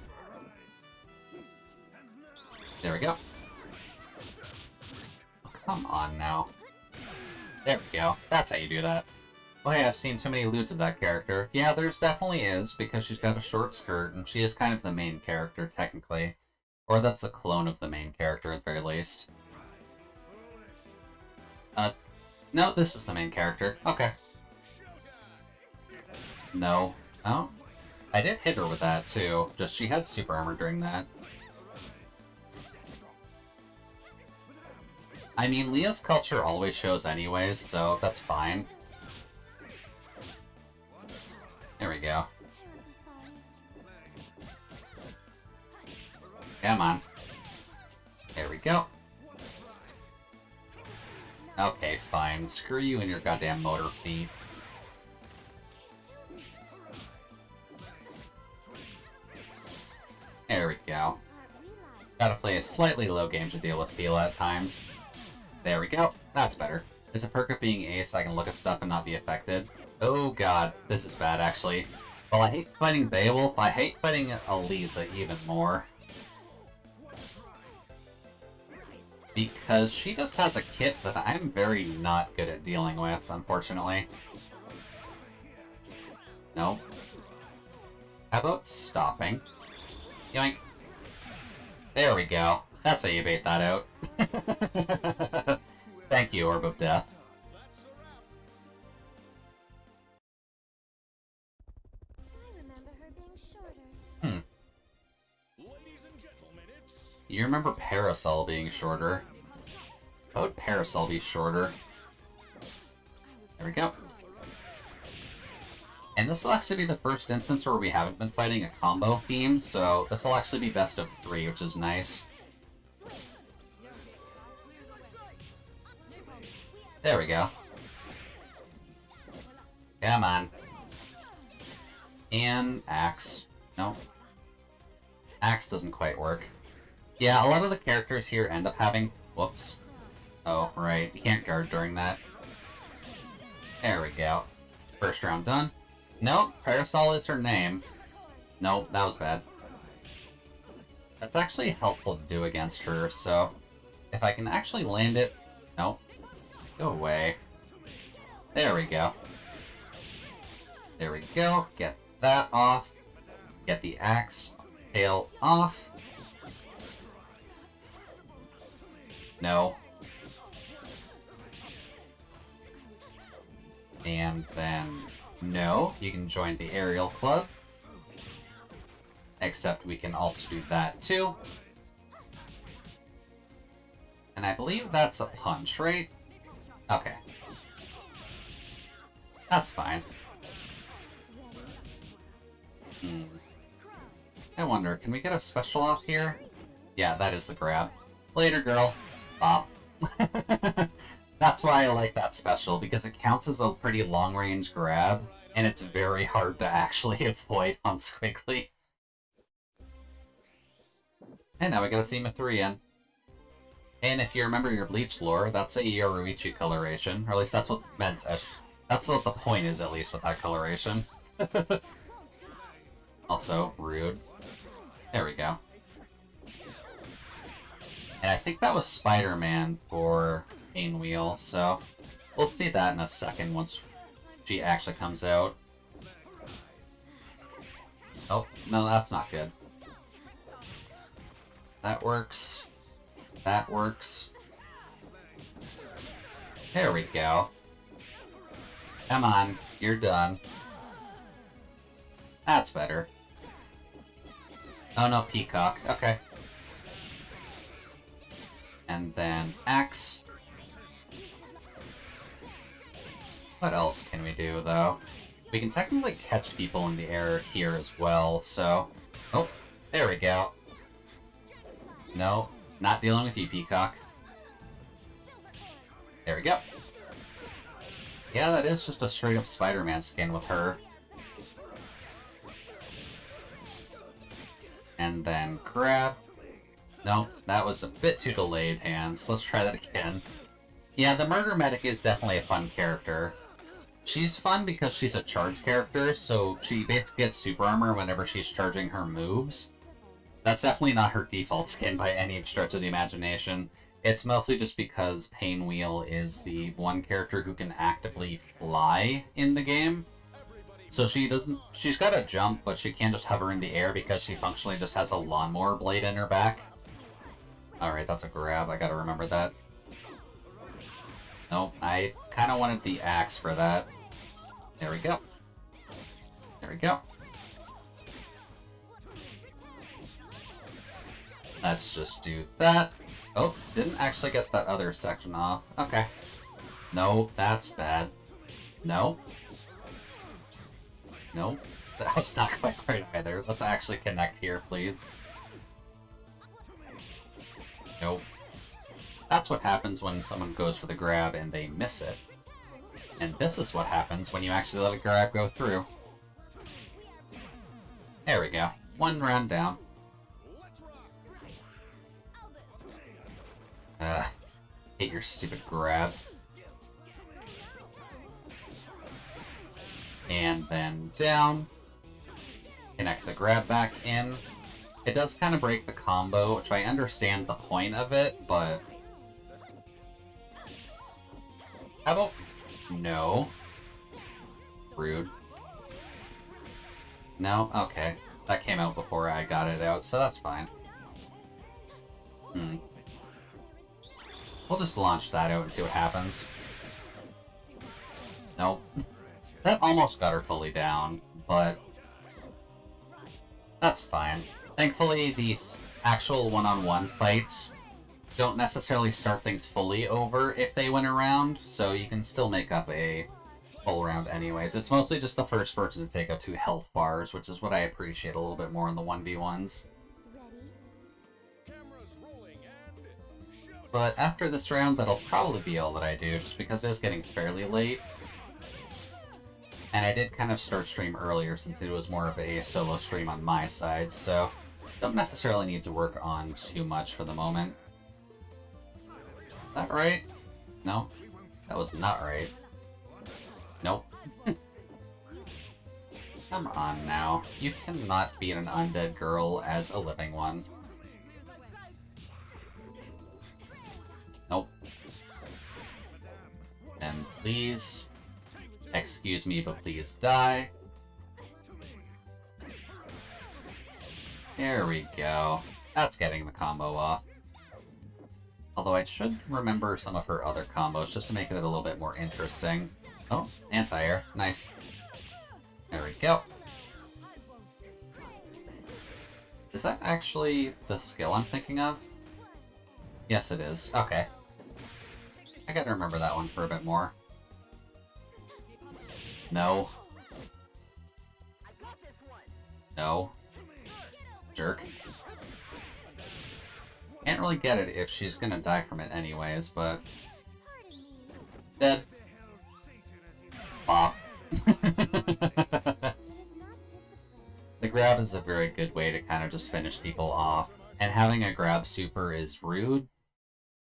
There we go. Oh, come on now. There we go. That's how you do that. Oh hey, I've seen too many lewds of that character. Yeah, there's definitely is, because she's got a short skirt, and she is kind of the main character, technically. Or that's a clone of the main character, at the very least. No, this is the main character. Okay. No. Oh. I did hit her with that, too. Just she had super armor during that. I mean, Leah's culture always shows anyways, so that's fine. There we go. Come on. There we go. Okay, fine. Screw you and your goddamn motor feet. There we go. Gotta play a slightly low game to deal with Thela at times. There we go. That's better. It's a perk of being ace, I can look at stuff and not be affected. Oh god, this is bad actually. Well, I hate fighting Beowulf, I hate fighting Eliza even more. Because she just has a kit that I'm very not good at dealing with, unfortunately. Nope. How about stopping? Yoink. There we go. That's how you bait that out. Thank you, Orb of Death. You remember Parasol being shorter. How would Parasol be shorter? There we go. And this will actually be the first instance where we haven't been fighting a combo theme, so this will actually be best of 3, which is nice. There we go. Come on. And Axe. No. Axe doesn't quite work. Yeah, a lot of the characters here end up having... Whoops. Oh, right. You can't guard during that. There we go. First round done. Nope, Parasol is her name. Nope, that was bad. That's actually helpful to do against her, so... If I can actually land it... Nope. Go away. There we go. There we go. Get that off. Get the axe tail off. No. And then... No, you can join the aerial club. Except we can also do that too. And I believe that's a punch, right? Okay. That's fine. I wonder, can we get a special off here? Yeah, that is the grab. Later, girl. Bop. That's why I like that special, because it counts as a pretty long-range grab, and it's very hard to actually avoid on Squiggly. And now we got a team of 3 in. And if you remember your Bleach lore, that's a Yoruichi coloration, or at least that's what meant. That's what the point is, at least, with that coloration. Also, rude. There we go. And I think that was Spider-Man for Painwheel, so we'll see that in a second once she actually comes out. Oh, no, that's not good. That works. That works. There we go. Come on, you're done. That's better. Oh no, Peacock. Okay. And then Axe. What else can we do, though? We can technically catch people in the air here as well, so... Oh, there we go. No, not dealing with you, Peacock. There we go. Yeah, that is just a straight-up Spider-Man skin with her. And then grab. Nope, that was a bit too delayed, hands. Let's try that again. Yeah, the Murder Medic is definitely a fun character. She's fun because she's a charge character, so she basically gets super armor whenever she's charging her moves. That's definitely not her default skin by any stretch of the imagination. It's mostly just because Painwheel is the one character who can actively fly in the game. So she's got a jump, but she can't just hover in the air because she functionally just has a lawnmower blade in her back. Alright, that's a grab, I gotta remember that. Nope, I kinda wanted the axe for that. There we go. There we go. Let's just do that. Oh, didn't actually get that other section off. Okay. No, that's bad. No. No. That was not quite right either. Let's actually connect here, please. Nope. That's what happens when someone goes for the grab and they miss it. And this is what happens when you actually let a grab go through. There we go. One round down. Hate your stupid grab. And then down. Connect the grab back in. It does kind of break the combo, which I understand the point of it, but... How about... No. Rude. No? Okay. That came out before I got it out, so that's fine. We'll just launch that out and see what happens. Nope. That almost got her fully down, but... That's fine. Thankfully, these actual one-on-one fights don't necessarily start things fully over if they win a round, so you can still make up a full round anyways. It's mostly just the first person to take out 2 health bars, which is what I appreciate a little bit more in the 1v1s. But after this round, that'll probably be all that I do, just because it is getting fairly late. And I did kind of start stream earlier since it was more of a solo stream on my side, so don't necessarily need to work on too much for the moment. Is that right? No, that was not right. Nope. Come on now. You cannot beat an undead girl as a living one. Nope. And please, excuse me, but please die. There we go. That's getting the combo off. Although I should remember some of her other combos just to make it a little bit more interesting. Oh, anti-air. Nice. There we go. Is that actually the skill I'm thinking of? Yes, it is. Okay. I gotta remember that one for a bit more. No. No. Jerk. Can't really get it if she's gonna die from it anyways, but... Dead. Bop. The grab is a very good way to kind of just finish people off. And having a grab super is rude,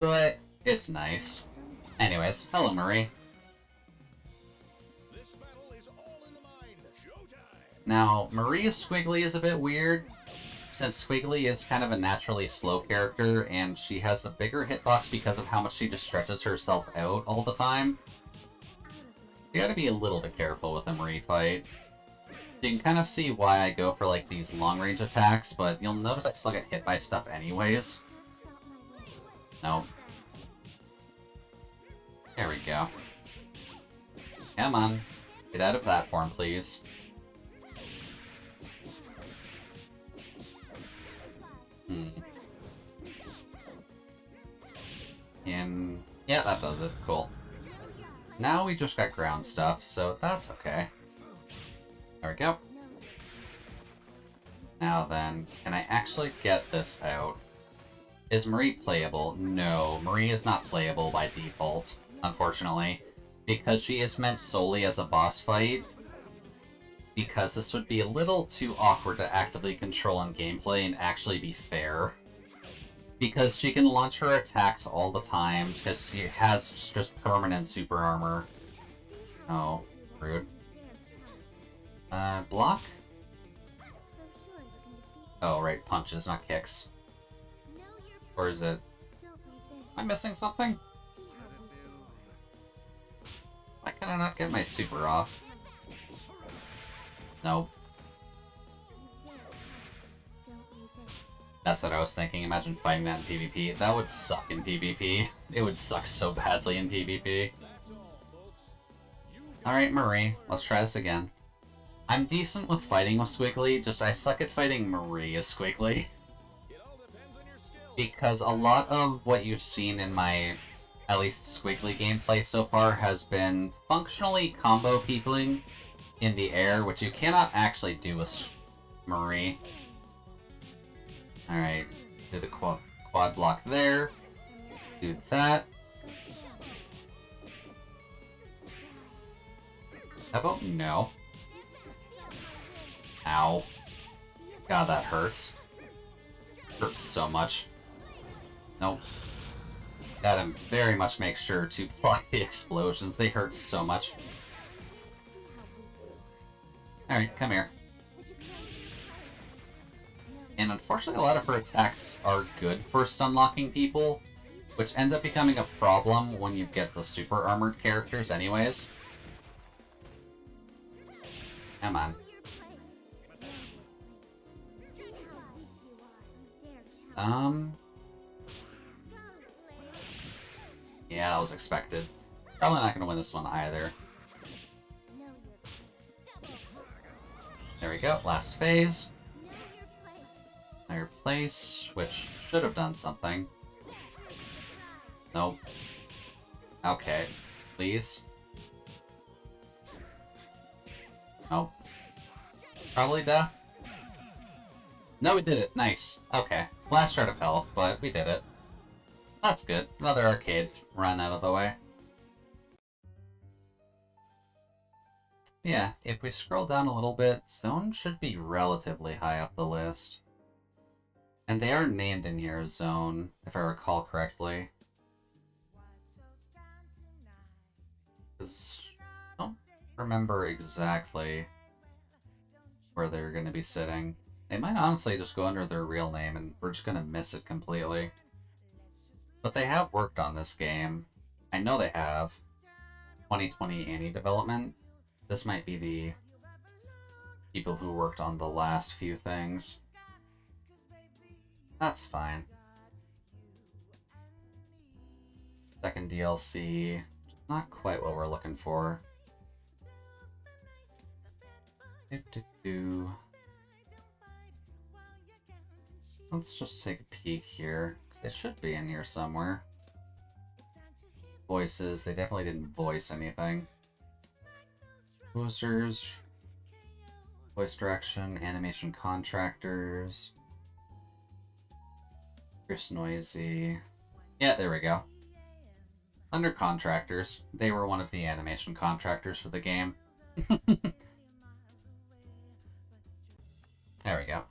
but it's nice. Anyways, hello Marie. Now, Maria Squiggly is a bit weird, since Squiggly is kind of a naturally slow character, and she has a bigger hitbox because of how much she just stretches herself out all the time. You gotta be a little bit careful with the Marie fight. You can kind of see why I go for like these long-range attacks, but you'll notice I still get hit by stuff anyways. Nope. There we go. Come on. Get out of platform, please. And yeah, that does it. Cool. Now we just got ground stuff, so that's okay. There we go. Now then, can I actually get this out? Is Marie playable? No, Marie is not playable by default, unfortunately, because she is meant solely as a boss fight. Because this would be a little too awkward to actively control in gameplay and actually be fair. Because she can launch her attacks all the time, because she has just permanent super armor. Oh, rude. Block? Oh, right, punches, not kicks. Or is it... Am I missing something? Why can I not get my super off? Nope. That's what I was thinking. Imagine fighting that in PvP. That would suck in PvP. It would suck so badly in PvP. Alright, Marie. Let's try this again. I'm decent with fighting with Squiggly, just I suck at fighting Marie as Squiggly. Because a lot of what you've seen in my, at least Squiggly gameplay so far, has been functionally combo peopling in the air, which you cannot actually do with Marie. Alright, do the quad block there. Do that. How about no? Ow. God, that hurts. Hurts so much. Nope. Gotta very much make sure to block the explosions. They hurt so much. Alright, come here. And unfortunately, a lot of her attacks are good for stun-locking people, which ends up becoming a problem when you get the super armored characters anyways. Come on. Yeah, that was expected. Probably not gonna win this one either. There we go, last phase. Higher place, which should have done something. Nope. Okay, please. Nope. Probably death. No, we did it. Nice. Okay. Last shard of health, but we did it. That's good. Another arcade run out of the way. Yeah, if we scroll down a little bit, Zone should be relatively high up the list. And they are named in here as Zone, if I recall correctly. Because I don't remember exactly where they're going to be sitting. They might honestly just go under their real name and we're just going to miss it completely. But they have worked on this game. I know they have. 2020 Annie development. This might be the people who worked on the last few things. That's fine. Second DLC. Not quite what we're looking for. Let's just take a peek here. They should be in here somewhere. Voices. They definitely didn't voice anything. Composers. Voice direction. Animation contractors. Chris Noisy. Yeah, there we go. Under contractors, they were one of the animation contractors for the game. There we go.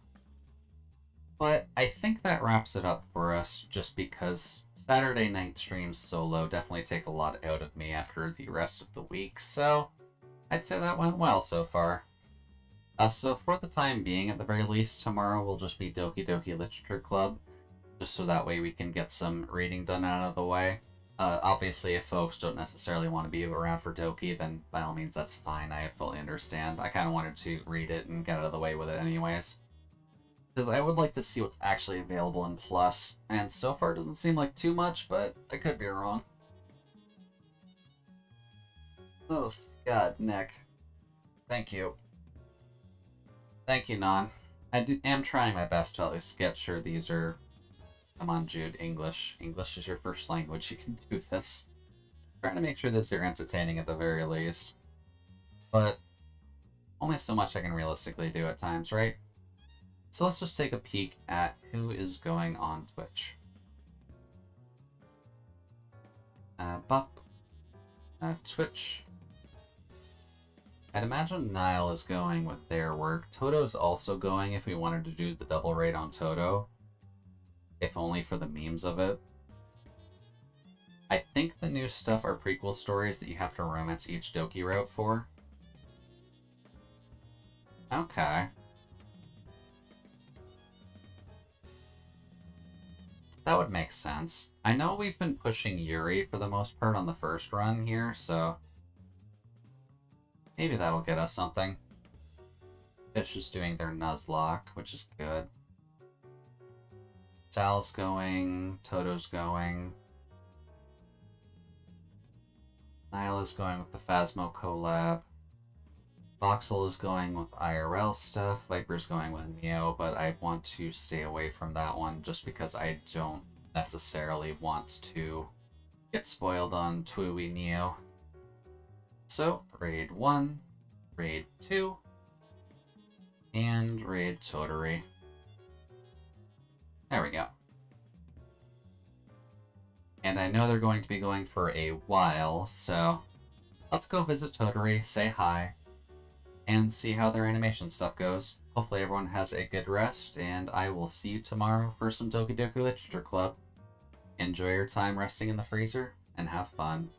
But I think that wraps it up for us, just because Saturday night streams solo definitely take a lot out of me after the rest of the week, so I'd say that went well so far. So for the time being, at the very least, tomorrow will just be Doki Doki Literature Club, just so that way we can get some reading done out of the way. Obviously, if folks don't necessarily want to be around for Doki, then by all means, that's fine. I fully understand. I kind of wanted to read it and get out of the way with it anyways. Because I would like to see what's actually available in Plus, and so far it doesn't seem like too much, but I could be wrong. Oh, God, Nick. Thank you. Thank you, Non. I am trying my best to at least get sure these are... Come on, Jude. English. English is your first language. You can do this. Trying to make sure this are entertaining at the very least. But only so much I can realistically do at times, right? So let's just take a peek at who is going on Twitch. Twitch. I'd imagine Nile is going with their work. Toto's also going if we wanted to do the double raid on Toto. If only for the memes of it. I think the new stuff are prequel stories that you have to romance each Doki route for. Okay. That would make sense. I know we've been pushing Yuri for the most part on the first run here, so... maybe that'll get us something. Bitch is doing their Nuzlocke, which is good. Sal's going, Toto's going. Nyla's going with the Phasmo collab. Voxel is going with IRL stuff. Viper's going with Neo, but I want to stay away from that one just because I don't necessarily want to get spoiled on Twooey Neo. So, Raid 1, Raid 2, and Raid Toturi. There we go. And I know they're going to be going for a while, so let's go visit Toturi, say hi, and see how their animation stuff goes. Hopefully everyone has a good rest, and I will see you tomorrow for some Doki Doki Literature Club. Enjoy your time resting in the freezer, and have fun.